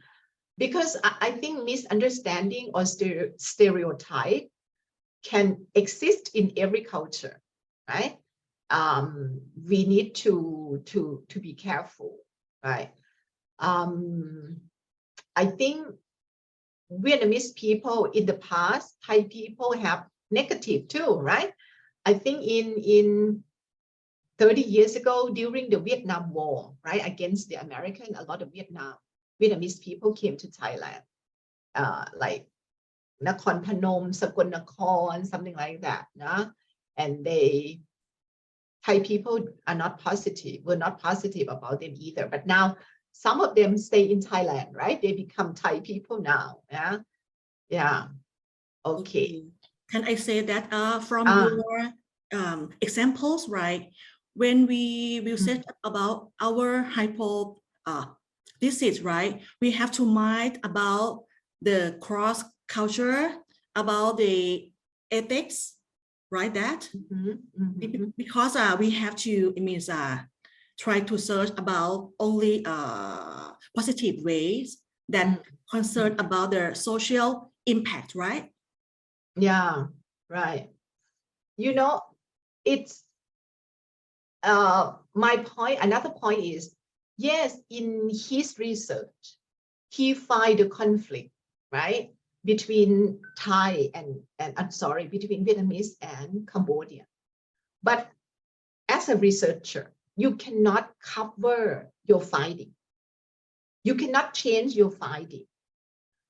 because I think misunderstanding or stereotype can exist in every culture, right? We need to be careful, right? I think Vietnamese people in the past, Thai people have negative too, right? I think in 30 years ago, during the Vietnam War, right, against the American, a lot of Vietnamese people came to Thailand, like Nakhon Phanom, Sakon Nakhon, something like that, nah? And Thai people are not positive, were not positive about them either. But now some of them stay in Thailand, right? They become Thai people now, yeah? Yeah, okay. Can I say that from your examples, right? When we will set up about our hypothesis, right? We have to mind about the cross culture, about the ethics, right? That because we have to, it means try to search about only positive ways that concern about the social impact, right? Yeah, right. You know, it's my point. Another point is, yes, in his research, he find the conflict, right, between Thai and I'm sorry, between Vietnamese and Cambodian. But as a researcher, you cannot cover your finding. You cannot change your finding.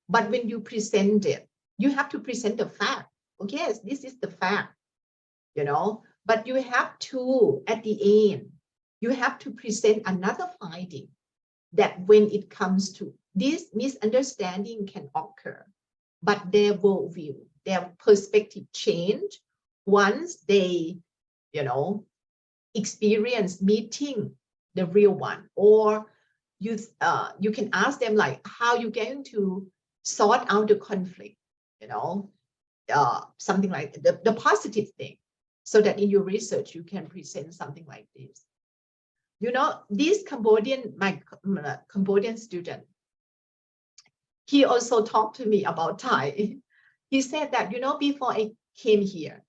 But when you present it, you have to present the fact. Okay, yes, this is the fact, you know, but you have to, at the end, you have to present another finding that when it comes to this misunderstanding can occur, but their worldview, their perspective change once they, you know, experience meeting the real one. Or you can ask them like, how you going to sort out the conflict, you know, something like the positive thing, so that in your research you can present something like this. You know, this my Cambodian student, he also talked to me about Thai. He said that, you know, before I came here,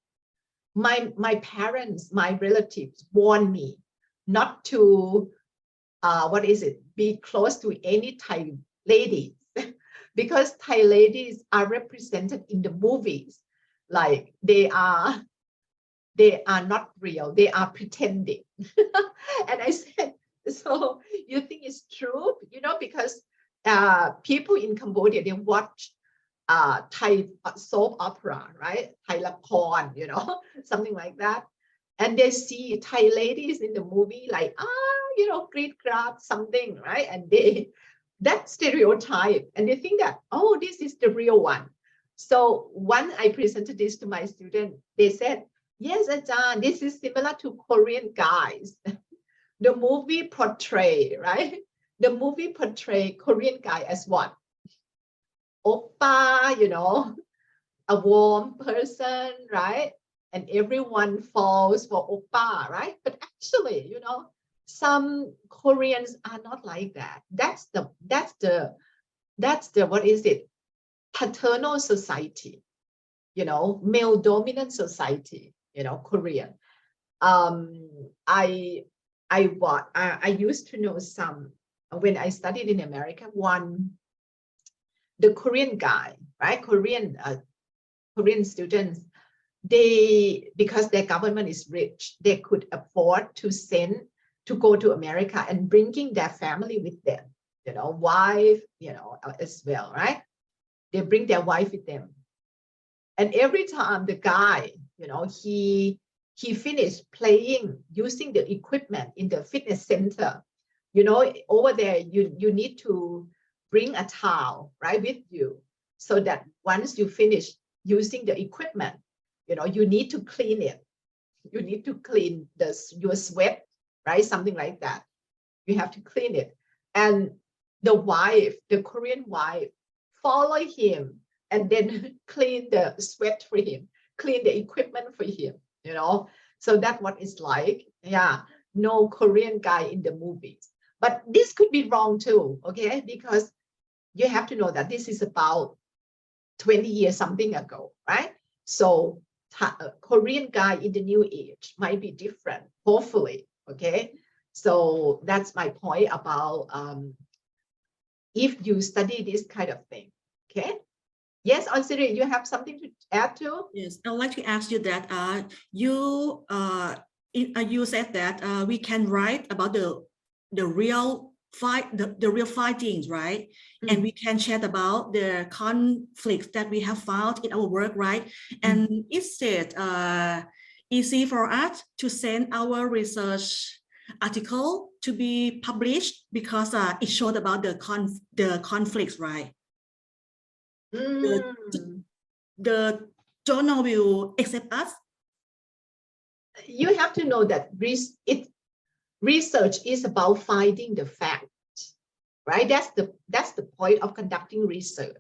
my parents, my relatives warned me not to, be close to any Thai ladies, because Thai ladies are represented in the movies like they are not real, they are pretending. And I said, so you think it's true? You know, because people in Cambodia, they watch Thai soap opera, right? Thai lakorn, you know, something like that. And they see Thai ladies in the movie like, you know, great crowd, something, right? And that stereotype, and they think that, oh, this is the real one. So when I presented this to my student, they said, yes, Ajahn, this is similar to Korean guys. The movie portray, right? The movie portray Korean guy as what? Oppa, you know, a warm person, right? And everyone falls for Oppa, right? But actually, you know, some Koreans are not like that. That's the what is it? Paternal society, you know, male dominant society, you know, Korean. I used to know some when I studied in America. The Korean guy, right? Korean students, because their government is rich, they could afford to go to America and bringing their family with them, you know, wife, you know, as well, right? They bring their wife with them. And every time the guy, you know, he finished playing, using the equipment in the fitness center, you know, over there, you need to bring a towel, right, with you, so that once you finish using the equipment, you know, you need to clean it. You need to clean your sweat, right? Something like that. You have to clean it. And the wife, the Korean wife, follow him and then clean the sweat for him, clean the equipment for him, you know. So that's what it's like. Yeah, no Korean guy in the movies. But this could be wrong too, okay? Because you have to know that this is about 20 years something ago, right? So Korean guy in the new age might be different, hopefully, okay? So that's my point about if you study this kind of thing, okay? Yes, Anchalee, you have something to add to? Yes, I would like to ask you that you said that we can write about the real findings, right? And we can chat about the conflicts that we have found in our work, right? And is it easy for us to send our research article to be published because it showed about the conflicts, right? The journal will accept us? You have to know that research is about finding the fact, right? That's the point of conducting research.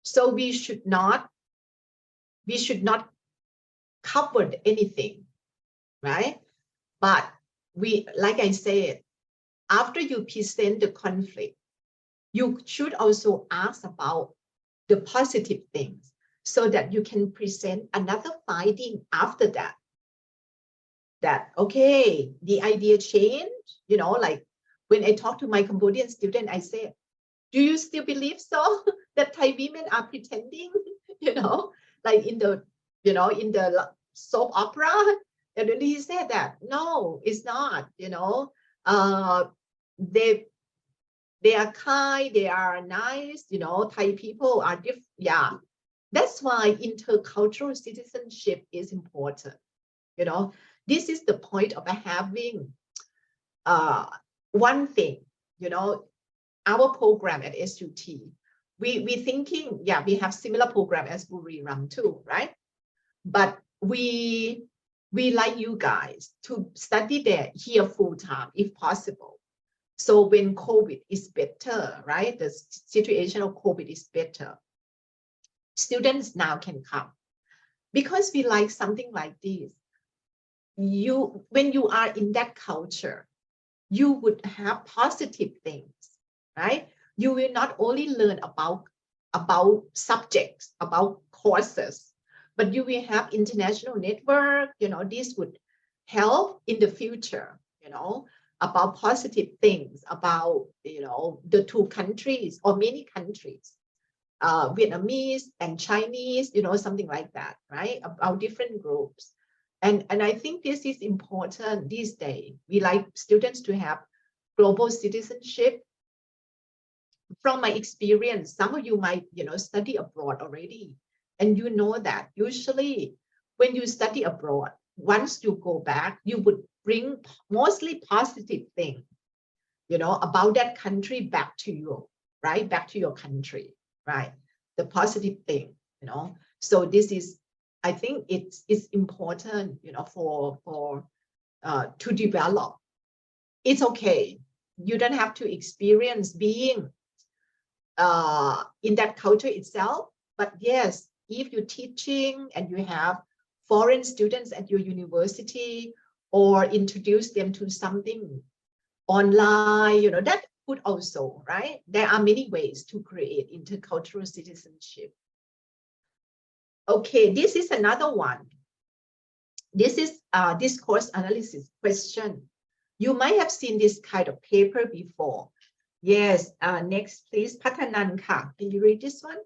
So we should not cover anything, right? But like I said, after you present the conflict, you should also ask about the positive things so that you can present another finding after that. That, okay, the idea changed, you know, like when I talk to my Cambodian student, I say, do you still believe so that Thai women are pretending, you know, like in the soap opera? And then he said that, no, it's not, you know, they are kind, they are nice, you know, Thai people are different. Yeah, that's why intercultural citizenship is important, you know. This is the point of having one thing, you know, our program at SUT, we thinking, yeah, we have similar program as Buriram too, right? But we like you guys to study there here full time if possible. So when COVID is better, right? The situation of COVID is better. Students now can come because we like something like this. When you are in that culture, you would have positive things, right? You will not only learn about subjects, about courses, but you will have international network, you know, this would help in the future, you know, about positive things, about, you know, the two countries or many countries, Vietnamese and Chinese, you know, something like that, right? About different groups. And I think this is important these days. We like students to have global citizenship. From my experience, some of you might, you know, study abroad already. And you know that usually when you study abroad, once you go back, you would bring mostly positive things, you know, about that country back to you, right? Back to your country, right? The positive thing, you know. So this is, I think it's important, you know, for to develop. It's okay. You don't have to experience being in that culture itself. But yes, if you're teaching and you have foreign students at your university or introduce them to something online, you know, that could also, right? There are many ways to create intercultural citizenship. Okay, this is another one. This is discourse analysis question. You might have seen this kind of paper before. Yes, next please, Patanan ka. Can you read this one?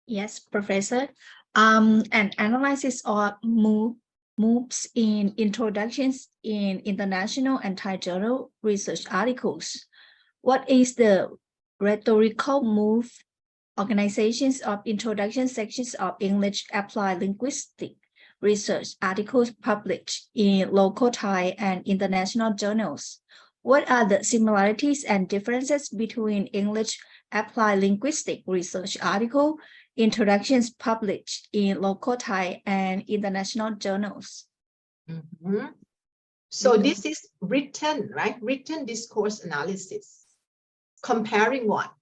Yes, Professor. An analysis of moves in introductions in international and Thai journal research articles. What is the rhetorical move? Organizations of introduction sections of English applied linguistic research articles published in local Thai and international journals. What are the similarities and differences between English applied linguistic research article introductions published in local Thai and international journals. Mhm. So this is written, right? Written discourse analysis. Comparing what?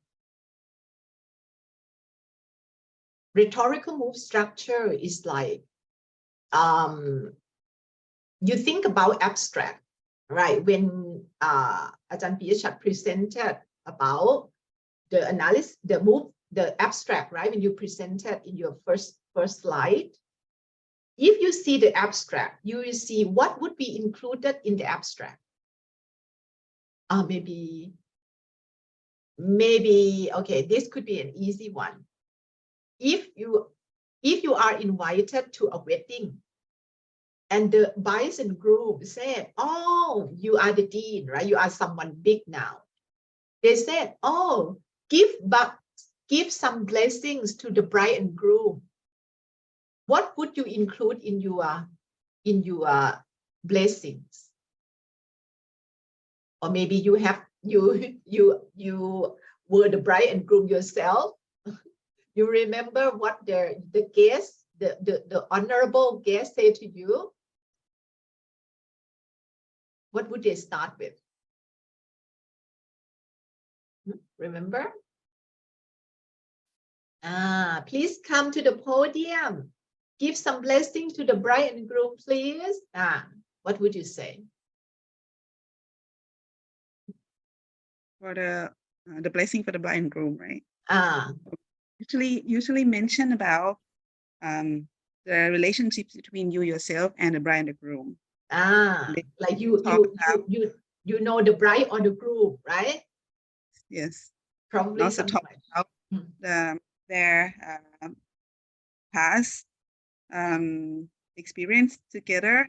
Rhetorical move structure is like, you think about abstract, right? When Ajahn Piyachat presented about the analysis, the move, the abstract, right? When you presented in your first slide, if you see the abstract, you will see what would be included in the abstract. Maybe, okay, this could be an easy one. If you are invited to a wedding and the bride and groom said, oh, you are the dean, right? You are someone big now. They said, oh, give some blessings to the bride and groom. What would you include in your blessings? Or maybe you were the bride and groom yourself. You remember what the guest, the honorable guest said to you? What would they start with? Remember? Please come to the podium. Give some blessing to the bride and groom, please. What would you say? For the blessing for the bride and groom, right? Usually mention about the relationships between you yourself and the bride and the groom. Like you know the bride or the groom, right? Yes. Probably also talk about their past experience together,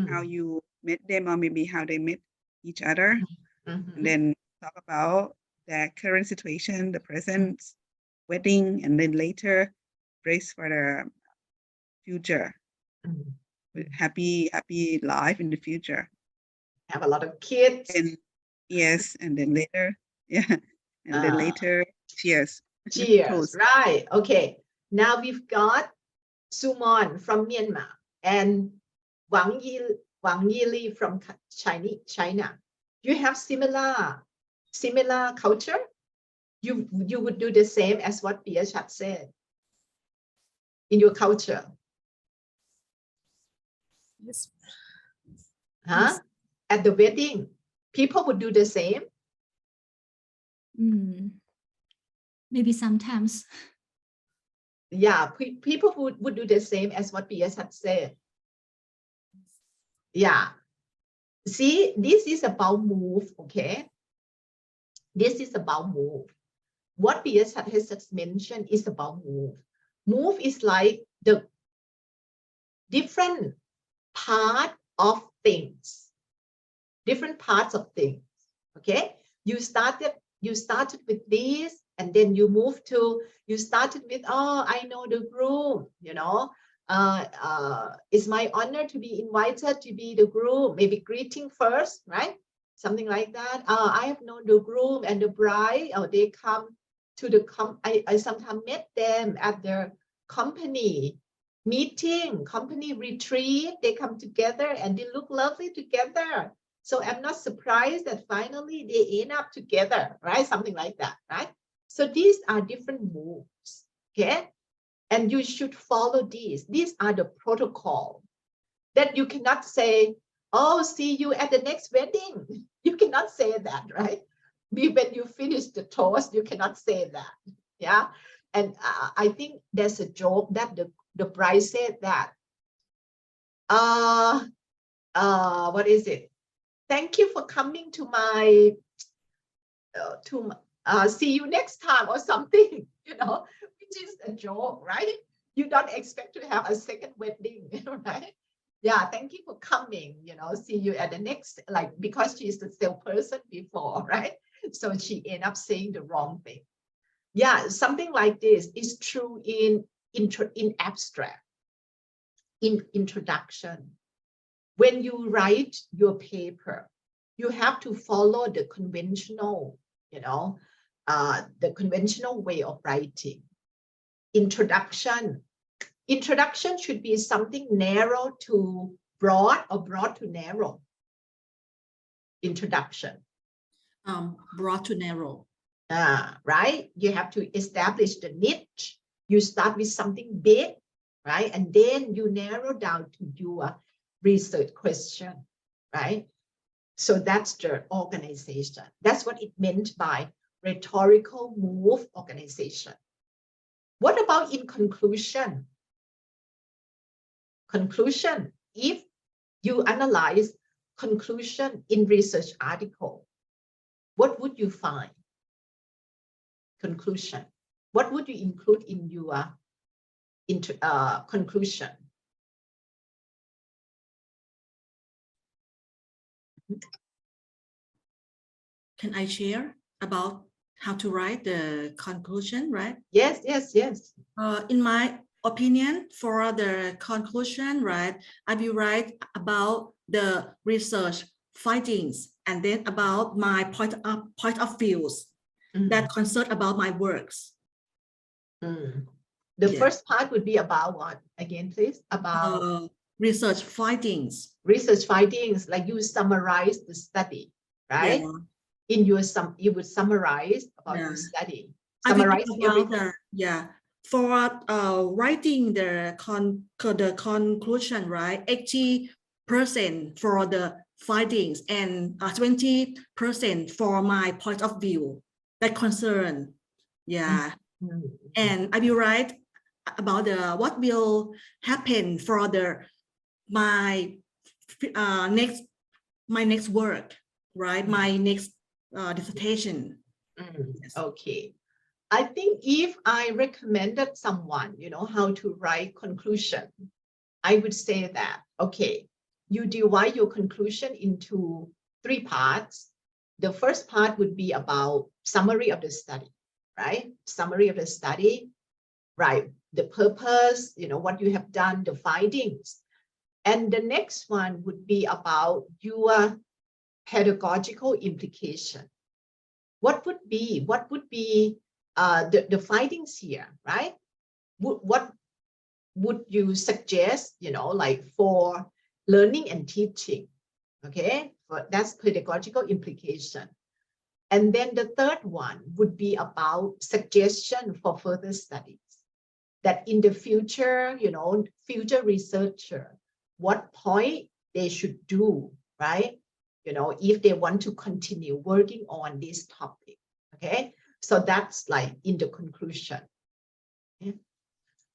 how you met them, or maybe how they met each other, and then talk about their current situation, the present wedding, and then later brace for the future, happy life in the future. Have a lot of kids. And yes, and then later, and then later, cheers. Cheers, right? Okay. Now we've got Sumon from Myanmar and Wang Yili from China. You have similar culture. You would do the same as what Piyachat said in your culture. Yes. Yes. At the wedding, people would do the same. Maybe sometimes. Yeah, people would do the same as what Piyachat said. Yeah. See, this is about move, okay? This is about move. What Piyachat has just mentioned is about move. Move is like the different part of things. Different parts of things, okay? You started with this, and then you started with, oh, I know the groom, you know. It's my honor to be invited to be the groom, maybe greeting first, right? Something like that. I have known the groom and the bride, they come to the, I sometimes met them at their company meeting, company retreat, they come together and they look lovely together. So I'm not surprised that finally they end up together, right? Something like that, right? So these are different moves, okay? And you should follow these. These are the protocol that you cannot say, oh, see you at the next wedding. You cannot say that, right? When you finish the toast, you cannot say that, yeah? And I think there's a joke that the bride said that, what is it? Thank you for coming to my, see you next time or something, you know, which is a joke, right? You don't expect to have a second wedding, right? Yeah, thank you for coming, you know, see you at the next, like, because she's the salesperson before, right? So she ended up saying the wrong thing. Yeah, something like this is true in abstract, in introduction. When you write your paper, you have to follow the conventional, you know, the conventional way of writing. introduction. Introduction should be something narrow to broad or broad to narrow. Introduction. Broad to narrow. Right? You have to establish the niche. You start with something big, right? And then you narrow down to your research question, right? So that's the organization. That's what it meant by rhetorical move organization. What about in conclusion? Conclusion, if you analyze conclusion in research article, what would you find? Conclusion. What would you include in your conclusion? Can I share about how to write the conclusion, right? Yes, yes, yes. In my opinion, for the conclusion, right, I will write about the research findings and then about my point of views that concern about my works. The first part would be about what? Again, please. About research findings. Research findings, like you summarize the study, right? Yeah. In your you would summarize about your study. Summarize everything. For writing the conclusion, right? 80% for the findings and 20% for my point of view that concern. And I will write about what will happen for my next work, right? My next dissertation. Okay. I think if I recommended someone, how to write conclusion, I would say that, okay, you divide your conclusion into 3 parts. The first part would be about summary of the study, right? Summary of the study, right? The purpose, what you have done, the findings. And the next one would be about your pedagogical implication. What would be the findings here, right? What would you suggest, like for learning and teaching, okay? That's pedagogical implication. And then the third one would be about suggestion for further studies. That in the future, future researcher, what point they should do, right? If they want to continue working on this topic, okay? So that's like in the conclusion.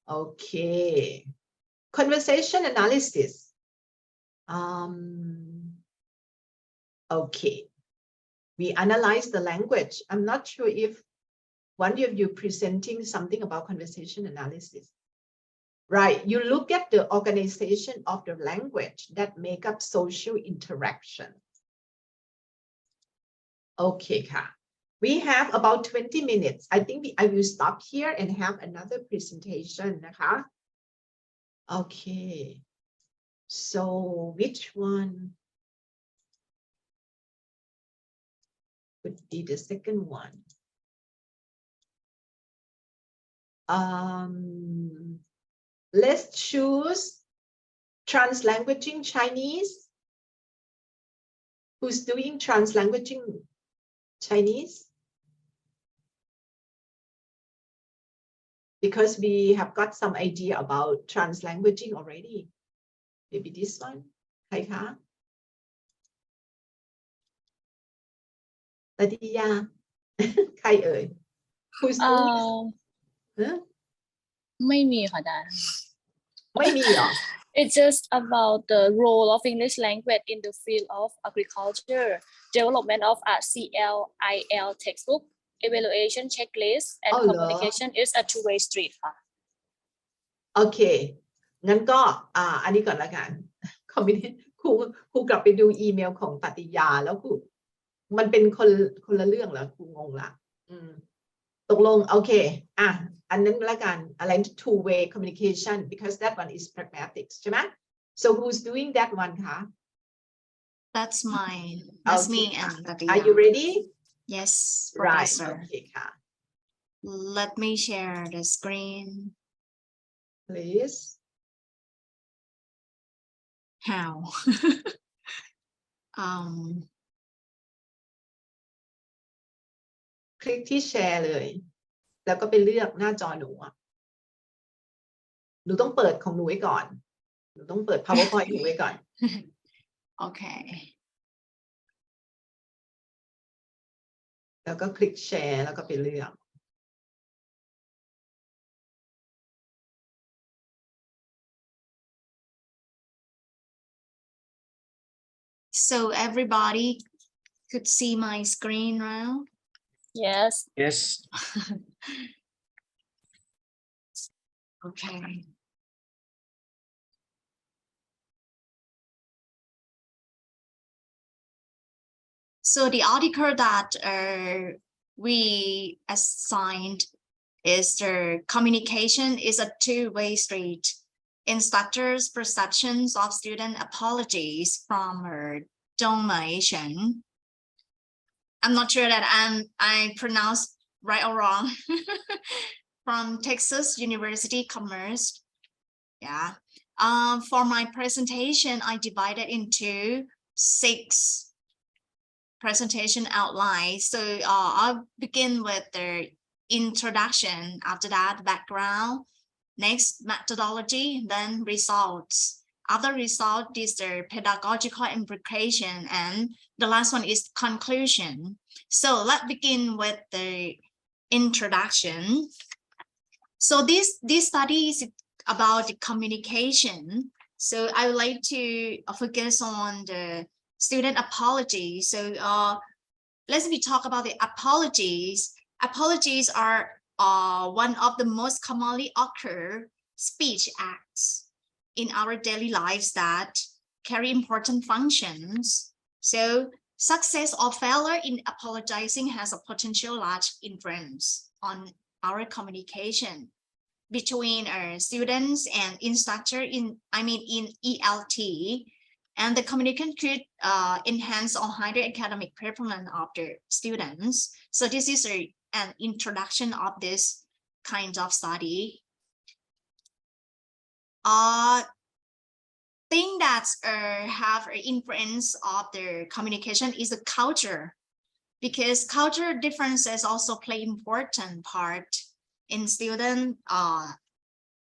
Okay. Conversation analysis. Okay. We analyze the language. I'm not sure if one of you presenting something about conversation analysis. Right. You look at the organization of the language that make up social interaction. Okay, we have about 20 minutes. I think I will stop here and have another presentation. Okay. So which one would be the second one? Let's choose translanguaging Chinese. Who's doing translanguaging Chinese? Because we have got some idea about translanguaging already. Maybe this one. ใครคะ ตติยา ใครเอ่ย Who's doing this? ไม่มีค่ะอาจารย์ ไม่มีเหรอ It's just about the role of English language in the field of agriculture, development of a CLIL textbook, evaluation checklist, and communication is a two-way street ค่ะ โอเค งั้นก็อันนี้ก่อนละกันครูกลับไปดูอีเมลของปฏิญาแล้วครูมันเป็นคนละเรื่องเหรอครูงงละตกลงโอเคอันนั้นละกันอะไร two-way communication because that one is pragmatics ใช่ไหม so who's doing that one คะ That's mine. That's me and Tatiya. Are you ready? Yes, Right. Professor. Okay ค่ะ Let me share the screen. Please. How? คลิกที่แชร์เลยแล้วก็ไปเลือกหน้าจอหนูหนูต้องเปิดของหนูไว้ก่อนหนูต้องเปิด PowerPoint หนูไว้ก่อน Okay. แล้วก็คลิกแชร์แล้วก็ไปเลือก So everybody could see my screen now. Yes. Yes. Okay. So the article that we assigned is the communication is a two-way street. Instructors' perceptions of student apologies from donation. I'm not sure that I pronounced right or wrong. From Texas University Commerce. Yeah. For my presentation, I divided into 6 presentation outlines. So I'll begin with the introduction, after that background, next methodology, then results. After result is the pedagogical implication, and the last one is conclusion. So let's begin with the introduction. So this study is about the communication. So I would like to focus on the student apology. So let's talk about the apologies. Apologies are one of the most commonly occur speech acts in our daily lives that carry important functions. So success or failure in apologizing has a potential large influence on our communication between our students and instructor in ELT, and the communication could enhance or higher academic performance of the students. So this is an introduction of this kind of study. Thing that have an influence of the communication is the culture, because cultural differences also play important part in student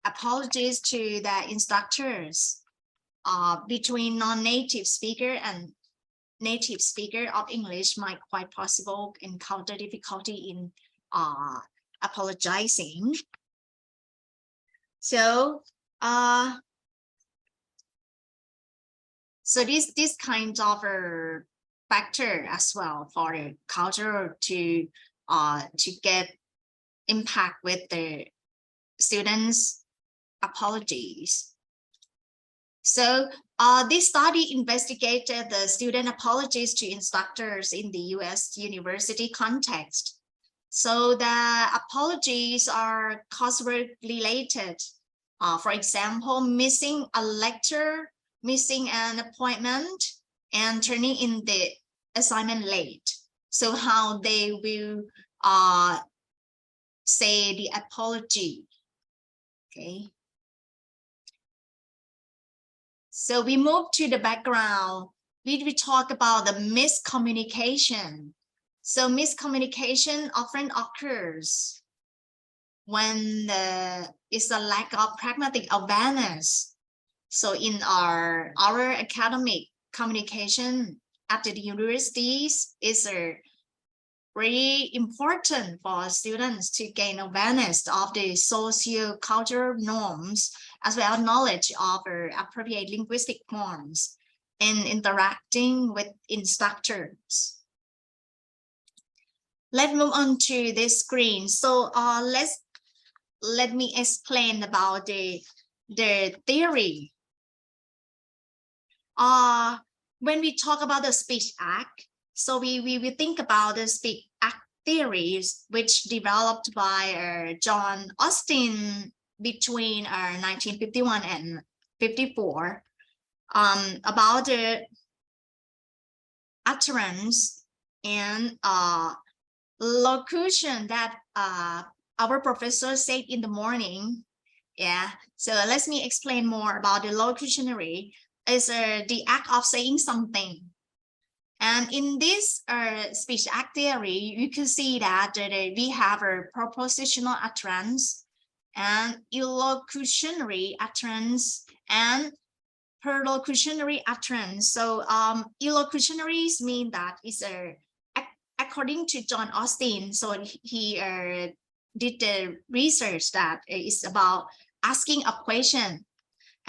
apologies to the instructors between non-native speaker and native speaker of English might quite possible encounter difficulty in apologizing. So so this kind of a factor as well for the culture to get impact with the students' apologies. So this study investigated the student apologies to instructors in the US university context. So the apologies are coursework related. For example, missing a lecture, missing an appointment, and turning in the assignment late. So how they will say the apology. Okay. So we move to the background. We talk about the miscommunication. So miscommunication often occurs when there is a lack of pragmatic awareness. So in our academic communication at the universities is really important for students to gain awareness of the socio-cultural norms, as well as knowledge of appropriate linguistic forms in interacting with instructors. Let's move on to this screen. So let me explain about the theory. When we talk about the speech act, so we think about the speech act theories, which developed by John Austin between 1951 and 54, about the utterance and locution that our professor said in the morning. Yeah, so let me explain more about the locutionary. Is the act of saying something. And in this speech act theory, you can see that we have a propositional utterance and illocutionary utterance and perlocutionary utterance. So illocutionaries mean that it's according to John Austin. So he did the research that is about asking a question.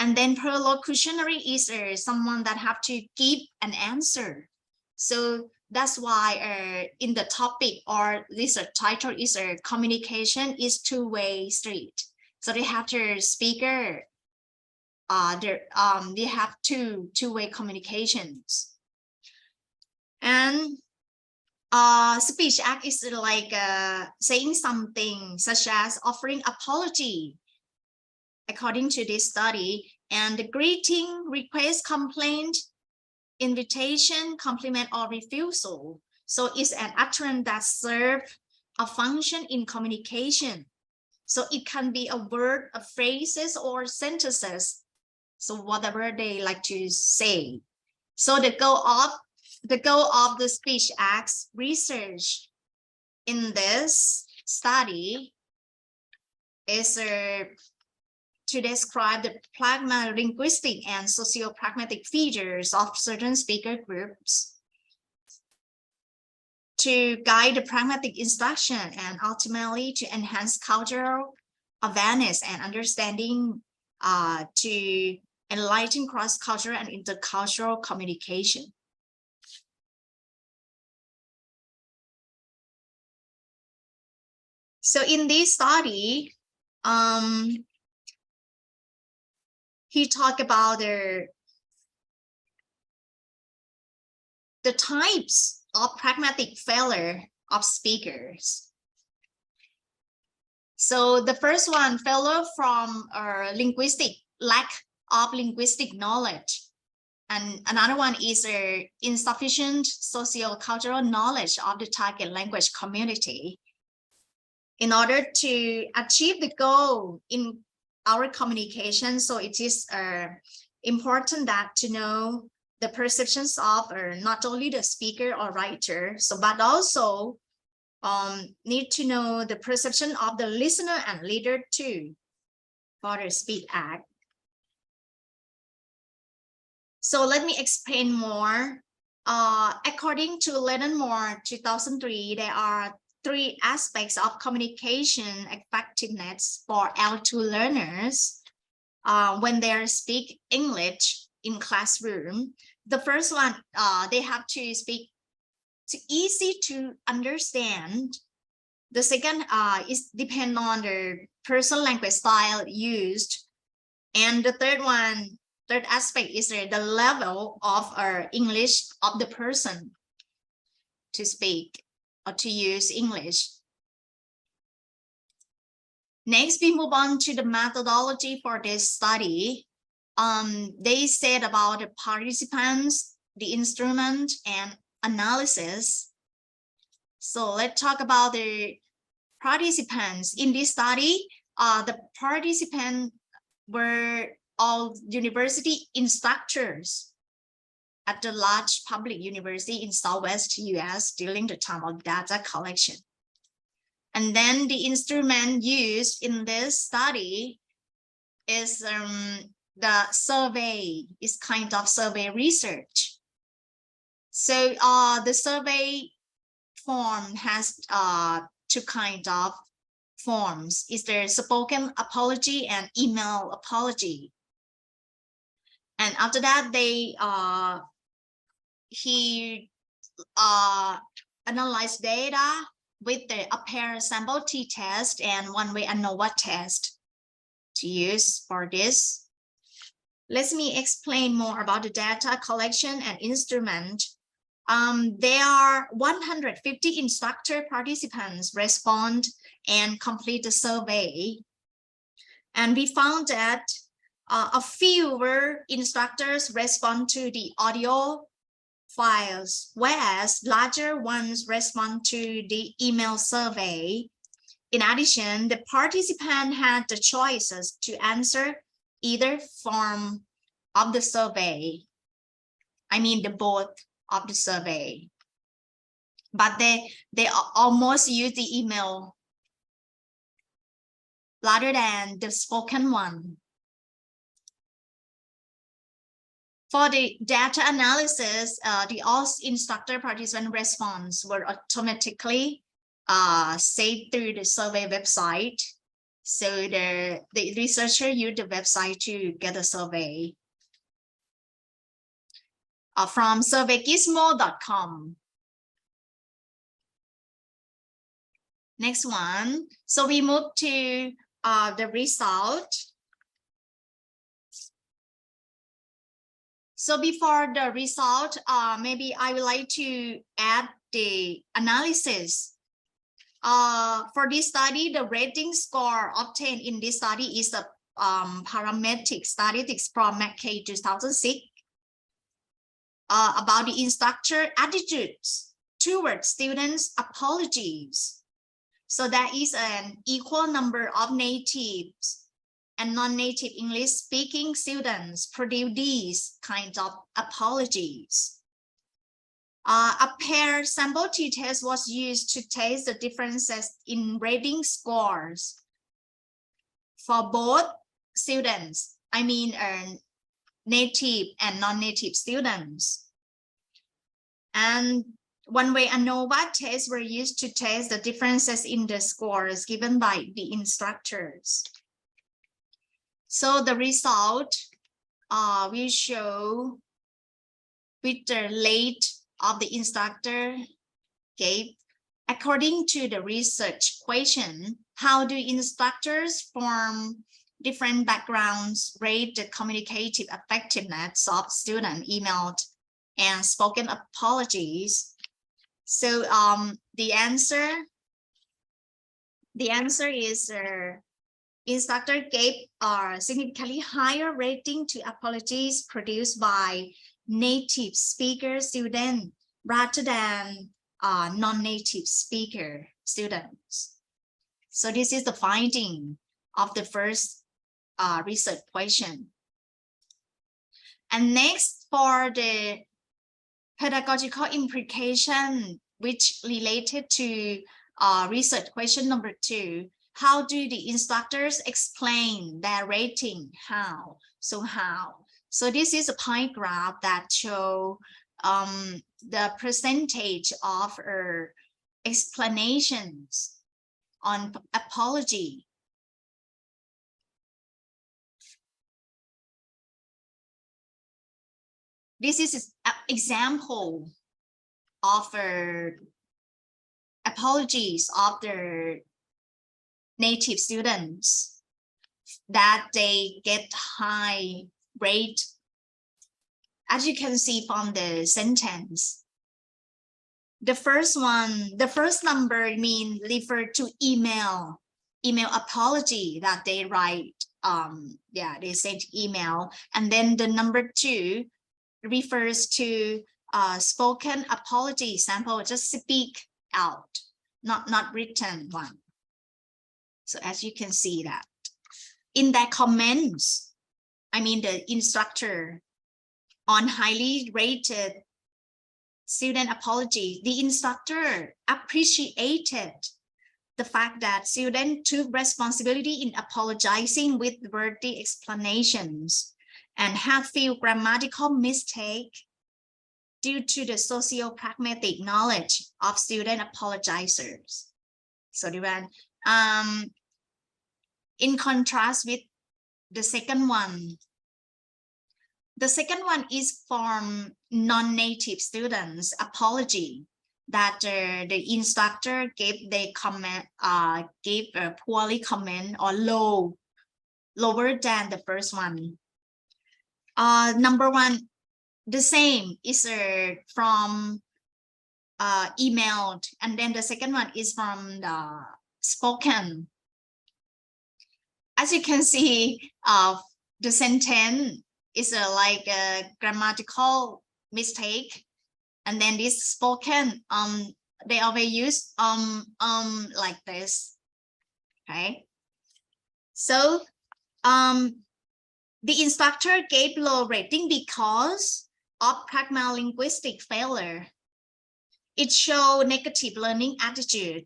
And then perlocutionary is someone that have to give an answer. So that's why in the topic or this title is communication is two-way street. So they have their speaker. They have two-way communications. And speech act is like saying something such as offering apology, according to this study, and the greeting, request, complaint, invitation, compliment, or refusal. So it's an utterance that serves a function in communication. So it can be a word, a phrases, or sentences. So whatever they like to say. So the goal of the speech acts research in this study is to describe the pragma-linguistic and socio-pragmatic features of certain speaker groups, to guide the pragmatic instruction, and ultimately to enhance cultural awareness and understanding, to enlighten cross-cultural and intercultural communication. So in this study, he talked about the types of pragmatic failure of speakers. So the first one, failure from lack of linguistic knowledge. And another one is insufficient socio-cultural knowledge of the target language community. In order to achieve the goal in our communication, so it is important that to know the perceptions of not only the speaker or writer, but also need to know the perception of the listener and leader too for the speech act. So let me explain more. According to Lennon-Moore 2003, there are 3 aspects of communication effectiveness for L2 learners when they speak English in classroom. The first one, they have to speak easy to understand. The second is depend on the personal language style used. And the third aspect is the level of English of the person to speak or to use English. Next, we move on to the methodology for this study. They said about the participants, the instrument, and analysis. So let's talk about the participants. In this study, the participants were all university instructors at the large public university in Southwest US during the time of data collection. And then the instrument used in this study is the survey, is kind of survey research. So the survey form has 2 kinds of forms. Is there spoken apology and email apology? And after that, he analyzed data with the pair sample t-test and one-way ANOVA test to use for this. Let me explain more about the data collection and instrument. There are 150 instructor participants respond and complete the survey. And we found that a fewer instructors respond to the audio files, whereas larger ones respond to the email survey. In addition, the participant had the choices to answer either form of the survey. I mean the both of the survey. But they almost use the email rather than the spoken one. For the data analysis, the all instructor participant response were automatically saved through the survey website. So the researcher used the website to get a survey. From surveygizmo.com. Next one. So we move to the result. So before the result, maybe I would like to add the analysis. For this study, the rating score obtained in this study is a parametric statistics from McKay 2006 about the instructor attitudes towards students' apologies. So that is an equal number of natives and non-native English-speaking students produce these kinds of apologies. A paired sample t-test was used to test the differences in rating scores for both students, I mean native and non-native students. And one-way ANOVA tests were used to test the differences in the scores given by the instructors. So the result will show with the rate of the instructor gave. According to the research question, how do instructors from different backgrounds rate the communicative effectiveness of student emailed and spoken apologies? So the answer is instructor gave a significantly higher rating to apologies produced by native speaker students rather than non-native speaker students. So this is the finding of the first research question. And next, for the pedagogical implication, which related to research question number 2, how do the instructors explain their rating? How? So this is a pie graph that show the percentage of explanations on apology. This is an example of apologies of the native students that they get high rate. As you can see from the sentence, the first number refer to email apology that they write. They sent email, and then the number 2 refers to spoken apology sample, just speak out, not written one. So as you can see that in their comments, I mean the instructor on highly rated student apology, the instructor appreciated the fact that students took responsibility in apologizing with worthy explanations and had few grammatical mistakes due to the socio-pragmatic knowledge of student apologizers. So in contrast with the second one, is from non-native students apology that the instructor gave the comment, gave a poorly comment or lower than the first one. Number 1, the same is from emailed, and then the second one is from the spoken. As you can see, the sentence is like a grammatical mistake, and then this spoken, they always use like this. Okay. So the instructor gave low rating because of pragmalinguistic failure. It showed negative learning attitude,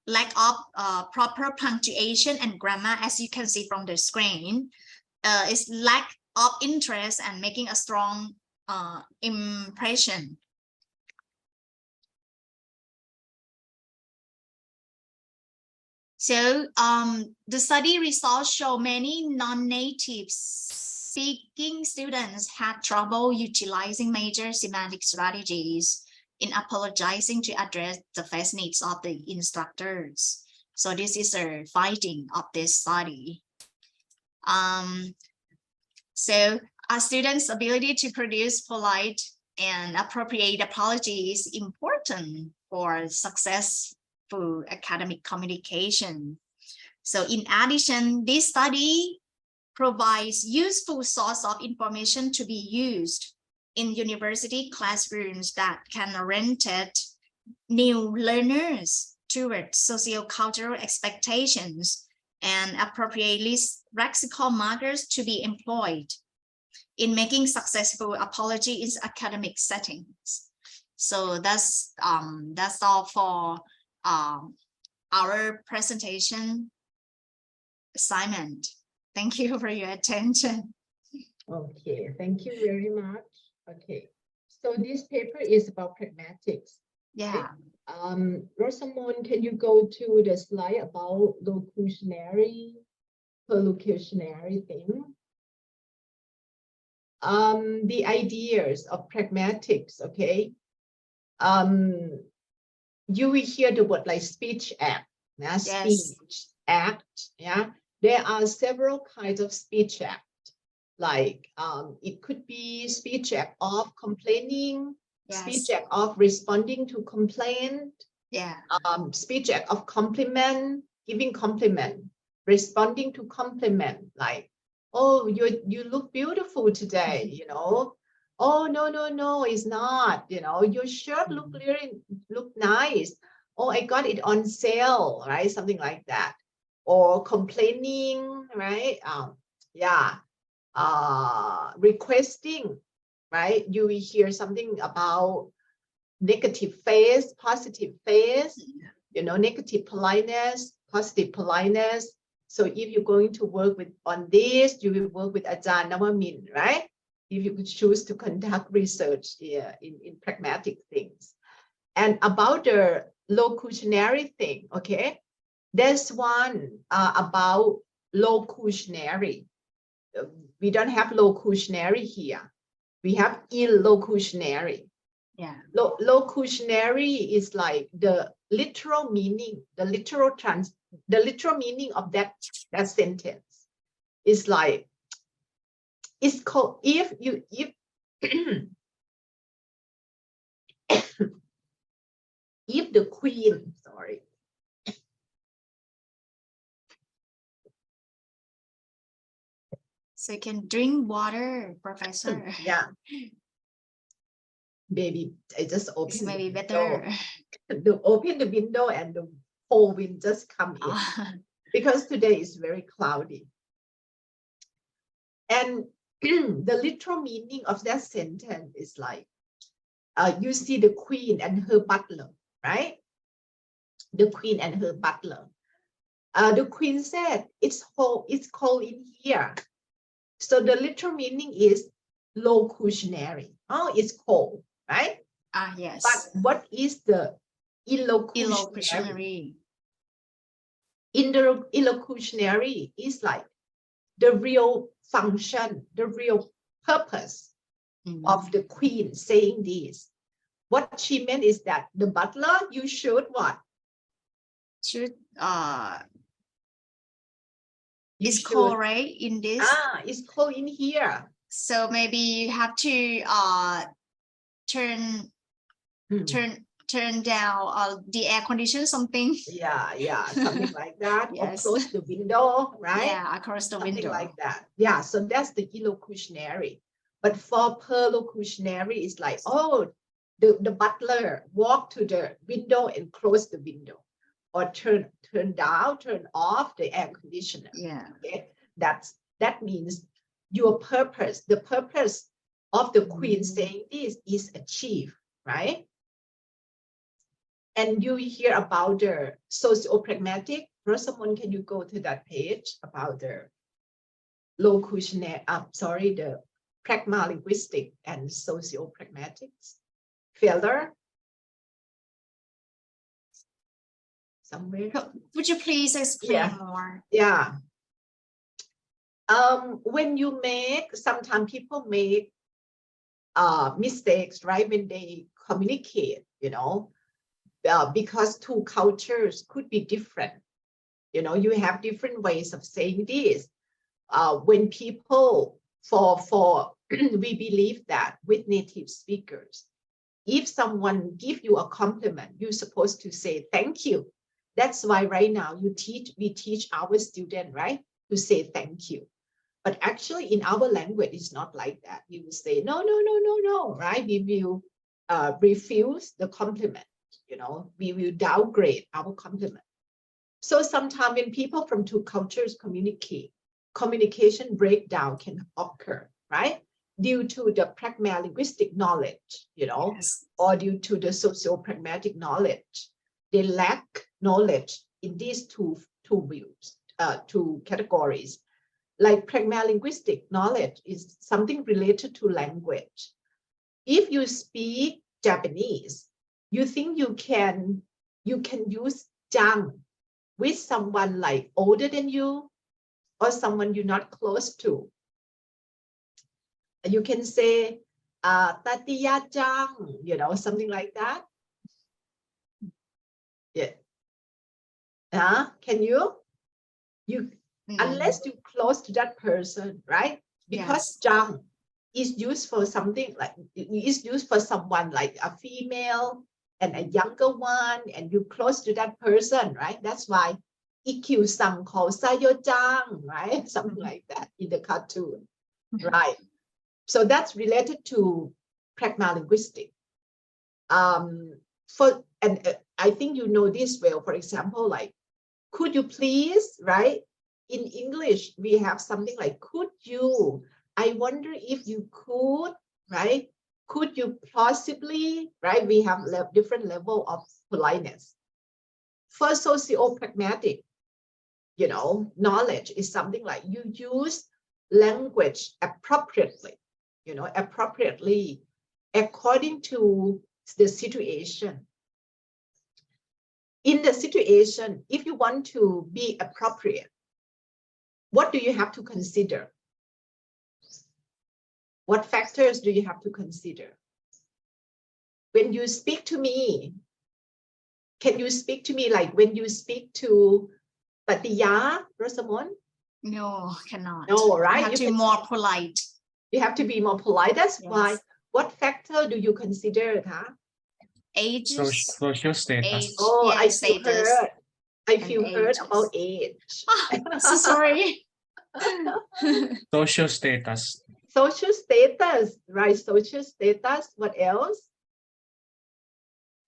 lack of proper punctuation and grammar, as you can see from the screen. It's lack of interest and making a strong impression. So the study results show many non-native speaking students had trouble utilizing major semantic strategies in apologizing to address the first needs of the instructors. So this is a finding of this study. So a student's ability to produce polite and appropriate apology is important for successful academic communication. So in addition, this study provides useful source of information to be used in university classrooms that can orientate new learners towards socio-cultural expectations and appropriately lexical markers to be employed in making successful apology in academic settings. So that's all for our presentation assignment. Thank you for your attention. Okay, thank you very much. Okay, so this paper is about pragmatics. Yeah. Right? Rosamond, can you go to the slide about locutionary, perlocutionary thing? The ideas of pragmatics, okay? You will hear the word like speech act, yeah? Yes. Speech act, yeah? There are several kinds of speech act. Like it could be speech act of complaining, Yes. speech act of responding to complaint, Yeah. Speech act of compliment, giving compliment, responding to compliment, like, oh, you look beautiful today, you know. Oh, no, it's not, you know, your shirt look nice. Oh, I got it on sale, right? Something like that. Or complaining, right? Yeah. Requesting, right? You will hear something about negative phase, positive phase, you know, negative politeness, positive politeness. So if you're going to work on this, you will work with Ajahn Navamin, right? If you could choose to conduct research in pragmatic things. And about the locutionary thing, okay? There's one about locutionary. We don't have locutionary here. We have illocutionary. Yeah. Locutionary is like the literal meaning, the literal meaning of that sentence. Is like, it's called if if the queen, sorry. So you can drink water, Professor. Yeah. Maybe I just open. It's maybe better. Open the window and the cold wind just come in because today is very cloudy. And the literal meaning of that sentence is like, you see the queen and her butler, right? The queen and her butler. The queen said, it's cold in here. So the literal meaning is locutionary. Oh, it's cold, right? Yes. But what is the illocutionary? In the illocutionary is like the real function, the real purpose of the queen saying this. What she meant is that the butler, you should what? Should it's cold, right? In this. It's cold in here. So maybe you have to turn down the air condition, something. Yeah, something like that. Yes. Or close the window, right? Yeah, across the window. Like that. Yeah, so that's the illocutionary. But for perlocutionary, it's like, oh, the butler walked to the window and closed the window. or turn down, turn off the air conditioner. Yeah. Okay? That means your purpose, the purpose of the Queen saying this is achieved, right? And you hear about the socio-pragmatic. Rosamond, can you go to that page about the locutionary, the pragmalinguistic and socio-pragmatics? Felder? Somewhere? Would you please explain Yeah. more? Yeah. When you sometimes people make mistakes, right? When they communicate, because two cultures could be different. You have different ways of saying this. When people, we believe that with native speakers, if someone give you a compliment, you're supposed to say thank you. That's why right now we teach our students, right, to say thank you. But actually in our language, it's not like that. We will say, no, right? We will refuse the compliment, we will downgrade our compliment. So sometimes when people from two cultures communicate, communication breakdown can occur, right? Due to the pragmalinguistic knowledge, Yes. or due to the socio-pragmatic knowledge. They lack knowledge in these two views, two categories. Like pragmalinguistic knowledge is something related to language. If you speak Japanese, you think you can use jang with someone like older than you or someone you're not close to. You can say Tatiya jang, something like that. Yeah. Can you? Unless you're close to that person, right? Because jang is used for something like, is used for someone like a female and a younger one, and you're close to that person, right? That's why EQ sang called Sayo jang, right? Something like that in the cartoon, right? So that's related to pragmalinguistic. I think you know this well. For example, like, could you please, right? In English, we have something like, could you? I wonder if you could, right? Could you possibly, right? We have different level of politeness. For socio-pragmatic, knowledge is something like you use language appropriately, appropriately according to the situation. In the situation, if you want to be appropriate, what do you have to consider? What factors do you have to consider? When you speak to me, can you speak to me like when you speak to Patiya, Rosamond? No, cannot. No, right? You have to be more polite. You have to be more polite. That's why. What factor do you consider? Huh? Ages. Social status. Age, Oh, yeah, I feel status. hurt. I feel hurt ages. about age. So sorry. Social status. Social status, right? Social status. What else?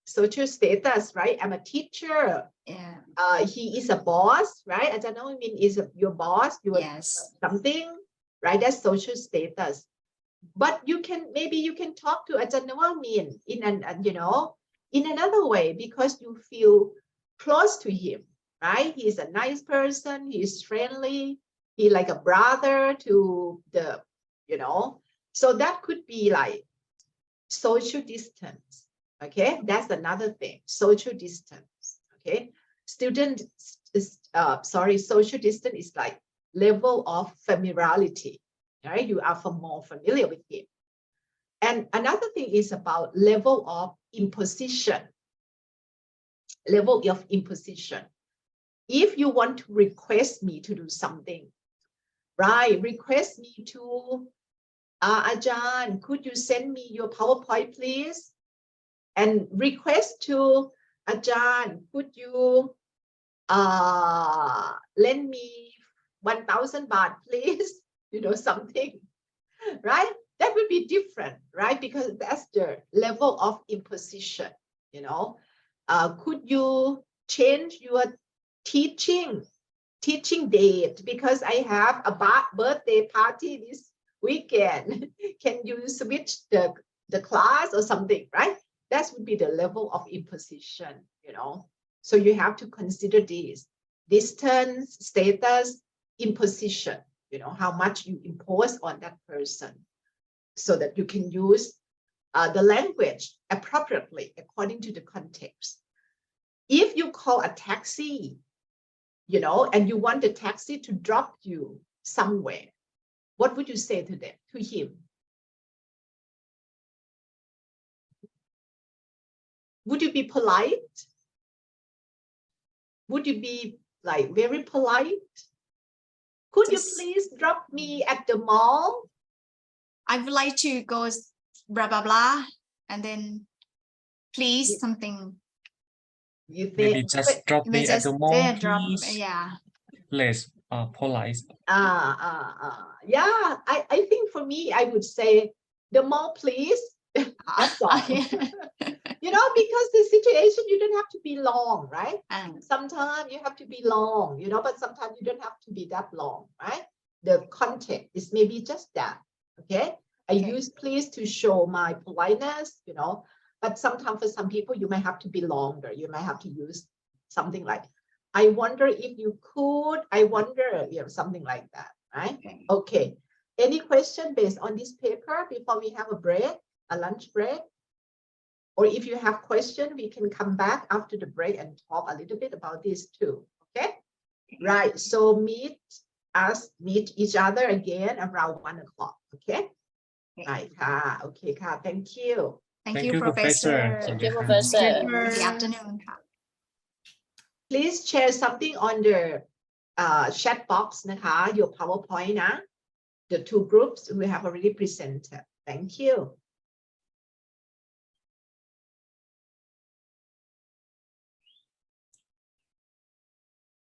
Social status, right? I'm a teacher. Yeah. He is a boss, right? I don't know. I mean, is your boss? You are something, right? That's social status. But maybe you can talk to Ajahn in another way, because you feel close to him, right? He's a nice person. He's friendly. He's like a brother to the, So that could be like social distance. Okay, that's another thing. Social distance. Okay, social distance is like level of familiarity. Right, you are more familiar with him. And another thing is about level of imposition. Level of imposition. If you want to request me to do something, right? Request me to, Ajahn, could you send me your PowerPoint, please? And request to Ajahn, could you lend me 1,000 baht, please? Something, right? That would be different, right? Because that's the level of imposition, Could you change your teaching date because I have a birthday party this weekend. Can you switch the class or something, right? That would be the level of imposition, you know. So you have to consider this distance, status, imposition, you know, how much you impose on that person so that you can use the language appropriately according to the context. If you call a taxi, you know, and you want the taxi to drop you somewhere, what would you say to them, to him? Would you be polite? Would you be like very polite? Could you please drop me at the mall? I would like to go blah blah blah, and then please something. You think Maybe just drop me at the mall, please. Yeah. Less polite. Yeah, I think for me, I would say the mall, please. That's all. You know, because the situation, you don't have to be long, right? Sometimes you have to be long, you know, but sometimes you don't have to be that long, right? The context is maybe just that, okay? I use please to show my politeness, you know, but sometimes for some people, you may have to be longer. You may have to use something like, I wonder if you could, I wonder, you know, something like that, right? Okay. Any question based on this paper before we have a break, a lunch break? Or if you have questions, we can come back after the break and talk a little bit about this too, okay? Right, so meet each other again around 1 o'clock, okay? Right, okay, thank you. Thank you, Professor. Thank you, Professor. Good afternoon. Please share something on the chat box, your PowerPoint, the two groups we have already presented. Thank you.